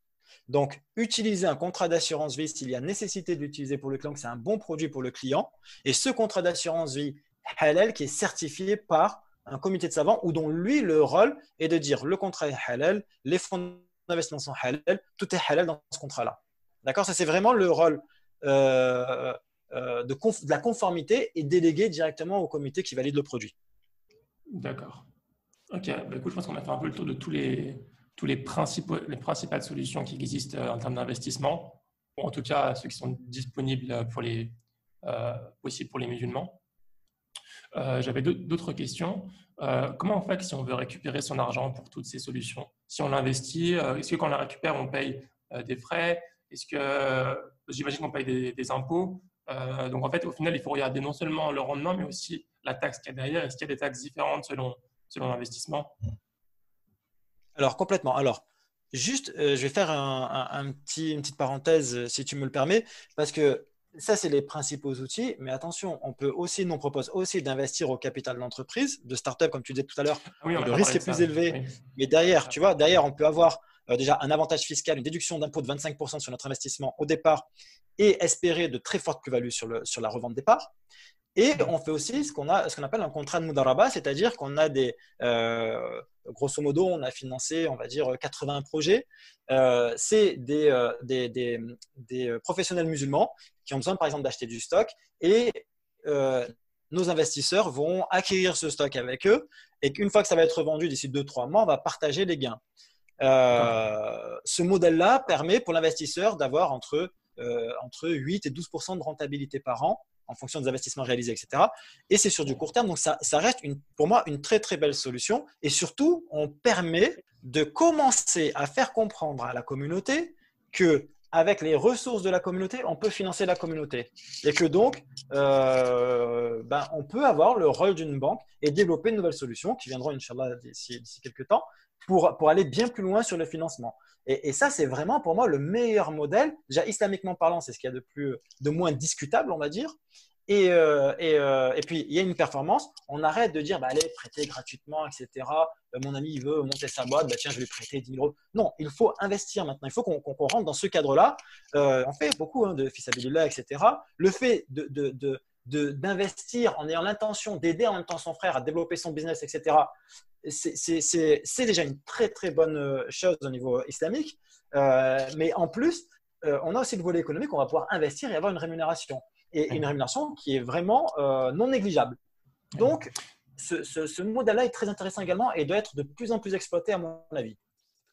Donc, utiliser un contrat d'assurance vie s'il y a nécessité de l'utiliser pour le client, que c'est un bon produit pour le client. Et ce contrat d'assurance vie halal qui est certifié par un comité de savants ou dont lui, le rôle est de dire le contrat est halal, les fonds d'investissement sont halal, tout est halal dans ce contrat-là. D'accord? Ça, c'est vraiment le rôle de la conformité et délégué directement au comité qui valide le produit. D'accord. Ok, bah, écoute, je pense qu'on a fait un peu le tour de tous les principales solutions qui existent en termes d'investissement, ou en tout cas ceux qui sont disponibles aussi pour les musulmans. J'avais d'autres questions. Comment on fait si on veut récupérer son argent pour toutes ces solutions? Si on l'investit, est-ce que quand on la récupère, on paye des frais? J'imagine qu'on paye des impôts. Donc en fait, au final, il faut regarder non seulement le rendement, mais aussi la taxe qu'il y a derrière. Est-ce qu'il y a des taxes différentes selon l'investissement? Alors, complètement. Alors, juste, je vais faire une petite parenthèse, si tu me le permets, parce que ça, c'est les principaux outils. Mais attention, nous on propose aussi d'investir au capital d'entreprise, de start-up, comme tu disais tout à l'heure, Oui, où le risque est plus élevé. Oui. Mais derrière, tu vois, on peut avoir déjà un avantage fiscal, une déduction d'impôt de 25% sur notre investissement au départ et espérer de très fortes plus-values sur la revente départ. Et on fait aussi ce qu'on appelle un contrat de mudaraba, c'est-à-dire qu'on a grosso modo, on a financé, on va dire, 80 projets. C'est des professionnels musulmans qui ont besoin, par exemple, d'acheter du stock et nos investisseurs vont acquérir ce stock avec eux et qu'une fois que ça va être vendu d'ici 2-3 mois, on va partager les gains. Ce modèle-là permet pour l'investisseur d'avoir entre 8 et 12% de rentabilité par an en fonction des investissements réalisés, etc. Et c'est sur du court terme. Donc, ça reste pour moi une très, très belle solution. Et surtout, on permet de commencer à faire comprendre à la communauté qu'avec les ressources de la communauté, on peut financer la communauté. Et que donc, on peut avoir le rôle d'une banque et développer de nouvelles solutions qui viendront, Inch'Allah, d'ici quelques temps pour aller bien plus loin sur le financement. Et ça, c'est vraiment pour moi le meilleur modèle. Déjà, islamiquement parlant, c'est ce qu'il y a de moins discutable, on va dire. Et puis, il y a une performance. On arrête de dire, allez, prêter gratuitement, etc. Mon ami, il veut monter sa boîte, tiens, je vais lui prêter 10 000 €. Non, il faut investir maintenant. Il faut qu'on rentre dans ce cadre-là. On fait beaucoup de fisabilillah, etc. Le fait d'investir en ayant l'intention d'aider en même temps son frère à développer son business, etc., c'est déjà une très, très bonne chose au niveau islamique. Mais en plus, on a aussi le volet économique, on va pouvoir investir et avoir une rémunération. Et une rémunération qui est vraiment non négligeable. Donc, ce modèle-là est très intéressant également et doit être de plus en plus exploité, à mon avis.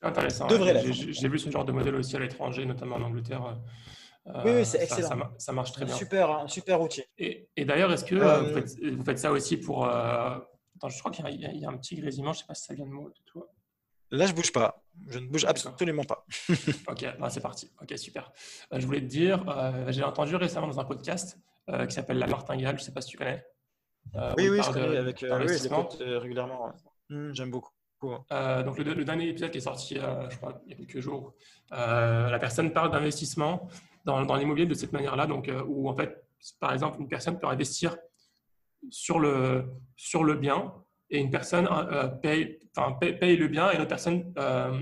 Intéressant. Devrait l'être. J'ai vu ce genre de modèle aussi à l'étranger, notamment en Angleterre. Oui, c'est excellent. Ça marche très bien. Un super outil. Et d'ailleurs, est-ce que vous faites ça aussi pour… Attends, je crois qu'il y a un petit grésillement, je ne sais pas si ça vient de toi. Là, je ne bouge pas. Je ne bouge absolument pas. Ok, c'est parti. Ok, super. Je voulais te dire, j'ai entendu récemment dans un podcast qui s'appelle La Martingale, je ne sais pas si tu connais. Oui, je connais. Je l'écoute régulièrement. J'aime beaucoup. Donc, le dernier épisode qui est sorti, je crois, il y a quelques jours, la personne parle d'investissement dans l'immobilier de cette manière-là, donc où en fait, par exemple, une personne peut investir sur le bien et une personne paye le bien et une autre personne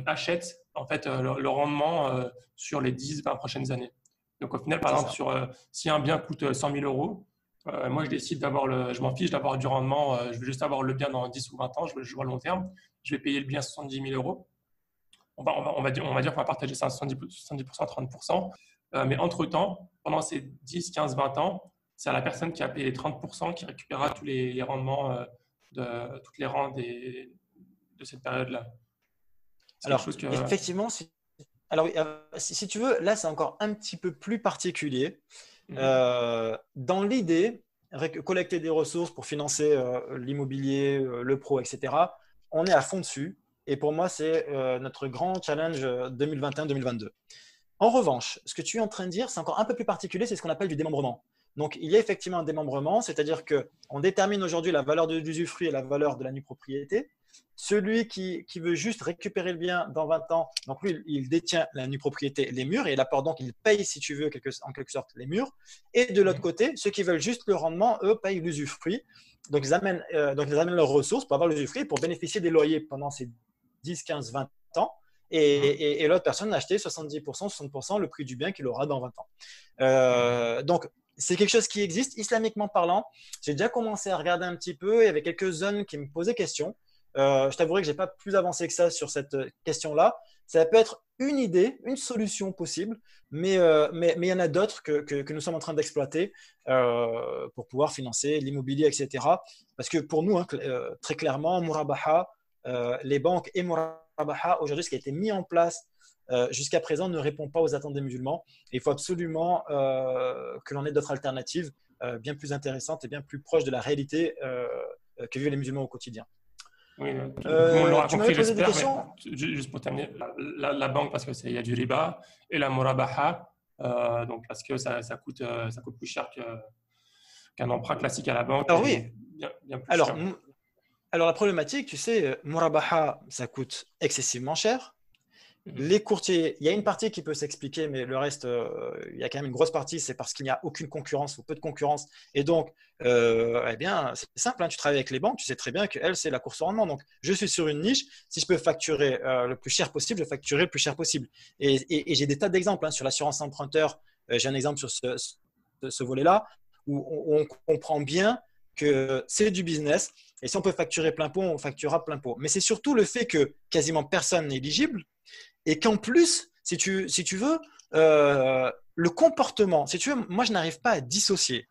achète en fait le rendement sur les 10-20 prochaines années. Donc au final, par exemple, si un bien coûte 100 000 €, moi je décide je m'en fiche d'avoir du rendement, je veux juste avoir le bien dans 10 ou 20 ans, je vois le long terme, je vais payer le bien 70 000 €. On va dire qu'on va partager ça à 70%, 30%. Mais entre-temps, pendant ces 10, 15, 20 ans, c'est à la personne qui a payé les 30% qui récupérera tous les rendements de toutes les rentes de cette période-là. C'est quelque Alors, chose que… effectivement, alors, oui, si tu veux, là, c'est encore un petit peu plus particulier. Dans l'idée, collecter des ressources pour financer l'immobilier, le pro, etc., on est à fond dessus. Et pour moi, c'est notre grand challenge 2021-2022. En revanche, ce que tu es en train de dire, c'est encore un peu plus particulier, c'est ce qu'on appelle du démembrement. Donc, il y a effectivement un démembrement, c'est-à-dire qu'on détermine aujourd'hui la valeur de l'usufruit et la valeur de la nue propriété. Celui qui veut juste récupérer le bien dans 20 ans, donc lui, il détient la nue propriété, les murs, et il apporte donc, il paye, si tu veux, en quelque sorte, les murs. Et de l'autre côté, ceux qui veulent juste le rendement, eux, payent l'usufruit. Donc, ils amènent leurs ressources pour avoir l'usufruit, pour bénéficier des loyers pendant ces 10, 15, 20 ans. Et l'autre personne a acheté 70%, 60% le prix du bien qu'il aura dans 20 ans. Donc, c'est quelque chose qui existe, islamiquement parlant. J'ai déjà commencé à regarder un petit peu. Il y avait quelques zones qui me posaient question. Je t'avouerai que je n'ai pas plus avancé que ça sur cette question-là. Ça peut être une idée, une solution possible, mais il y en a d'autres que nous sommes en train d'exploiter pour pouvoir financer l'immobilier, etc. Parce que pour nous, très clairement, Murabaha, les banques et Murabaha, aujourd'hui, ce qui a été mis en place jusqu'à présent ne répond pas aux attentes des musulmans. Et il faut absolument que l'on ait d'autres alternatives bien plus intéressantes et bien plus proches de la réalité que vivent les musulmans au quotidien. Oui, tout le monde l'aura tu compris, m'avais posé des j'espère. questions. Mais juste pour terminer, la banque, parce qu'il y a du riba, et la murabaha, donc parce que ça coûte plus cher qu'un emprunt classique à la banque. Alors oui, bien plus alors, cher. alors la problématique, tu sais, Murabaha, ça coûte excessivement cher. Les courtiers, il y a une partie qui peut s'expliquer, mais le reste, il y a quand même une grosse partie, c'est parce qu'il n'y a aucune concurrence ou peu de concurrence. Et donc, eh bien, c'est simple, tu travailles avec les banques, tu sais très bien qu'elles, c'est la course au rendement. Donc, je suis sur une niche, si je peux facturer le plus cher possible, je facturerai le plus cher possible. Et j'ai des tas d'exemples sur l'assurance emprunteur. J'ai un exemple sur ce volet-là, où on comprend bien que c'est du business. Et si on peut facturer plein pot, on facturera plein pot. Mais c'est surtout le fait que quasiment personne n'est éligible. Et qu'en plus, si tu veux, le comportement, si tu veux, moi je n'arrive pas à dissocier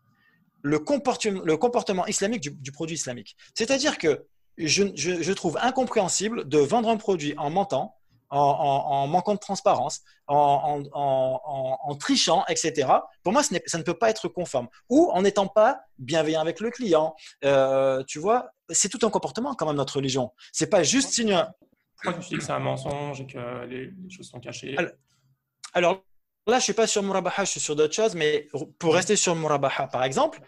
le comportement islamique du produit islamique. C'est-à-dire que je trouve incompréhensible de vendre un produit en mentant, en manquant de transparence, en trichant, etc. Pour moi, ça ne peut pas être conforme. Ou en n'étant pas bienveillant avec le client. Tu vois, c'est tout un comportement quand même notre religion. C'est pas juste signer un… Pourquoi tu dis que c'est un mensonge et que les choses sont cachées? Alors là, je ne suis pas sur Murabaha, je suis sur d'autres choses, mais pour rester sur Murabaha, par exemple,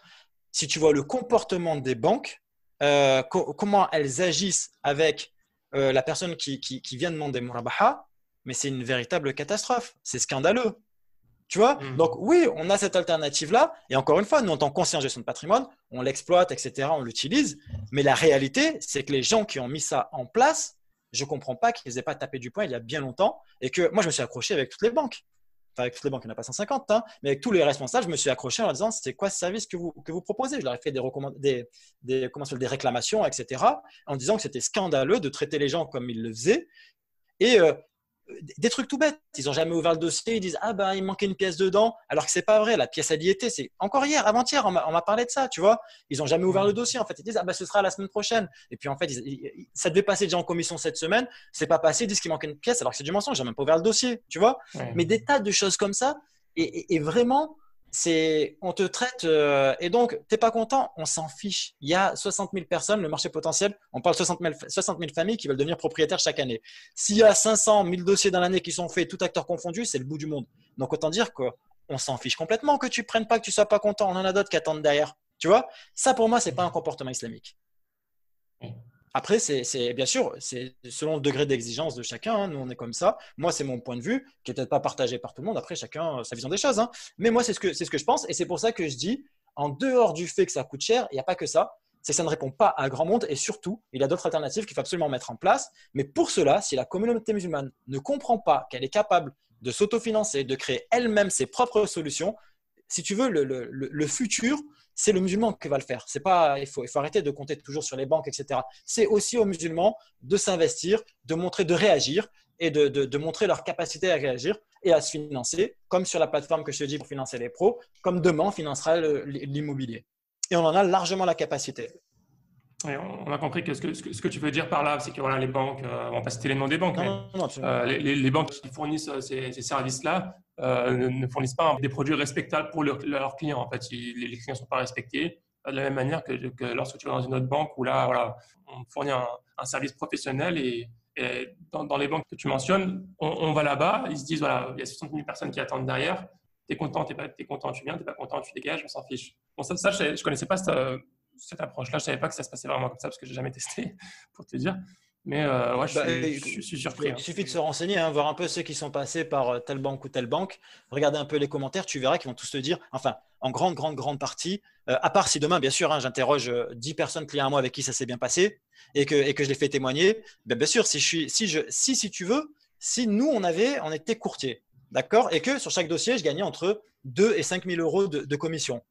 si tu vois le comportement des banques, comment elles agissent avec la personne qui vient demander Murabaha, mais c'est une véritable catastrophe. C'est scandaleux. Tu vois? Donc oui, on a cette alternative-là. Et encore une fois, nous, en tant que conseiller en gestion de patrimoine, on l'exploite, etc., on l'utilise. Mais la réalité, c'est que les gens qui ont mis ça en place, je ne comprends pas qu'ils n'aient pas tapé du poing il y a bien longtemps et que moi, je me suis accroché avec toutes les banques. Enfin, avec toutes les banques, il n'y en a pas 150, mais avec tous les responsables, je me suis accroché en leur disant c'est quoi ce service que vous proposez. Je leur ai fait des réclamations, etc., en disant que c'était scandaleux de traiter les gens comme ils le faisaient. Et des trucs tout bêtes. Ils n'ont jamais ouvert le dossier, ils disent ah ben il manquait une pièce dedans, alors que c'est pas vrai. La pièce elle y était. C'est encore hier, avant-hier, on m'a parlé de ça, tu vois. Ils n'ont jamais ouvert le dossier. En fait, ils disent ah ben ce sera la semaine prochaine. Et puis en fait, ça devait passer déjà en commission cette semaine, c'est pas passé. Ils disent qu'il manquait une pièce, alors que c'est du mensonge. J'ai même pas ouvert le dossier, tu vois. Mais des tas de choses comme ça. Et vraiment, on te traite et donc t'es pas content, on s'en fiche. Il y a 60 000 personnes, le marché potentiel, on parle de 60 000 familles qui veulent devenir propriétaires chaque année. S'il y a 500 000 dossiers dans l'année qui sont faits, tout acteur confondu, c'est le bout du monde. Donc autant dire qu'on s'en fiche complètement que tu prennes pas, que tu sois pas content. On en a d'autres qui attendent derrière. Tu vois, ça pour moi c'est pas un comportement islamique. Après, c'est bien sûr, c'est selon le degré d'exigence de chacun. Nous, on est comme ça. Moi, c'est mon point de vue, qui n'est peut-être pas partagé par tout le monde. Après, chacun sa vision des choses. Mais moi, c'est ce que je pense. Et c'est pour ça que je dis, en dehors du fait que ça coûte cher, il n'y a pas que ça. C'est que ça ne répond pas à grand monde. Et surtout, il y a d'autres alternatives qu'il faut absolument mettre en place. Mais pour cela, si la communauté musulmane ne comprend pas qu'elle est capable de s'autofinancer, de créer elle-même ses propres solutions, si tu veux, le futur, c'est le musulman qui va le faire. C'est pas, il faut arrêter de compter toujours sur les banques, etc. C'est aussi aux musulmans de s'investir, de montrer, de réagir et de montrer leur capacité à réagir et à se financer, comme sur la plateforme que je te dis pour financer les pros, comme demain on financera l'immobilier. Et on en a largement la capacité. Et on a compris que ce que tu veux dire par là, c'est que voilà, les banques, on va pas citer les noms des banques, Non, mais non, non, absolument pas. les banques qui fournissent ces services-là ne fournissent pas des produits respectables pour leurs clients. En fait, les clients ne sont pas respectés de la même manière que lorsque tu vas dans une autre banque où là, voilà, on fournit un service professionnel et dans les banques que tu mentionnes, on va là-bas, ils se disent voilà, il y a 60 000 personnes qui attendent derrière. T'es content, t'es content, tu viens, t'es pas content, tu dégages, on s'en fiche. Bon, ça je connaissais pas cette approche-là. Je savais pas que ça se passait vraiment comme ça parce que j'ai jamais testé, pour te dire. Mais ouais, Bah, je suis surpris. il suffit de se renseigner, hein, voir un peu ceux qui sont passés par telle banque ou telle banque. Regarder un peu les commentaires, tu verras qu'ils vont tous te dire, enfin, en grande partie, à part si demain, bien sûr, hein, j'interroge 10 personnes clients à moi avec qui ça s'est bien passé et que je les fais témoigner, ben, bien sûr, si tu veux, si nous, on était courtier, d'accord, et que sur chaque dossier, je gagnais entre 2 et 5 000 euros de commission.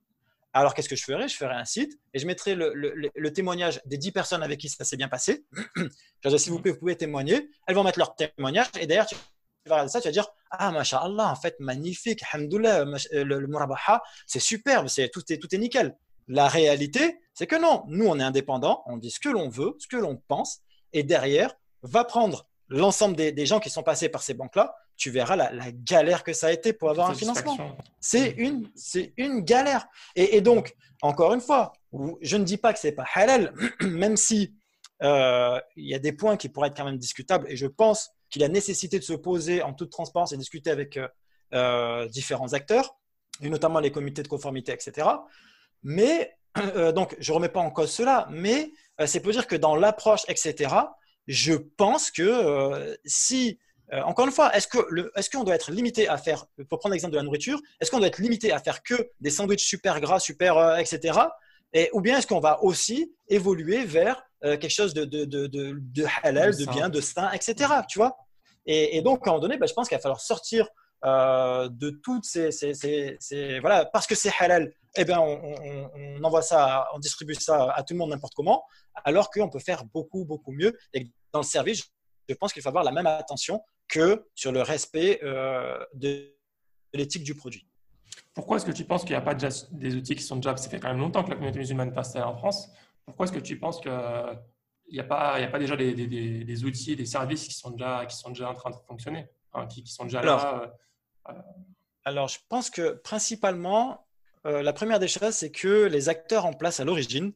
Alors, qu'est-ce que je ferais? Je ferais un site et je mettrais le témoignage des 10 personnes avec qui ça s'est bien passé. Je leur dis, s'il vous pouvez témoigner. Elles vont mettre leur témoignage et derrière, tu vas regarder ça, tu vas dire, ah, masha'Allah, en fait, magnifique, alhamdoulilah, le murabaha, c'est superbe, tout est nickel. La réalité, c'est que non, nous, on est indépendants, on dit ce que l'on veut, ce que l'on pense, et derrière, va prendre l'ensemble des gens qui sont passés par ces banques-là, tu verras la galère que ça a été pour avoir un financement. C'est une galère. Et donc, encore une fois, je ne dis pas que ce n'est pas halal, même si il y a des points qui pourraient être quand même discutables. Et je pense qu'il y a nécessité de se poser en toute transparence et discuter avec différents acteurs, et notamment les comités de conformité, etc. Mais, donc, je ne remets pas en cause cela, mais c'est pour dire que dans l'approche, etc., je pense que si encore une fois, est-ce qu'on doit être limité à faire, pour prendre l'exemple de la nourriture, est-ce qu'on doit être limité à faire que des sandwichs super gras, super, etc. Ou bien est-ce qu'on va aussi évoluer vers quelque chose de halal, de bien, de sain, etc. Tu vois et donc, à un moment donné, je pense qu'il va falloir sortir de toutes voilà, parce que c'est halal, eh ben, on envoie ça, on distribue ça à tout le monde n'importe comment, alors qu'on peut faire beaucoup, beaucoup mieux. Et dans le service, je pense qu'il faut avoir la même attention que sur le respect de l'éthique du produit. Pourquoi est-ce que tu penses qu'il n'y a pas déjà des outils qui sont déjà… Ça fait quand même longtemps que la communauté musulmane passe en France. Pourquoi est-ce que tu penses qu'il n'y a pas déjà des outils, des services qui sont déjà en train de fonctionner, hein, qui sont déjà là Alors, je pense que principalement, la première des choses, c'est que les acteurs en place à l'origine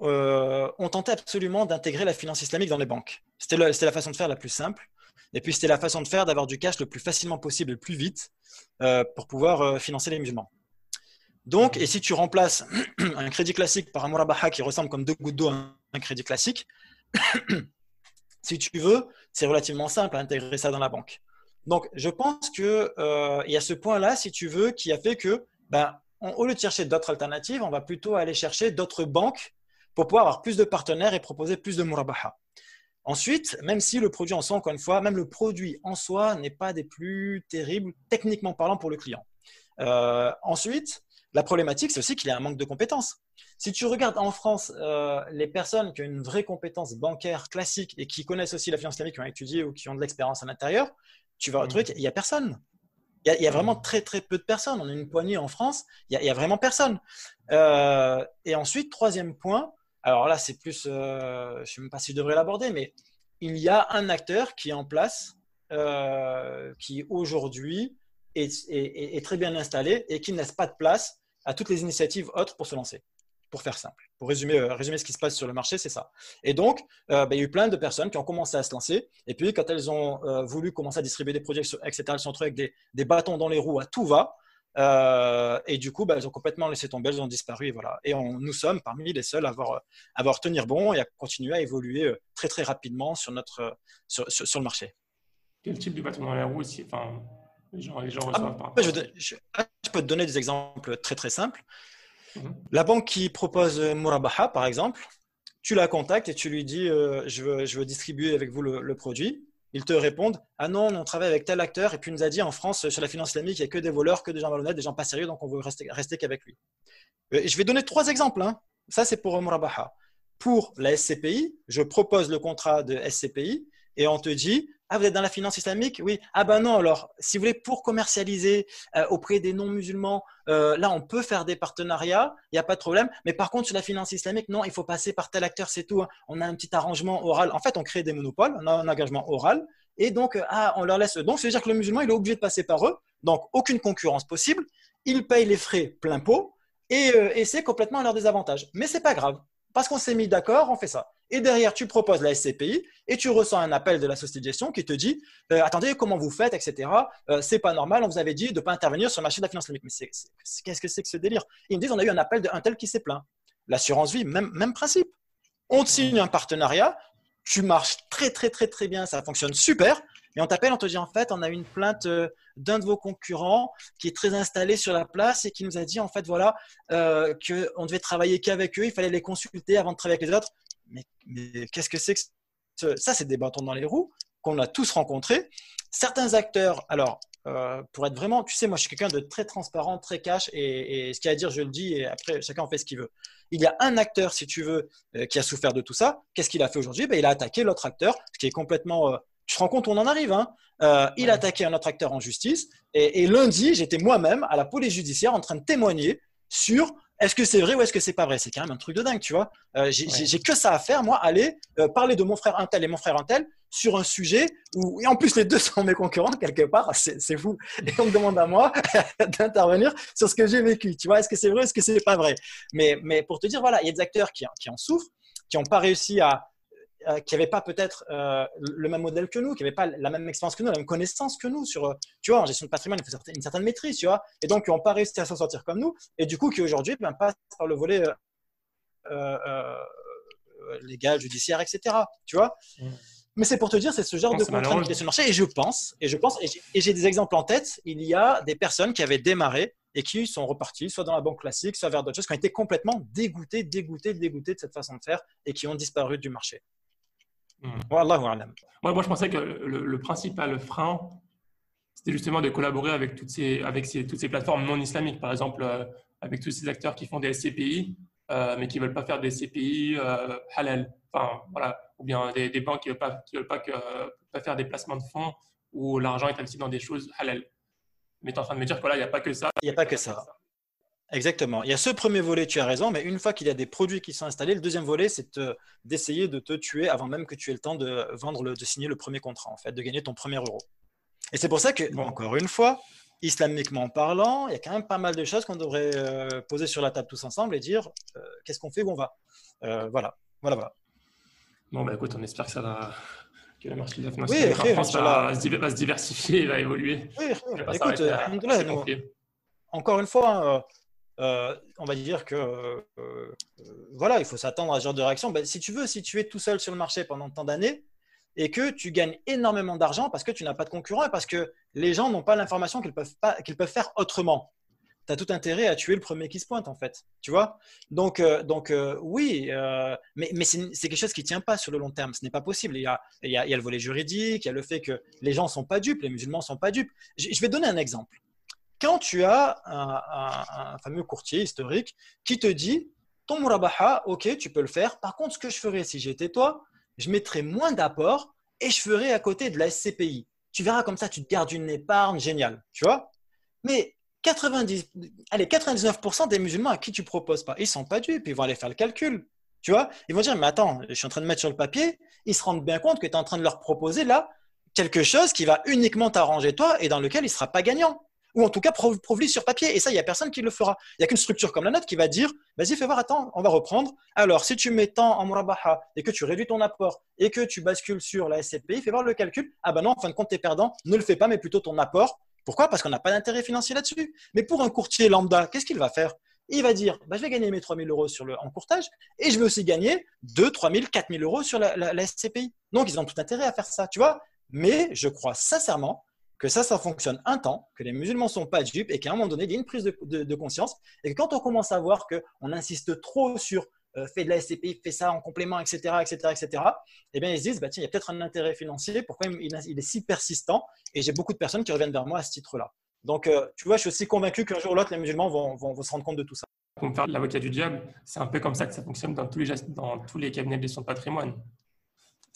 ont tenté absolument d'intégrer la finance islamique dans les banques. C'était la façon de faire la plus simple. Et puis, c'était la façon de faire d'avoir du cash le plus facilement possible et le plus vite pour pouvoir financer les musulmans. Donc, et si tu remplaces un crédit classique par un murabaha qui ressemble comme deux gouttes d'eau à un crédit classique, si tu veux, c'est relativement simple à intégrer ça dans la banque. Donc, je pense qu'il y a ce point-là, si tu veux, qui a fait que, au lieu de chercher d'autres alternatives, on va plutôt aller chercher d'autres banques pour pouvoir avoir plus de partenaires et proposer plus de murabaha. Ensuite, même si le produit en soi, encore une fois, même le produit en soi n'est pas des plus terribles, techniquement parlant, pour le client. Ensuite, la problématique, c'est aussi qu'il y a un manque de compétences. Si tu regardes en France les personnes qui ont une vraie compétence bancaire classique et qui connaissent aussi la finance islamique, qui ont étudié ou qui ont de l'expérience à l'intérieur, tu vas retrouver qu'il n'y a personne. Il y a vraiment très, très peu de personnes. On a une poignée en France, il y a vraiment personne. Et ensuite, troisième point, alors là, c'est plus, je ne sais même pas si je devrais l'aborder, mais il y a un acteur qui est en place, qui aujourd'hui est très bien installé et qui ne laisse pas de place à toutes les initiatives autres pour se lancer. Pour faire simple, pour résumer ce qui se passe sur le marché, c'est ça. Et donc, il y a eu plein de personnes qui ont commencé à se lancer. Et puis, quand elles ont voulu commencer à distribuer des produits, etc., elles se sont retrouvées avec des bâtons dans les roues à tout va. Et du coup, elles ont complètement laissé tomber, elles ont disparu. Et, voilà. Et nous sommes parmi les seuls à avoir tenir bon et à continuer à évoluer très, très rapidement sur le marché. Quel type de bâton dans les roues aussi, enfin, les gens reçoivent par rapport. Je peux te donner des exemples très, très simples. La banque qui propose Murabaha, par exemple, tu la contactes et tu lui dis je veux distribuer avec vous le produit. Ils te répondent ah non, on travaille avec tel acteur et puis il nous a dit en France, sur la finance islamique, il n'y a que des voleurs, que des gens malhonnêtes, des gens pas sérieux, donc on veut rester qu'avec lui. Je vais donner 3 exemples. Hein. Ça, c'est pour Murabaha. Pour la SCPI, je propose le contrat de SCPI et on te dit Ah, vous êtes dans la finance islamique? Oui. Ah ben non, alors, si vous voulez, pour commercialiser auprès des non-musulmans, là, on peut faire des partenariats, il n'y a pas de problème. Mais par contre, sur la finance islamique, non, il faut passer par tel acteur, c'est tout, hein. On a un petit arrangement oral. En fait, on crée des monopoles, on a un engagement oral. Et donc, on leur laisse. Donc, ça veut dire que le musulman, il est obligé de passer par eux. Donc, aucune concurrence possible. Ils payent les frais plein pot et c'est complètement à leur désavantage. Mais c'est pas grave. Parce qu'on s'est mis d'accord, on fait ça. Et derrière, tu proposes la SCPI et tu reçois un appel de la société de gestion qui te dit attendez, comment vous faites, etc. C'est pas normal, on vous avait dit de ne pas intervenir sur le marché de la finance islamique. Mais qu'est-ce que c'est que ce délire? Ils me disent on a eu un appel d'un tel qui s'est plaint. L'assurance vie, même principe. On te signe un partenariat, tu marches très, très, très, très bien, ça fonctionne super. Et on t'appelle, on te dit en fait, on a une plainte d'un de vos concurrents qui est très installé sur la place et qui nous a dit en fait, voilà, qu'on devait travailler qu'avec eux, il fallait les consulter avant de travailler avec les autres. Mais qu'est-ce que c'est que ça? C'est des bâtons dans les roues qu'on a tous rencontrés. Certains acteurs, alors, pour être vraiment, tu sais, moi je suis quelqu'un de très transparent, très cash et ce qu'il y a à dire, je le dis et après chacun en fait ce qu'il veut. Il y a un acteur, si tu veux, qui a souffert de tout ça. Qu'est-ce qu'il a fait aujourd'hui? Il a attaqué l'autre acteur, ce qui est complètement… tu te rends compte où on en arrive, hein. Il a attaqué un autre acteur en justice et lundi, j'étais moi-même à la police judiciaire en train de témoigner sur est-ce que c'est vrai ou est-ce que c'est pas vrai. C'est quand même un truc de dingue, tu vois. J'ai que ça à faire, moi, aller parler de mon frère un tel et mon frère un tel sur un sujet où, et en plus les deux sont mes concurrents quelque part, c'est fou. Et on me demande à moi d'intervenir sur ce que j'ai vécu, tu vois. Est-ce que c'est vrai, est-ce que c'est pas vrai? Mais pour te dire, voilà, il y a des acteurs qui en souffrent, qui n'ont pas réussi qui n'avaient pas peut-être le même modèle que nous, qui n'avaient pas la même expérience que nous, la même connaissance que nous sur, tu vois, en gestion de patrimoine, il faut une certaine maîtrise, tu vois, et donc qui n'ont pas réussi à s'en sortir comme nous, et du coup qui aujourd'hui passent par le volet légal, judiciaire, etc. Tu vois. Mais c'est pour te dire, c'est ce genre de contraintes qui est sur le marché, et je pense, et j'ai des exemples en tête, il y a des personnes qui avaient démarré et qui sont repartis, soit dans la banque classique, soit vers d'autres choses, qui ont été complètement dégoûtés de cette façon de faire et qui ont disparu du marché. Wallahu a'lam. Moi, je pensais que le principal frein, c'était justement de collaborer avec toutes ces plateformes non islamiques, par exemple, avec tous ces acteurs qui font des SCPI, mais qui ne veulent pas faire des SCPI halal. Enfin, voilà. Ou bien des banques qui ne veulent pas faire des placements de fonds où l'argent est investi dans des choses halal. Mais tu es en train de me dire que là, il n'y a pas que ça. Il n'y a pas que ça. Exactement. Il y a ce premier volet, tu as raison, mais une fois qu'il y a des produits qui sont installés, le deuxième volet, c'est d'essayer de te tuer avant même que tu aies le temps de signer le premier contrat, en fait, de gagner ton premier euro. Et c'est pour ça que, encore une fois, islamiquement parlant, il y a quand même pas mal de choses qu'on devrait poser sur la table tous ensemble et dire qu'est-ce qu'on fait, où on va. Voilà. Bon, bah écoute, on espère que le marché de la finance en France va se diversifier et va évoluer. Oui, écoute, encore une fois, on va dire que voilà, il faut s'attendre à ce genre de réaction. Ben, si tu es tout seul sur le marché pendant tant d'années et que tu gagnes énormément d'argent parce que tu n'as pas de concurrent et parce que les gens n'ont pas l'information qu'ils peuvent faire autrement, tu as tout intérêt à tuer le premier qui se pointe, en fait. Tu vois. Donc oui, mais c'est quelque chose qui ne tient pas sur le long terme. Ce n'est pas possible. Il y a le volet juridique, il y a le fait que les gens ne sont pas dupes, les musulmans ne sont pas dupes. Je vais donner un exemple. Quand tu as un fameux courtier historique qui te dit ton murabaha, ok, tu peux le faire. Par contre, ce que je ferais si j'étais toi, je mettrais moins d'apport et je ferais à côté de la SCPI. Tu verras comme ça, tu te gardes une épargne géniale. Tu vois. Mais 99% des musulmans à qui tu proposes pas, ils ne sont pas dupes, ils vont aller faire le calcul. Tu vois. Ils vont dire mais attends, je suis en train de mettre sur le papier. Ils se rendent bien compte que tu es en train de leur proposer là quelque chose qui va uniquement t'arranger toi et dans lequel il ne sera pas gagnant. Ou en tout cas prouve-lui sur papier. Et ça, il n'y a personne qui le fera. Il n'y a qu'une structure comme la nôtre qui va dire vas-y, fais voir, attends, on va reprendre. Alors, si tu mets tant en murabaha et que tu réduis ton apport et que tu bascules sur la SCPI, fais voir le calcul. Ah ben non, en fin de compte, tu es perdant. Ne le fais pas, mais plutôt ton apport. Pourquoi? Parce qu'on n'a pas d'intérêt financier là-dessus. Mais pour un courtier lambda, qu'est-ce qu'il va faire? Il va dire je vais gagner mes 3 000 euros en courtage et je vais aussi gagner 2 000, 3 000, 4 000 euros sur la SCPI. Donc, ils ont tout intérêt à faire ça, tu vois. Mais je crois sincèrement que ça fonctionne un temps, que les musulmans ne sont pas dupes et qu'à un moment donné, il y a une prise de conscience et que quand on commence à voir qu'on insiste trop sur fais de la SCPI, fais ça en complément, etc., eh bien, ils se disent tiens, il y a peut-être un intérêt financier, pourquoi il est si persistant? Et j'ai beaucoup de personnes qui reviennent vers moi à ce titre-là. Donc, tu vois, je suis aussi convaincu qu'un jour ou l'autre, les musulmans vont se rendre compte de tout ça. Pour me faire l'avocat du diable, c'est un peu comme ça que ça fonctionne dans tous les cabinets de gestion de patrimoine.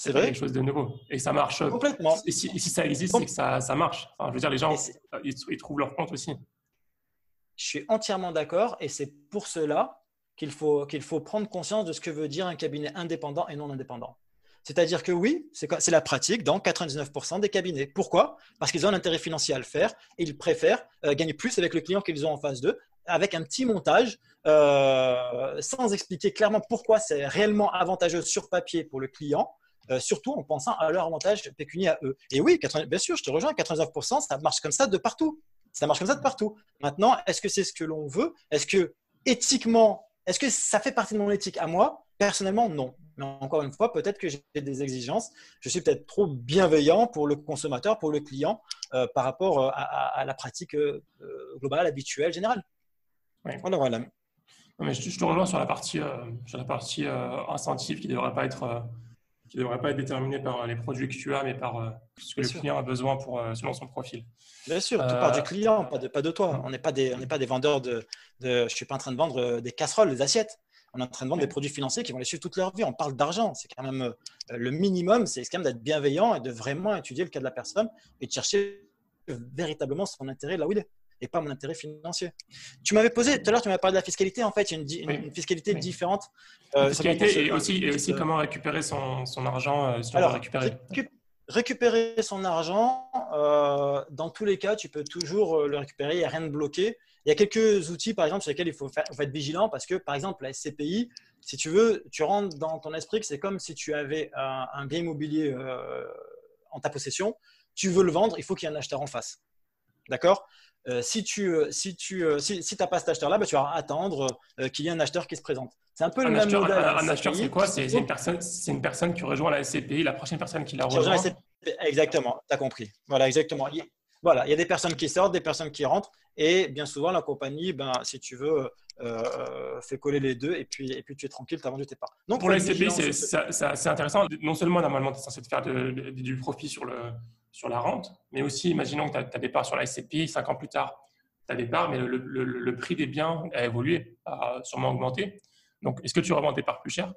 C'est pas vrai? quelque chose de nouveau. Et ça marche. Complètement. Et si ça existe, c'est que ça marche. Enfin, je veux dire, les gens, ils trouvent leur compte aussi. Je suis entièrement d'accord et c'est pour cela qu'il faut prendre conscience de ce que veut dire un cabinet indépendant et non indépendant. C'est-à-dire que oui, c'est la pratique dans 99% des cabinets. Pourquoi? Parce qu'ils ont un intérêt financier à le faire et ils préfèrent gagner plus avec le client qu'ils ont en face d'eux, avec un petit montage, sans expliquer clairement pourquoi c'est réellement avantageux sur papier pour le client, surtout en pensant à leur avantage pécunier à eux. Et oui, bien sûr, je te rejoins, 99%, ça marche comme ça de partout. Ça marche comme ça de partout. Maintenant, est-ce que c'est ce que l'on veut? Est-ce que éthiquement, est-ce que ça fait partie de mon éthique à moi? Personnellement, non. Mais encore une fois, peut-être que j'ai des exigences. Je suis peut-être trop bienveillant pour le consommateur, pour le client, par rapport à la pratique globale, habituelle, générale. Oui. Voilà. Non, mais je te rejoins sur la partie, incentive qui ne devrait pas être déterminée par les produits que tu as, mais par ce que le client a besoin selon son profil. Bien sûr, tout part du client, pas de toi. On n'est pas des vendeurs je ne suis pas en train de vendre des casseroles, des assiettes. On est en train de vendre des produits financiers qui vont les suivre toute leur vie. On parle d'argent. C'est quand même le minimum, c'est quand même d'être bienveillant et de vraiment étudier le cas de la personne et de chercher véritablement son intérêt là où il est et pas mon intérêt financier. Tu m'avais posé, tout à l'heure, tu m'avais parlé de la fiscalité. En fait, il y a une fiscalité différente. La fiscalité et aussi comment récupérer son argent si on veut récupérer. Récupérer son argent, dans tous les cas, tu peux toujours le récupérer, il n'y a rien de bloqué. Il y a quelques outils, par exemple, sur lesquels il faut être vigilant parce que, par exemple, la SCPI, si tu veux, tu rentres dans ton esprit que c'est comme si tu avais un bien immobilier en ta possession, tu veux le vendre, il faut qu'il y ait un acheteur en face. D'accord? Si tu n'as pas cet acheteur-là, tu vas attendre qu'il y ait un acheteur qui se présente. C'est un peu le même modèle. Un acheteur, c'est quoi? C'est une personne qui rejoint la SCPI, la prochaine personne qui la rejoint. Exactement, tu as compris. Voilà, exactement. Il y a des personnes qui sortent, des personnes qui rentrent, et bien souvent, la compagnie, si tu veux, fait coller les deux, et puis tu es tranquille, tu as vendu tes parts. Donc, pour la SCPI, c'est intéressant. Non seulement, normalement, tu es censé te faire du profit sur la rente, mais aussi, imaginons que tu as des parts sur la SCPI, 5 ans plus tard, tu as des parts, mais le prix des biens a évolué, a sûrement augmenté. Donc, est-ce que tu revends tes parts plus cher?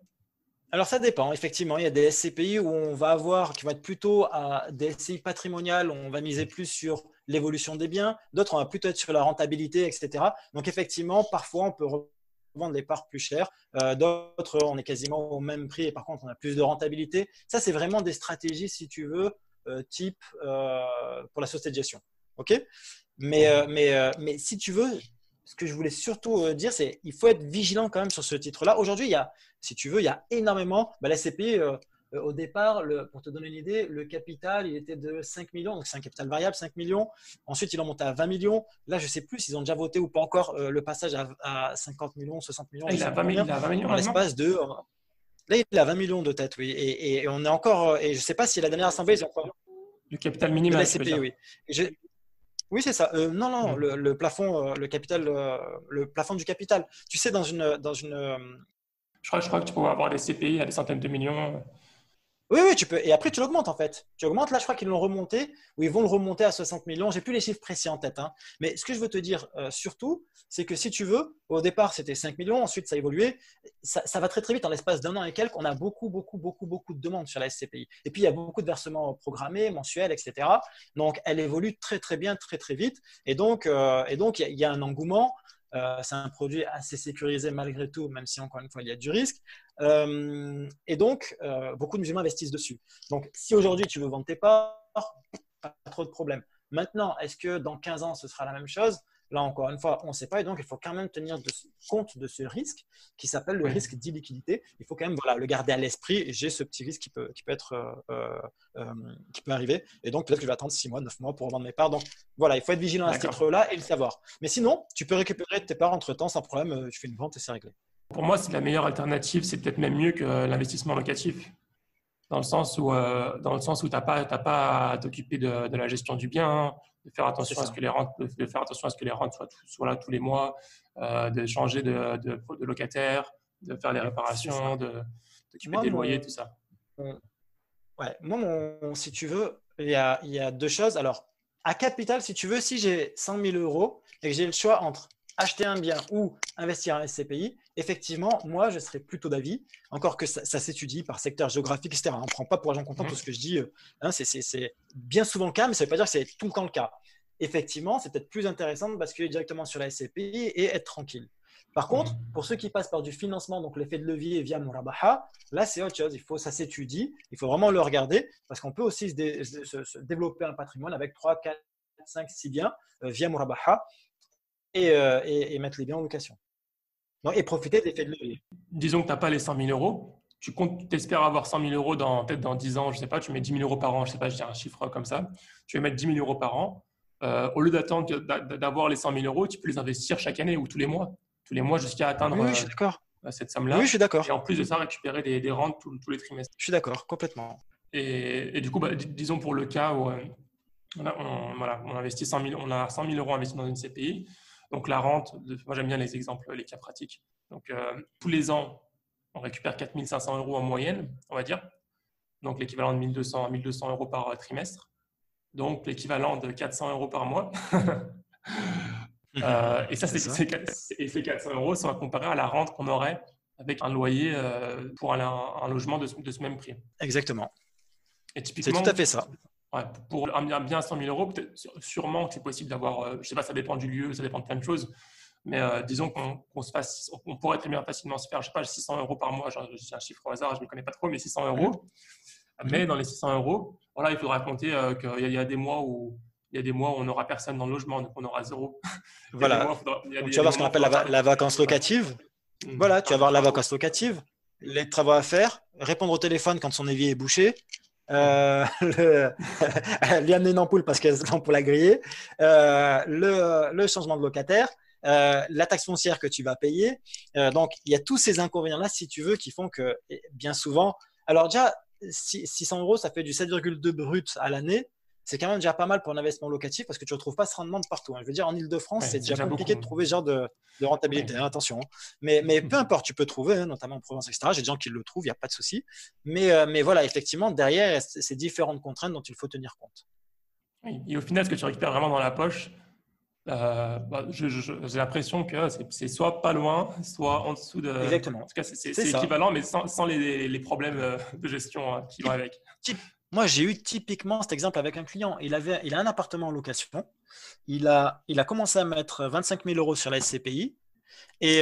Alors, ça dépend. Effectivement, il y a des SCPI où on va avoir, qui vont être plutôt à des SCI patrimoniales, où on va miser plus sur l'évolution des biens. D'autres, on va plutôt être sur la rentabilité, etc. Donc, effectivement, parfois, on peut revendre les parts plus chères. D'autres, on est quasiment au même prix et par contre, on a plus de rentabilité. Ça, c'est vraiment des stratégies, si tu veux, type pour la société de gestion. OK? Mais si tu veux, ce que je voulais surtout dire, c'est qu'il faut être vigilant quand même sur ce titre-là. Aujourd'hui, si tu veux, il y a énormément. La SCPI, au départ, pour te donner une idée, le capital, il était de 5 millions. Donc, c'est un capital variable, 5 millions. Ensuite, ils l'ont monté à 20 millions. Là, je ne sais plus s'ils ont déjà voté ou pas encore le passage à 50 millions, 60 millions. Il a 20 millions en l'espace de… Là, il a 20 millions de tête, oui. Et on est encore… Et je ne sais pas si la dernière assemblée, ils ont encore… Le capital minimal. La SCPI, oui. Oui, c'est ça. Non, le plafond, le plafond du capital. Tu sais, dans une. Je crois que tu peux avoir des CPI à des centaines de millions. Oui, tu peux. Et après, tu l'augmentes en fait. Tu augmentes. Là, je crois qu'ils l'ont remonté ou ils vont le remonter à 60 millions. J'ai plus les chiffres précis en tête. Mais ce que je veux te dire surtout, c'est que si tu veux, au départ, c'était 5 millions. Ensuite, ça a évolué. Ça va très, très vite. En l'espace d'un an et quelques, on a beaucoup de demandes sur la SCPI. Et puis, il y a beaucoup de versements programmés, mensuels, etc. Donc, elle évolue très, très bien, très, très vite. Et donc, il y a un engouement. C'est un produit assez sécurisé malgré tout, même si encore une fois il y a du risque. Et donc, beaucoup de musulmans investissent dessus. Donc, si aujourd'hui tu veux vendre tes parts, pas trop de problème. Maintenant, est-ce que dans 15 ans ce sera la même chose? Là, encore une fois, on ne sait pas. Et donc, il faut quand même tenir compte de ce risque qui s'appelle le risque d'illiquidité. Il faut quand même le garder à l'esprit. J'ai ce petit risque qui peut arriver. Et donc, peut-être que je vais attendre 6 mois, 9 mois pour vendre mes parts. Donc, voilà, il faut être vigilant à ce titre-là et le savoir. Mais sinon, tu peux récupérer tes parts entre-temps sans problème. Tu fais une vente et c'est réglé. Pour moi, c'est la meilleure alternative. C'est peut-être même mieux que l'investissement locatif. Dans le sens où tu n'as pas à t'occuper de la gestion du bien, de faire attention à ce que les rentes soient là tous les mois, de changer de locataire, de faire les réparations, de t'occuper des loyers, tout ça. Si tu veux, il y a deux choses. Alors, à capital, si tu veux, si j'ai 100 000 euros et que j'ai le choix entre acheter un bien ou investir en SCPI, effectivement, moi, je serais plutôt d'avis, encore que ça s'étudie par secteur géographique, etc. On ne prend pas pour argent comptant tout ce que je dis. Hein, c'est bien souvent le cas, mais ça ne veut pas dire que c'est tout le temps le cas. Effectivement, c'est peut-être plus intéressant de basculer directement sur la SCPI et être tranquille. Par contre, pour ceux qui passent par du financement, donc l'effet de levier via Murabaha, là, c'est autre chose. Ça s'étudie. Il faut vraiment le regarder parce qu'on peut aussi se développer un patrimoine avec 3, 4, 5, 6 biens via Murabaha et mettre les biens en location. Donc, et profiter de l'effet de levier. Disons que tu n'as pas les 100 000 euros. Tu espères avoir 100 000 euros peut-être dans 10 ans, je ne sais pas, tu mets 10 000 euros par an, je ne sais pas, je dis un chiffre comme ça. Tu vas mettre 10 000 euros par an. Au lieu d'attendre d'avoir les 100 000 euros, tu peux les investir chaque année ou tous les mois. Tous les mois jusqu'à atteindre cette somme-là. Oui, je suis d'accord. Et en plus de ça, récupérer des rentes tous les trimestres. Je suis d'accord, complètement. Et du coup, disons pour le cas où on investit 100 000, on a 100 000 euros investis dans une CPI. Donc la rente, moi j'aime bien les exemples, les cas pratiques. Donc tous les ans, on récupère 4 500 euros en moyenne, on va dire. Donc l'équivalent de 1 200 à 1 200 euros par trimestre. Donc l'équivalent de 400 euros par mois. Et ces 400 euros sont à comparer à la rente qu'on aurait avec un loyer pour un logement de ce même prix. Exactement. Et typiquement, c'est tout à fait ça. Ouais, pour un bien à 100 000 euros, sûrement que c'est possible d'avoir, je ne sais pas, ça dépend du lieu, ça dépend de plein de choses, mais disons qu'on pourrait très bien facilement se faire, je ne sais pas, 600 euros par mois, j'ai un chiffre au hasard, je ne me connais pas trop, mais 600 euros. Mais dans les 600 euros, voilà, il faudra compter qu'il y a des mois où on n'aura personne dans le logement, donc on aura zéro. Voilà. Donc, tu vas avoir ce qu'on appelle la vacance locative. Voilà, tu vas avoir la vacance locative, les travaux à faire, répondre au téléphone quand son évier est bouché, lui amener une ampoule parce qu'elle a l'ampoule à griller, le changement de locataire, la taxe foncière que tu vas payer. Donc, il y a tous ces inconvénients-là, si tu veux, qui font que bien souvent… Alors déjà, 600 euros, ça fait du 7,2 brut à l'année. C'est quand même déjà pas mal pour un investissement locatif parce que tu ne retrouves pas ce rendement de partout. Je veux dire, en Ile-de-France, c'est déjà compliqué de trouver ce genre de rentabilité. Attention. Mais peu importe, tu peux trouver, notamment en province, etc. J'ai des gens qui le trouvent, il n'y a pas de souci. Mais voilà, effectivement, derrière, c'est différentes contraintes dont il faut tenir compte. Oui. Et au final, ce que tu récupères vraiment dans la poche, j'ai l'impression que c'est soit pas loin, soit en dessous de… Exactement. En tout cas, c'est équivalent, mais sans les problèmes de gestion qui vont avec. Moi, j'ai eu typiquement cet exemple avec un client. Il a un appartement en location. Il a commencé à mettre 25 000 euros sur la SCPI et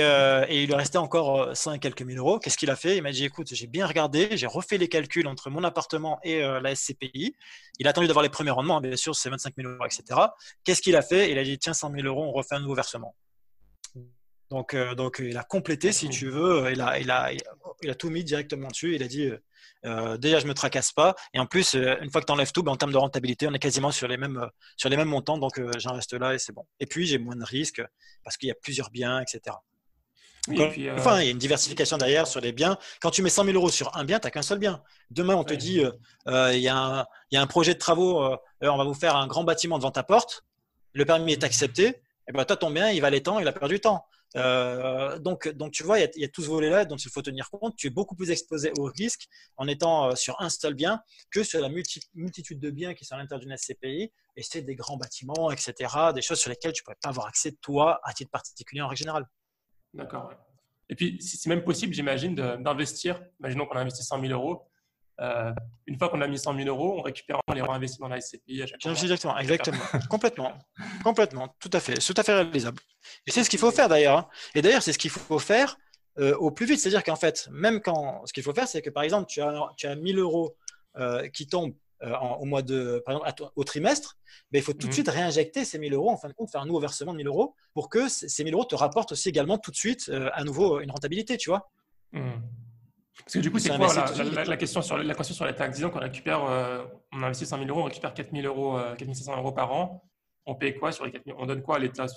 il lui restait encore 100 et quelques mille euros. Qu'est-ce qu'il a fait? Il m'a dit, écoute, j'ai bien regardé, j'ai refait les calculs entre mon appartement et la SCPI. Il a attendu d'avoir les premiers rendements, bien sûr, c'est 25 000 euros, etc. Qu'est-ce qu'il a fait? Il a dit, tiens, 100 000 euros, on refait un nouveau versement. Donc, il a complété, si tu veux. Il a tout mis directement dessus. Il a dit… déjà, je ne me tracasse pas. Et en plus, une fois que tu enlèves tout, en termes de rentabilité, on est quasiment sur les mêmes montants. Donc, j'en reste là et c'est bon. Et puis, j'ai moins de risques parce qu'il y a plusieurs biens, etc. Oui, enfin, il y a une diversification derrière sur les biens. Quand tu mets 100 000 euros sur un bien, tu n'as qu'un seul bien. Demain, on te dit, il y a un projet de travaux, on va vous faire un grand bâtiment devant ta porte. Le permis est accepté. Et ben, toi, ton bien, il va les temps, il a perdu du temps. Donc, tu vois, il y a tout ce volet-là dont il faut tenir compte. Tu es beaucoup plus exposé au risque en étant sur un seul bien que sur la multitude de biens qui sont à l'intérieur d'une SCPI. Et c'est des grands bâtiments, etc., des choses sur lesquelles tu ne pourrais pas avoir accès, toi, à titre particulier en règle générale. D'accord. Ouais. Et puis, c'est même possible, j'imagine, d'investir. Imaginons qu'on a investi 100 000 euros. Une fois qu'on a mis 100 000 euros, on récupère les réinvestis dans la SCPI à chaque fois. Exactement. Complètement. Tout à fait réalisable. Et c'est ce qu'il faut faire d'ailleurs. Hein. Et d'ailleurs, c'est ce qu'il faut faire au plus vite. C'est-à-dire qu'en fait, ce qu'il faut faire, c'est que par exemple, tu as 1 000 euros qui tombent au mois de, par exemple, au trimestre. Mais il faut tout de suite réinjecter ces 1 000 euros, en fin de compte, faire un nouveau versement de 1 000 euros pour que ces 1 000 euros te rapportent aussi également tout de suite à nouveau une rentabilité, tu vois. Parce que du coup, c'est quoi la question sur la taxe? Disons qu'on récupère, on investit 100 000 euros, on récupère 4 500 euros par an. On paye quoi sur les 4 000? On donne quoi à l'État?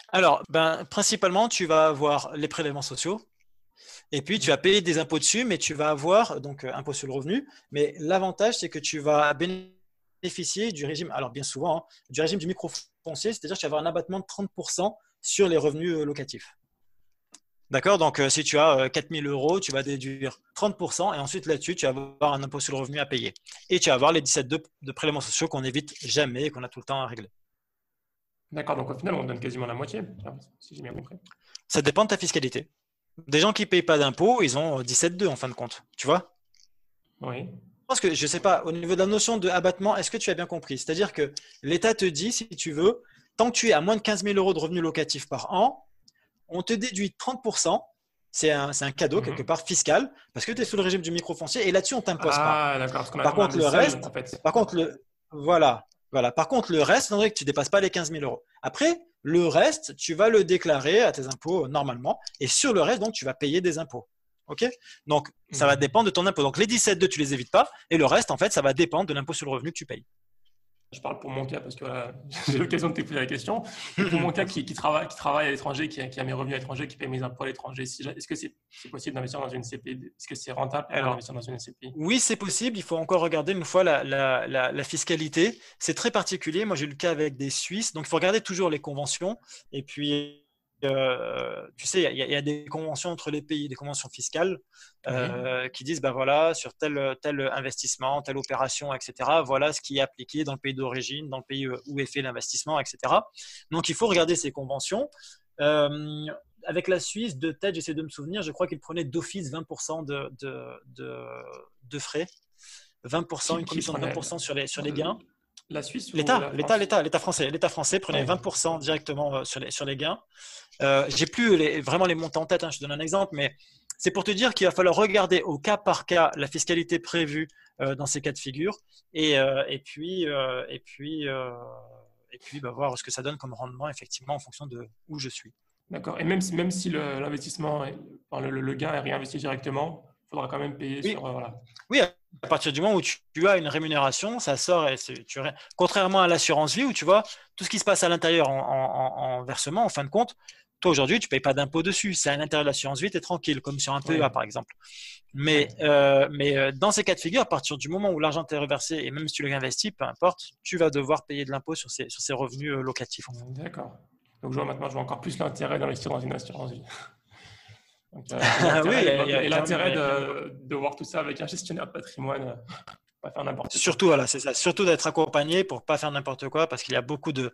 Alors, principalement, tu vas avoir les prélèvements sociaux. Et puis, tu vas payer des impôts dessus, mais tu vas avoir donc impôt sur le revenu. Mais l'avantage, c'est que tu vas bénéficier du régime, alors bien souvent, du régime du microfoncier, c'est-à-dire que tu vas avoir un abattement de 30% sur les revenus locatifs. D'accord? Donc, si tu as 4 000 euros, tu vas déduire 30% et ensuite là-dessus, tu vas avoir un impôt sur le revenu à payer. Et tu vas avoir les 17,2 de prélèvements sociaux qu'on n'évite jamais et qu'on a tout le temps à régler. D'accord, donc au final, on donne quasiment la moitié, si j'ai bien compris. Ça dépend de ta fiscalité. Des gens qui ne payent pas d'impôts, ils ont 17,2 en fin de compte. Tu vois? Oui. Je pense que, je ne sais pas, au niveau de la notion de abattement, est-ce que tu as bien compris? C'est-à-dire que l'État te dit, si tu veux, tant que tu es à moins de 15 000 euros de revenus locatifs par an, on te déduit 30%. C'est un cadeau quelque part fiscal parce que tu es sous le régime du microfoncier et là-dessus, on ne t'impose pas. Ah, d'accord, parce Par on a contre, des le seuils, reste, en fait. par contre, voilà. Par contre, le reste, c'est vrai que tu ne dépasses pas les 15 000 euros. Après, le reste, tu vas le déclarer à tes impôts normalement et sur le reste, donc, tu vas payer des impôts. OK? Donc, ça va dépendre de ton impôt. Donc, les 17,2, tu les évites pas et le reste, en fait, ça va dépendre de l'impôt sur le revenu que tu payes. Je parle pour mon cas parce que voilà, j'ai l'occasion de te poser la question. Et pour mon cas qui travaille à l'étranger, qui a mes revenus à l'étranger, qui paye mes impôts à l'étranger, est-ce que c'est possible d'investir dans une CPI? Est-ce que c'est rentable pour moi Alors, d'investir dans une CPI? oui, c'est possible. Il faut encore regarder une fois la fiscalité. C'est très particulier. Moi, j'ai eu le cas avec des Suisses. Donc, il faut regarder toujours les conventions. Et puis, tu sais, il y a des conventions entre les pays, des conventions fiscales qui disent, ben voilà, sur tel investissement, telle opération, etc., voilà ce qui est appliqué dans le pays d'origine, dans le pays où est fait l'investissement, etc. Donc, il faut regarder ces conventions. Avec la Suisse, de tête, j'essaie de me souvenir, je crois qu'ils prenaient d'office 20% de frais. 20%, une commission de 20% sur les gains. La Suisse ou L'État, la France? l'État français prenait 20% directement sur les gains. J'ai plus vraiment les montants en tête, hein, je te donne un exemple, mais c'est pour te dire qu'il va falloir regarder au cas par cas la fiscalité prévue dans ces cas de figure et puis voir ce que ça donne comme rendement effectivement en fonction de où je suis. D'accord. Et même si l'investissement, le gain est réinvesti directement, il faudra quand même payer Oui, sur. Voilà. oui, à partir du moment où tu as une rémunération, ça sort. Contrairement à l'assurance vie où tu vois tout ce qui se passe à l'intérieur en versement, en fin de compte, toi aujourd'hui, tu ne payes pas d'impôt dessus. C'est à l'intérieur de l'assurance vie, tu es tranquille, comme sur un PEA Oui. par exemple. Mais dans ces cas de figure, à partir du moment où l'argent t'est reversé, et même si tu l'as investi, peu importe, tu vas devoir payer de l'impôt sur ces revenus locatifs. D'accord. Donc maintenant, je vois encore plus l'intérêt d'investir dans une assurance vie. Donc, Oui, et l'intérêt de voir tout ça avec un gestionnaire de patrimoine, pas faire n'importe quoi. Surtout, voilà, c'est ça. Surtout d'être accompagné pour pas faire n'importe quoi, parce qu'il y a beaucoup de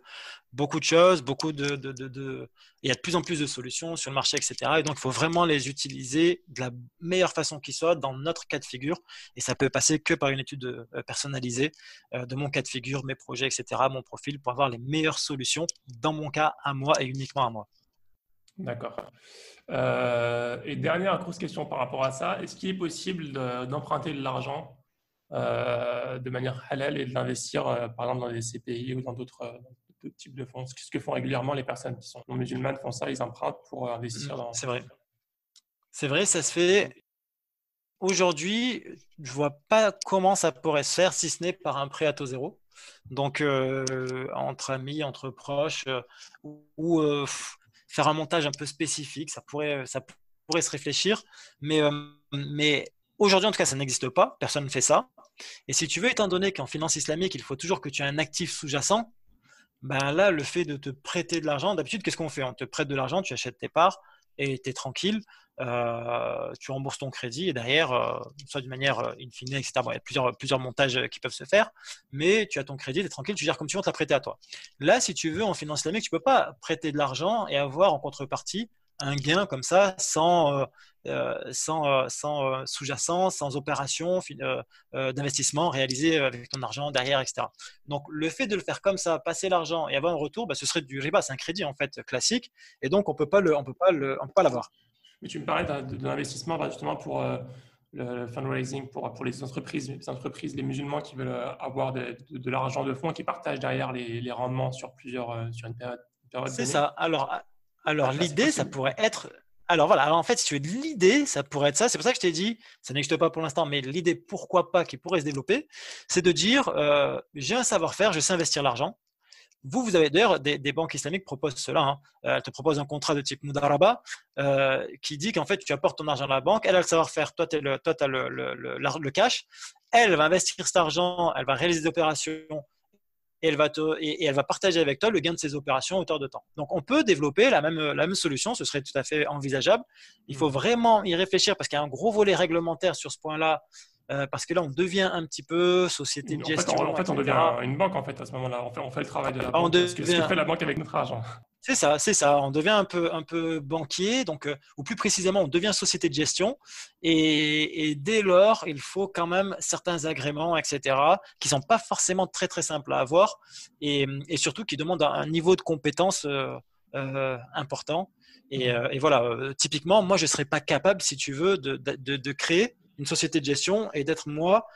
choses, il y a de plus en plus de solutions sur le marché, etc. Et donc, il faut vraiment les utiliser de la meilleure façon qui soit dans notre cas de figure. Et ça peut passer que par une étude personnalisée de mon cas de figure, mes projets, etc., mon profil, pour avoir les meilleures solutions dans mon cas à moi et uniquement à moi. D'accord. Et dernière grosse question par rapport à ça, est-ce qu'il est possible d'emprunter de l'argent de manière halal et de l'investir, par exemple, dans des CPI ou dans d'autres types de fonds? Ce que font régulièrement les personnes qui sont non musulmanes font ça, ils empruntent pour investir dans. C'est vrai. C'est vrai, ça se fait. Aujourd'hui, je vois pas comment ça pourrait se faire si ce n'est par un prêt à taux zéro. Donc, entre amis, entre proches, ou faire un montage un peu spécifique, ça pourrait se réfléchir. Mais aujourd'hui, en tout cas, ça n'existe pas. Personne ne fait ça. Et si tu veux, étant donné qu'en finance islamique, il faut toujours que tu aies un actif sous-jacent, ben là, le fait de te prêter de l'argent, d'habitude, qu'est-ce qu'on fait? On te prête de l'argent, tu achètes tes parts et tu es tranquille. Tu rembourses ton crédit et derrière, soit d'une manière in fine, etc. Bon, il y a plusieurs montages qui peuvent se faire, mais tu as ton crédit, tu es tranquille, tu gères comme tu veux, on t'a prêté à toi. Là, si tu veux, en finance islamique, tu ne peux pas prêter de l'argent et avoir en contrepartie un gain comme ça sans sous-jacent, sans opération d'investissement réalisé avec ton argent derrière, etc. Donc, le fait de le faire comme ça, passer l'argent et avoir un retour, bah, ce serait du riba, c'est un crédit en fait classique, et donc on peut pas l'avoir. Mais tu me parlais de l'investissement justement pour le fundraising pour les entreprises, les musulmans qui veulent avoir de l'argent de fonds qui partagent derrière les rendements sur une période C'est donnée. ça. Alors Ça, c'est l'idée, ça possible. pourrait être. Alors voilà, alors en fait, si tu veux, l'idée, ça pourrait être ça. C'est pour ça que je t'ai dit, ça n'existe pas pour l'instant, mais l'idée, pourquoi pas, qui pourrait se développer, c'est de dire, j'ai un savoir-faire, je sais investir l'argent. Vous avez d'ailleurs des banques islamiques proposent cela. Hein. Elles te proposent un contrat de type Mudaraba qui dit qu'en fait, tu apportes ton argent à la banque, elle a le savoir-faire, toi, tu as le cash. Elle va investir cet argent, elle va réaliser des opérations et elle va partager avec toi le gain de ces opérations à hauteur de temps. Donc, on peut développer la même solution, ce serait tout à fait envisageable. Il faut vraiment y réfléchir parce qu'il y a un gros volet réglementaire sur ce point-là parce que là, on devient un petit peu société de gestion. En fait, on etc. devient une banque en fait à ce moment-là. On fait le travail de la On banque. Ce que devient, fait la banque avec notre argent. c'est ça, c'est ça. On devient un peu banquier, donc, ou plus précisément, on devient société de gestion. Et dès lors, il faut quand même certains agréments, etc., qui sont pas forcément très très simples à avoir, et surtout qui demandent un niveau de compétence important. Et voilà, typiquement, moi, je serais pas capable, si tu veux, de créer une société de gestion et d'être moi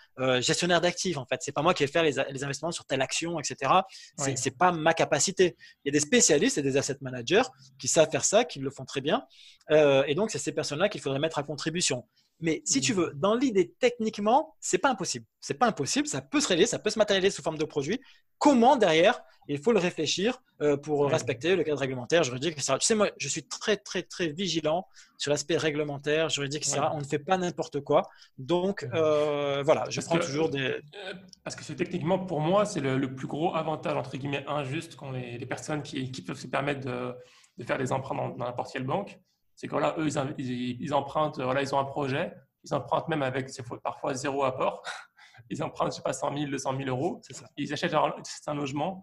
gestionnaire d'actifs. En fait, c'est pas moi qui vais faire les investissements sur telle action, etc. Oui. C'est pas ma capacité. Il y a des spécialistes et des asset managers qui savent faire ça, qui le font très bien. Et donc, c'est ces personnes-là qu'il faudrait mettre à contribution. Mais si tu veux, dans l'idée, techniquement, c'est pas impossible. C'est pas impossible. Ça peut se réaliser, ça peut se matérialiser sous forme de produit. Comment derrière, il faut le réfléchir pour respecter le cadre réglementaire, juridique, etc. Tu sais, moi, je suis très, très, très vigilant sur l'aspect réglementaire, juridique, etc. Ouais. On ne fait pas n'importe quoi. Donc, voilà, je prends toujours des. Parce que c'est techniquement, pour moi, c'est le plus gros avantage, entre guillemets, injuste qu'ont les personnes qui peuvent se permettre de faire des emprunts dans n'importe quelle banque. C'est que voilà, eux, ils empruntent, voilà, ils ont un projet, ils empruntent même avec parfois zéro apport. Ils empruntent, je sais pas, 100 000, 200 000 euros. C'est ça. Ils achètent un logement,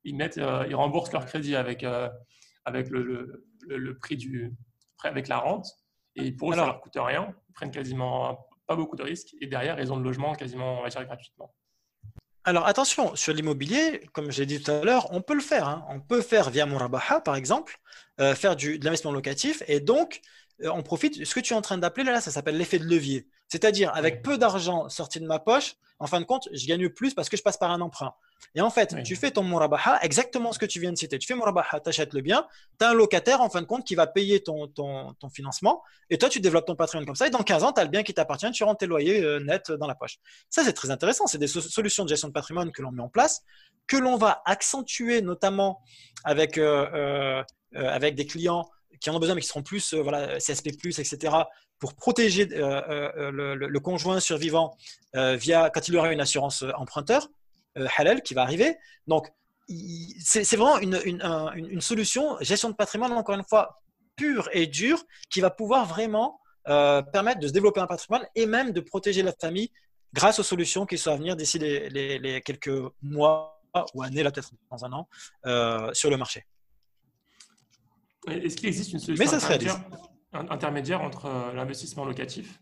ils remboursent leur crédit avec le prix avec la rente. Et pour eux, ça leur coûte rien. Ils prennent quasiment pas beaucoup de risques. Et derrière, ils ont le logement quasiment, on va dire, gratuitement. Alors attention, sur l'immobilier, comme j'ai dit tout à l'heure, on peut le faire. Hein. On peut faire via Murabaha, par exemple, faire de l'investissement locatif. Et donc, on profite. Ce que tu es en train d'appeler là, ça s'appelle l'effet de levier. C'est-à-dire, avec peu d'argent sorti de ma poche, en fin de compte, je gagne plus parce que je passe par un emprunt. Et en fait, tu fais ton Murabaha, exactement ce que tu viens de citer. Tu fais Murabaha, tu achètes le bien, tu as un locataire, en fin de compte, qui va payer ton financement. Et toi, tu développes ton patrimoine comme ça. Et dans 15 ans, tu as le bien qui t'appartient, tu rentres tes loyers nets dans la poche. Ça, c'est très intéressant. C'est des solutions de gestion de patrimoine que l'on met en place, que l'on va accentuer notamment avec des clients qui en ont besoin, mais qui seront plus voilà, CSP+, etc., pour protéger le conjoint survivant quand il aura une assurance emprunteur, halal, qui va arriver. Donc, c'est vraiment une solution, gestion de patrimoine, encore une fois, pure et dure, qui va pouvoir vraiment permettre de se développer un patrimoine et même de protéger la famille grâce aux solutions qui sont à venir d'ici les quelques mois ou années, là peut-être dans un an, sur le marché. Est-ce qu'il existe une Mais solution ça se réalise. intermédiaire entre l'investissement locatif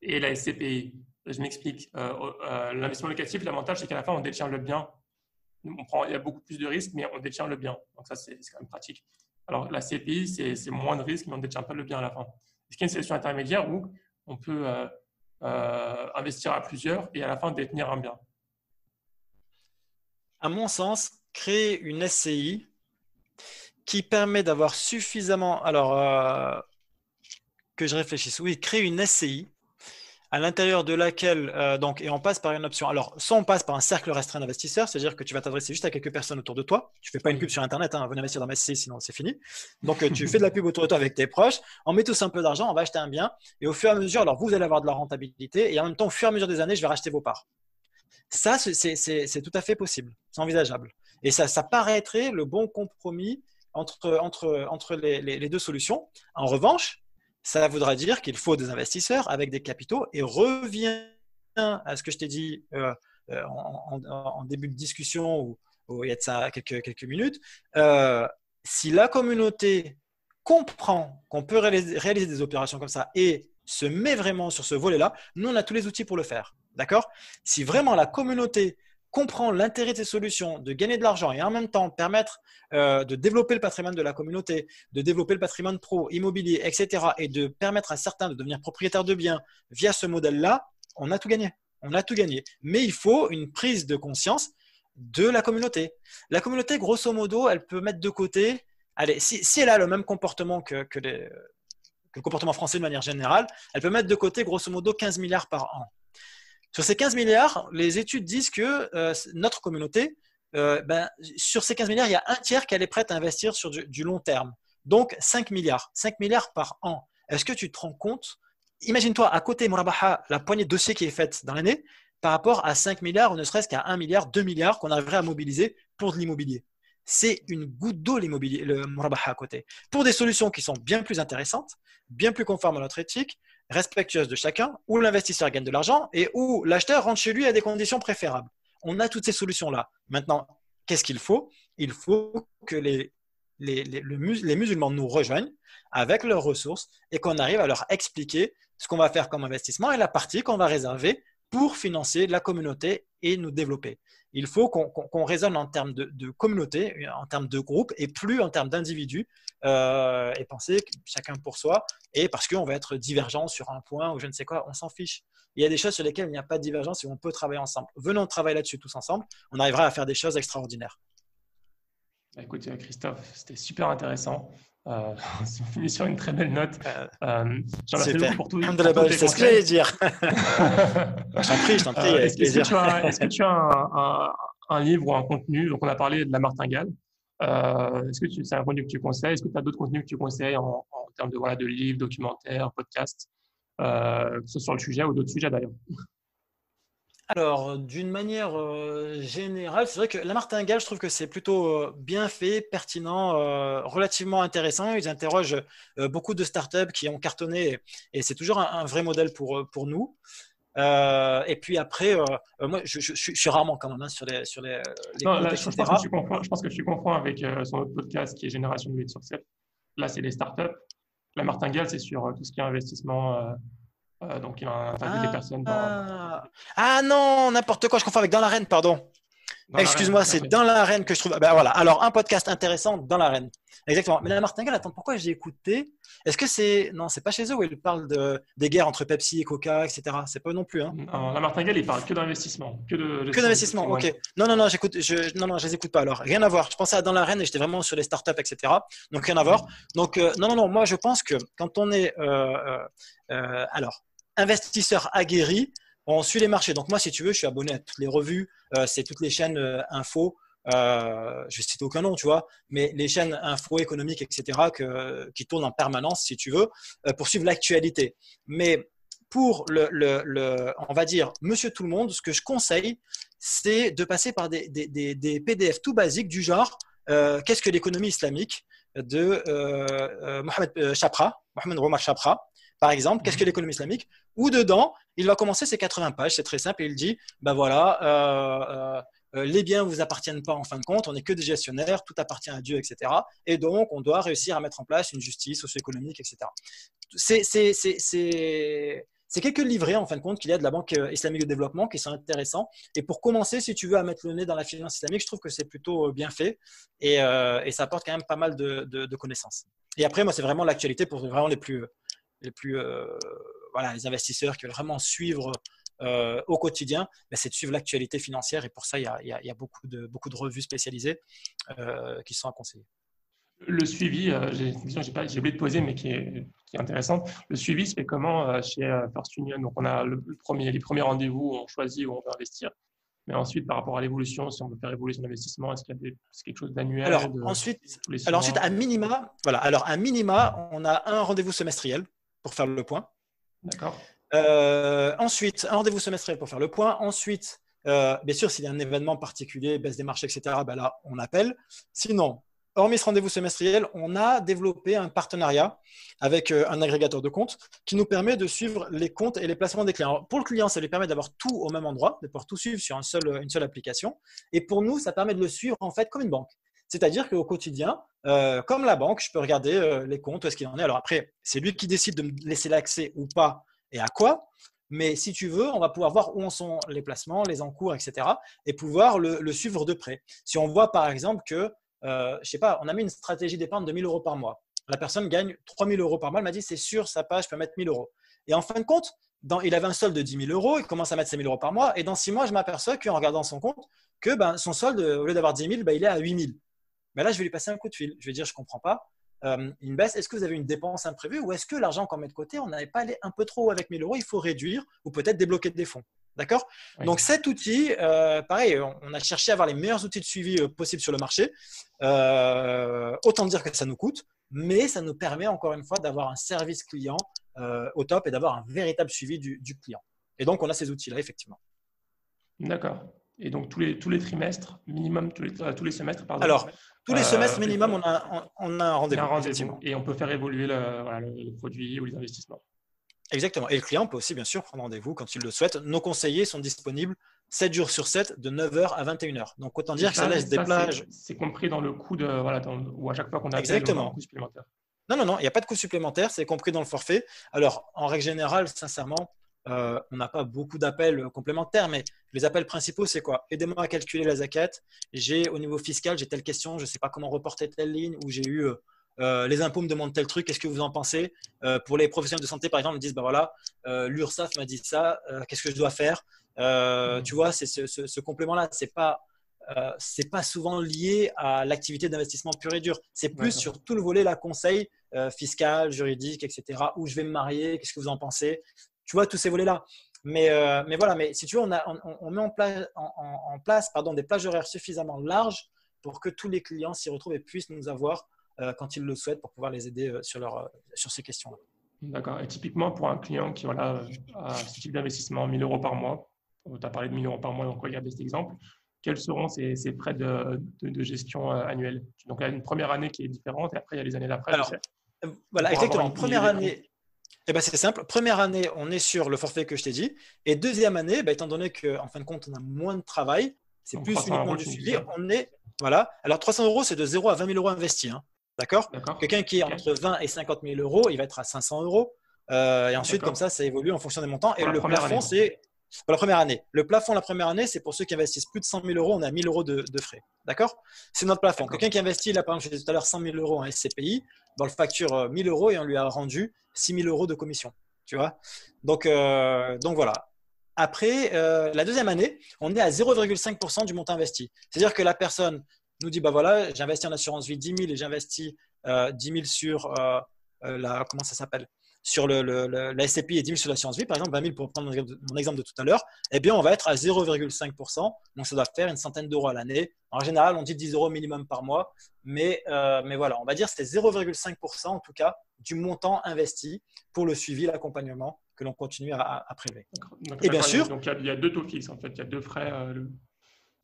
et la SCPI? Je m'explique. L'investissement locatif, l'avantage, c'est qu'à la fin, on détient le bien. Il y a beaucoup plus de risques, mais on détient le bien. Donc ça, c'est quand même pratique. Alors la CPI, c'est moins de risques, mais on ne détient pas le bien à la fin. Est-ce qu'il y a une solution intermédiaire où on peut investir à plusieurs et à la fin détenir un bien? À mon sens, créer une SCI qui permet d'avoir suffisamment… Alors, que je réfléchisse. Oui, créer une SCI à l'intérieur de laquelle, et on passe par une option. Alors, soit on passe par un cercle restreint d'investisseurs, c'est-à-dire que tu vas t'adresser juste à quelques personnes autour de toi. Tu ne fais pas une pub sur Internet, hein, venez investir dans ma SCI, sinon c'est fini. Donc, tu fais de la pub autour de toi avec tes proches, on met tous un peu d'argent, on va acheter un bien, et au fur et à mesure, alors vous allez avoir de la rentabilité, et en même temps, au fur et à mesure des années, je vais racheter vos parts. Ça, c'est tout à fait possible, c'est envisageable. Et ça paraîtrait le bon compromis entre les deux solutions. En revanche, ça voudra dire qu'il faut des investisseurs avec des capitaux et revient à ce que je t'ai dit en début de discussion où il y a de ça quelques minutes. Si la communauté comprend qu'on peut réaliser des opérations comme ça et se met vraiment sur ce volet-là, nous, on a tous les outils pour le faire. D'accord ? Si vraiment la communauté comprend l'intérêt de ces solutions, de gagner de l'argent et en même temps permettre de développer le patrimoine de la communauté, de développer le patrimoine pro, immobilier, etc. et de permettre à certains de devenir propriétaires de biens via ce modèle-là, on a tout gagné. On a tout gagné. Mais il faut une prise de conscience de la communauté. La communauté, grosso modo, elle peut mettre de côté… Allez, si elle a le même comportement que le comportement français de manière générale, elle peut mettre de côté grosso modo 15 milliards par an. Sur ces 15 milliards, les études disent que notre communauté, sur ces 15 milliards, il y a un tiers qui est prête à investir sur du long terme. Donc 5 milliards par an. Est-ce que tu te rends compte? Imagine-toi à côté Murabaha, la poignée de dossiers qui est faite dans l'année par rapport à 5 milliards ou ne serait-ce qu'à 1 milliard, 2 milliards qu'on arriverait à mobiliser pour de l'immobilier. C'est une goutte d'eau l'immobilier, le Murabaha à côté. Pour des solutions qui sont bien plus intéressantes, bien plus conformes à notre éthique, respectueuse de chacun, où l'investisseur gagne de l'argent et où l'acheteur rentre chez lui à des conditions préférables. On a toutes ces solutions-là. Maintenant, qu'est-ce qu'il faut? Il faut que les musulmans nous rejoignent avec leurs ressources et qu'on arrive à leur expliquer ce qu'on va faire comme investissement et la partie qu'on va réserver pour financer la communauté et nous développer. Il faut qu'on raisonne en termes de communauté, en termes de groupe et plus en termes d'individus et penser chacun pour soi et parce qu'on va être divergent sur un point ou je ne sais quoi, on s'en fiche. Il y a des choses sur lesquelles il n'y a pas de divergence et on peut travailler ensemble. Venons travailler là-dessus tous ensemble, on arrivera à faire des choses extraordinaires. Écoute, Christophe, c'était super intéressant. On finit sur une très belle note. Je remercie beaucoup pour tout. C'est ce que j'allais dire. Je t'en prie. Est-ce que tu as un livre ou un contenu? Donc, on a parlé de la martingale. Est-ce que c'est un contenu que tu conseilles? Est-ce que tu as d'autres contenus que tu conseilles en termes de livres, documentaires, podcasts, que ce soit sur le sujet ou d'autres sujets d'ailleurs? Alors, d'une manière générale, c'est vrai que la martingale, je trouve que c'est plutôt bien fait, pertinent, relativement intéressant. Ils interrogent beaucoup de startups qui ont cartonné et c'est toujours un vrai modèle pour nous. Et puis après, moi, je suis rarement quand même sur les non, groupes, là, etc. je pense que tu confonds avec son autre podcast qui est Génération de Success. Là, c'est les startups. La martingale, c'est sur tout ce qui est investissement. Donc, il a interviewé des personnes dans… Ah non, n'importe quoi, je confonds avec Dans l'arène, pardon. Excuse-moi, c'est Dans l'arène que je trouve. Ben voilà, alors un podcast intéressant dans l'arène. Exactement. Mais la martingale, attends, pourquoi j'ai écouté? Est-ce que c'est. Non, c'est pas chez eux où ils parlent des guerres entre Pepsi et Coca, etc. C'est pas eux non plus. Hein. Non, la martingale, il parle que d'investissement. Que d'investissement, ok. Non, non, je les écoute pas alors. Rien à voir. Je pensais à Dans l'arène et j'étais vraiment sur les startups, etc. Donc rien à voir. Donc, non, moi je pense que quand on est. Alors, investisseur aguerri, on suit les marchés. Donc moi, si tu veux, je suis abonné à toutes les revues, c'est toutes les chaînes info. Je ne cite aucun nom, tu vois, mais les chaînes info économiques, etc., qui tournent en permanence, si tu veux, pour suivre l'actualité. Mais pour on va dire, monsieur tout le monde, ce que je conseille, c'est de passer par des PDF tout basiques du genre qu'est-ce que l'économie islamique de Mohamed Omar Chapra, par exemple, qu'est-ce que l'économie islamique? Où dedans, il va commencer ses 80 pages, c'est très simple, et il dit, ben voilà, les biens ne vous appartiennent pas en fin de compte, on n'est que des gestionnaires, tout appartient à Dieu, etc. Et donc, on doit réussir à mettre en place une justice socio-économique, etc. C'est quelques livrets, en fin de compte, qu'il y a de la Banque islamique de développement qui sont intéressants. Et pour commencer, si tu veux, à mettre le nez dans la finance islamique, je trouve que c'est plutôt bien fait et ça apporte quand même pas mal de connaissances. Et après, moi, c'est vraiment l'actualité pour vraiment les investisseurs qui veulent vraiment suivre au quotidien, c'est de suivre l'actualité financière et pour ça, il y a beaucoup de revues spécialisées qui sont à conseiller. Le suivi, j'ai une question que j'ai oublié de poser, mais qui est intéressante. Le suivi se fait comment chez First Union? Donc, on a les premiers rendez-vous où on choisit où on veut investir. Mais ensuite, par rapport à l'évolution, si on veut faire évoluer son investissement, est-ce qu'il y a quelque chose d'annuel? Alors, ensuite, à minima, on a un rendez-vous semestriel pour faire le point. D'accord. Ensuite, un rendez-vous semestriel pour faire le point. Ensuite, bien sûr, s'il y a un événement particulier, baisse des marchés, etc., là, on appelle. Sinon, hormis ce rendez-vous semestriel, on a développé un partenariat avec un agrégateur de comptes qui nous permet de suivre les comptes et les placements des clients. Alors, pour le client, ça lui permet d'avoir tout au même endroit, de pouvoir tout suivre sur une seule application. Et pour nous, ça permet de le suivre en fait comme une banque. C'est-à-dire qu'au quotidien, comme la banque, je peux regarder les comptes, où est-ce qu'il en est. Alors après, c'est lui qui décide de me laisser l'accès ou pas et à quoi. Mais si tu veux, on va pouvoir voir où en sont les placements, les encours, etc. et pouvoir le suivre de près. Si on voit par exemple que je sais pas, on a mis une stratégie d'épargne de 1 000 euros par mois. La personne gagne 3 000 euros par mois. Elle m'a dit, c'est sûr, ça passe, je peux mettre 1 000 euros. Et en fin de compte, il avait un solde de 10 000 euros, il commence à mettre 5 000 euros par mois. Et dans 6 mois, je m'aperçois qu'en regardant son compte, que son solde, au lieu d'avoir 10 000, il est à 8 000. Là, je vais lui passer un coup de fil. Je vais dire, je ne comprends pas. Une baisse, est-ce que vous avez une dépense imprévue ou est-ce que l'argent qu'on met de côté, on n'avait pas allé un peu trop avec 1 000 euros, il faut réduire ou peut-être débloquer des fonds. D'accord? Oui. Donc cet outil, pareil, on a cherché à avoir les meilleurs outils de suivi possibles sur le marché. Autant dire que ça nous coûte, mais ça nous permet encore une fois d'avoir un service client au top et d'avoir un véritable suivi du client. Et donc on a ces outils-là, effectivement. D'accord. Et donc tous les trimestres, minimum tous les semestres, pardon. Alors, tous les semestres minimum, on a un rendez-vous. Et on peut faire évoluer le produit ou les investissements. Exactement. Et le client peut aussi, bien sûr, prendre rendez-vous quand il le souhaite. Nos conseillers sont disponibles 7 jours sur 7, de 9h à 21h. Donc, autant dire que ça laisse des plages. C'est compris dans le coût de, voilà, où à chaque fois qu'on appelle, on a un Exactement. coût supplémentaire. Non, il n'y a pas de coût supplémentaire, c'est compris dans le forfait. Alors, en règle générale, sincèrement, on n'a pas beaucoup d'appels complémentaires, mais les appels principaux, c'est quoi? Aidez-moi à calculer la zakat. Au niveau fiscal, j'ai telle question, je ne sais pas comment reporter telle ligne, ou j'ai eu les impôts me demandent tel truc, qu'est-ce que vous en pensez? Pour les professionnels de santé, par exemple, ils me disent, bah voilà, l'URSSAF m'a dit ça, qu'est-ce que je dois faire? Tu vois, c'est ce complément-là, c'est pas souvent lié à l'activité d'investissement pur et dur. C'est plus sur tout le volet, la conseil fiscal, juridique, etc. Où je vais me marier, qu'est-ce que vous en pensez? Tu vois, tous ces volets-là. Mais voilà, mais si tu veux, on met en place des plages horaires suffisamment larges pour que tous les clients s'y retrouvent et puissent nous avoir quand ils le souhaitent pour pouvoir les aider sur ces questions-là. D'accord. Et typiquement, pour un client qui voilà, a ce type d'investissement, 1 000 euros par mois, tu as parlé de 1 000 euros par mois, donc regardez cet exemple, quels seront ces frais de gestion annuels? Donc, il y a une première année qui est différente et après, il y a les années d'après. Alors, voilà, exactement. Première année, c'est simple. Première année, on est sur le forfait que je t'ai dit. Et deuxième année, en donné qu'en fin de compte, on a moins de travail, c'est plus uniquement du suivi. Voilà. Alors, 300 euros, c'est de 0 à 20 000 euros investis. Hein. D'accord. Quelqu'un qui est entre 20 et 50 000 euros, il va être à 500 euros. Et ensuite, comme ça évolue en fonction des montants. Et le plafond, c'est pour la première année. Le plafond la première année, c'est pour ceux qui investissent plus de 100 000 euros, on a 1 000 euros de frais. D'accord? C'est notre plafond. Quelqu'un qui investit, là, par exemple, je disais tout à l'heure, 100 000 euros en SCPI, on le facture 1 000 euros et on lui a rendu 6 000 euros de commission. Tu vois? Donc voilà. Après, la deuxième année, on est à 0,5% du montant investi. C'est-à-dire que la personne nous dit, bah voilà, j'investis en assurance vie 10 000 et j'investis 10 000 sur comment ça s'appelle? Sur la SCPI et 10 000 sur l'assurance vie, par exemple, 20 000 pour prendre mon exemple de tout à l'heure, eh bien, on va être à 0,5%. Donc, ça doit faire une centaine d'euros à l'année. En général, on dit 10 euros minimum par mois. Mais voilà, on va dire que c'était 0,5% en tout cas du montant investi pour le suivi, l'accompagnement que l'on continue à prélever. Et bien sûr… Donc, il y a deux taux fixes en fait. Il y a deux frais.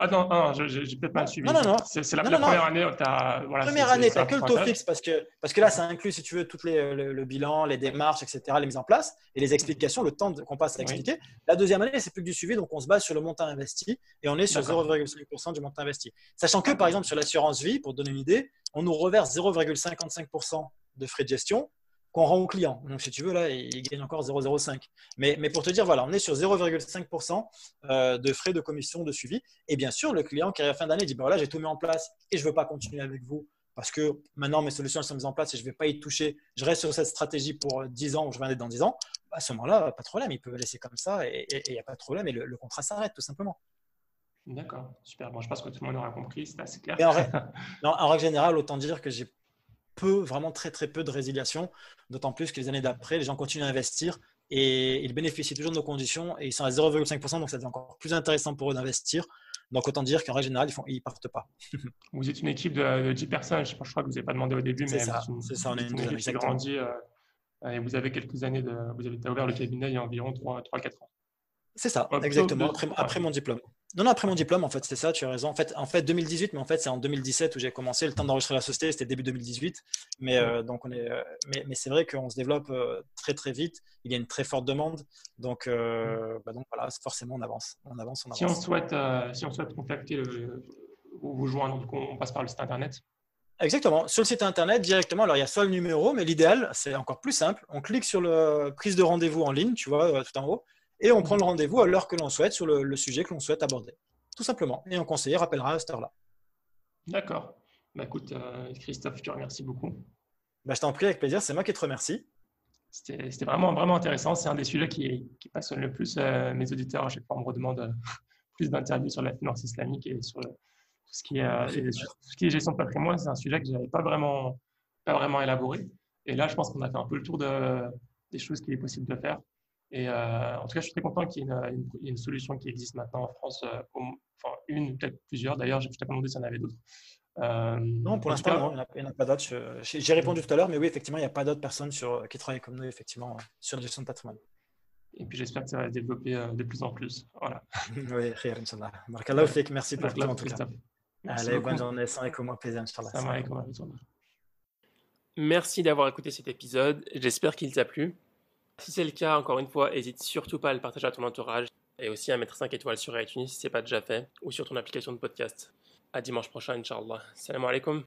Ah non, j'ai peut-être mal suivi. Non. C'est la première année. Voilà, première année, tu n'as que le taux fixe parce que là, ça inclut, si tu veux, tout le bilan, les démarches, etc., les mises en place et les explications, le temps qu'on passe à expliquer. Oui. La deuxième année, c'est plus que du suivi, donc on se base sur le montant investi et on est sur 0,5% du montant investi. Sachant que, par exemple, sur l'assurance vie, pour te donner une idée, on nous reverse 0,55% de frais de gestion qu'on rend au client. Donc, si tu veux, là, il gagne encore 0,05. Mais pour te dire, voilà, on est sur 0,5% de frais de commission de suivi. Et bien sûr, le client qui arrive à la fin d'année dit, ben voilà, j'ai tout mis en place et je ne veux pas continuer avec vous parce que maintenant, mes solutions elles sont mises en place et je ne vais pas y toucher. Je reste sur cette stratégie pour 10 ans ou je vais en être dans 10 ans. À ce moment-là, pas de problème. Il peut laisser comme ça et il n'y a pas de problème. Et le contrat s'arrête tout simplement. D'accord, super. Bon, je pense que tout le monde aura compris. C'est assez clair. En règle générale, autant dire que j'ai vraiment très peu de résiliation, d'autant plus que les années d'après, les gens continuent à investir et ils bénéficient toujours de nos conditions et ils sont à 0,5%, donc ça devient encore plus intéressant pour eux d'investir. Donc autant dire qu'en règle générale, ils ne partent pas. Vous êtes une équipe de 10 personnes, je crois que vous n'avez pas demandé au début, mais c'est ça, on est une équipe qui grandit et vous avez quelques années, vous avez ouvert le cabinet il y a environ 3-4 ans. C'est ça, exactement, après mon diplôme. Non, après mon diplôme, en fait, c'est ça, tu as raison. En fait 2018, mais en fait, c'est en 2017 où j'ai commencé. Le temps d'enregistrer la société, c'était début 2018. Mais c'est vrai qu'on se développe très vite. Il y a une très forte demande. Donc voilà, forcément, on avance. Si on souhaite contacter ou vous joindre, on passe par le site internet. Exactement. Sur le site internet, directement, alors il y a soit le numéro, mais l'idéal, c'est encore plus simple. On clique sur le prise de rendez-vous en ligne, tu vois, tout en haut. Et on prend le rendez-vous à l'heure que l'on souhaite sur le sujet que l'on souhaite aborder. Tout simplement. Et un conseiller rappellera à cette heure-là. D'accord. Bah, écoute, Christophe, je te remercie beaucoup. Je t'en prie, avec plaisir. C'est moi qui te remercie. C'était vraiment intéressant. C'est un des sujets qui passionne le plus mes auditeurs. À chaque fois, on me redemande plus d'interviews sur la finance islamique et sur tout ce qui est gestion de patrimoine. C'est un sujet que je n'avais pas vraiment élaboré. Et là, je pense qu'on a fait un peu le tour des choses qu'il est possible de faire. Et en tout cas, je suis très content qu'il y ait une solution qui existe maintenant en France, une, peut-être plusieurs. D'ailleurs, je t'ai demandé s'il y en avait d'autres. Non, pour l'instant, non, il n'y en a pas d'autres. J'ai répondu tout à l'heure, mais oui, effectivement, il n'y a pas d'autres personnes qui travaillent comme nous, effectivement, sur la gestion de patrimoine. Et puis, j'espère que ça va se développer de plus en plus. Voilà. Oui, Inch'Allah. Barakallahu fik, merci pour tout en tout cas. Allez, bonne journée, sans écho, moi, plaisir, Inch'Allah. Merci d'avoir écouté cet épisode. J'espère qu'il t'a plu. Si c'est le cas, encore une fois, n'hésite surtout pas à le partager à ton entourage et aussi à mettre 5 étoiles sur iTunes si ce n'est pas déjà fait ou sur ton application de podcast. À dimanche prochain, Inch'Allah. Salam alaikum.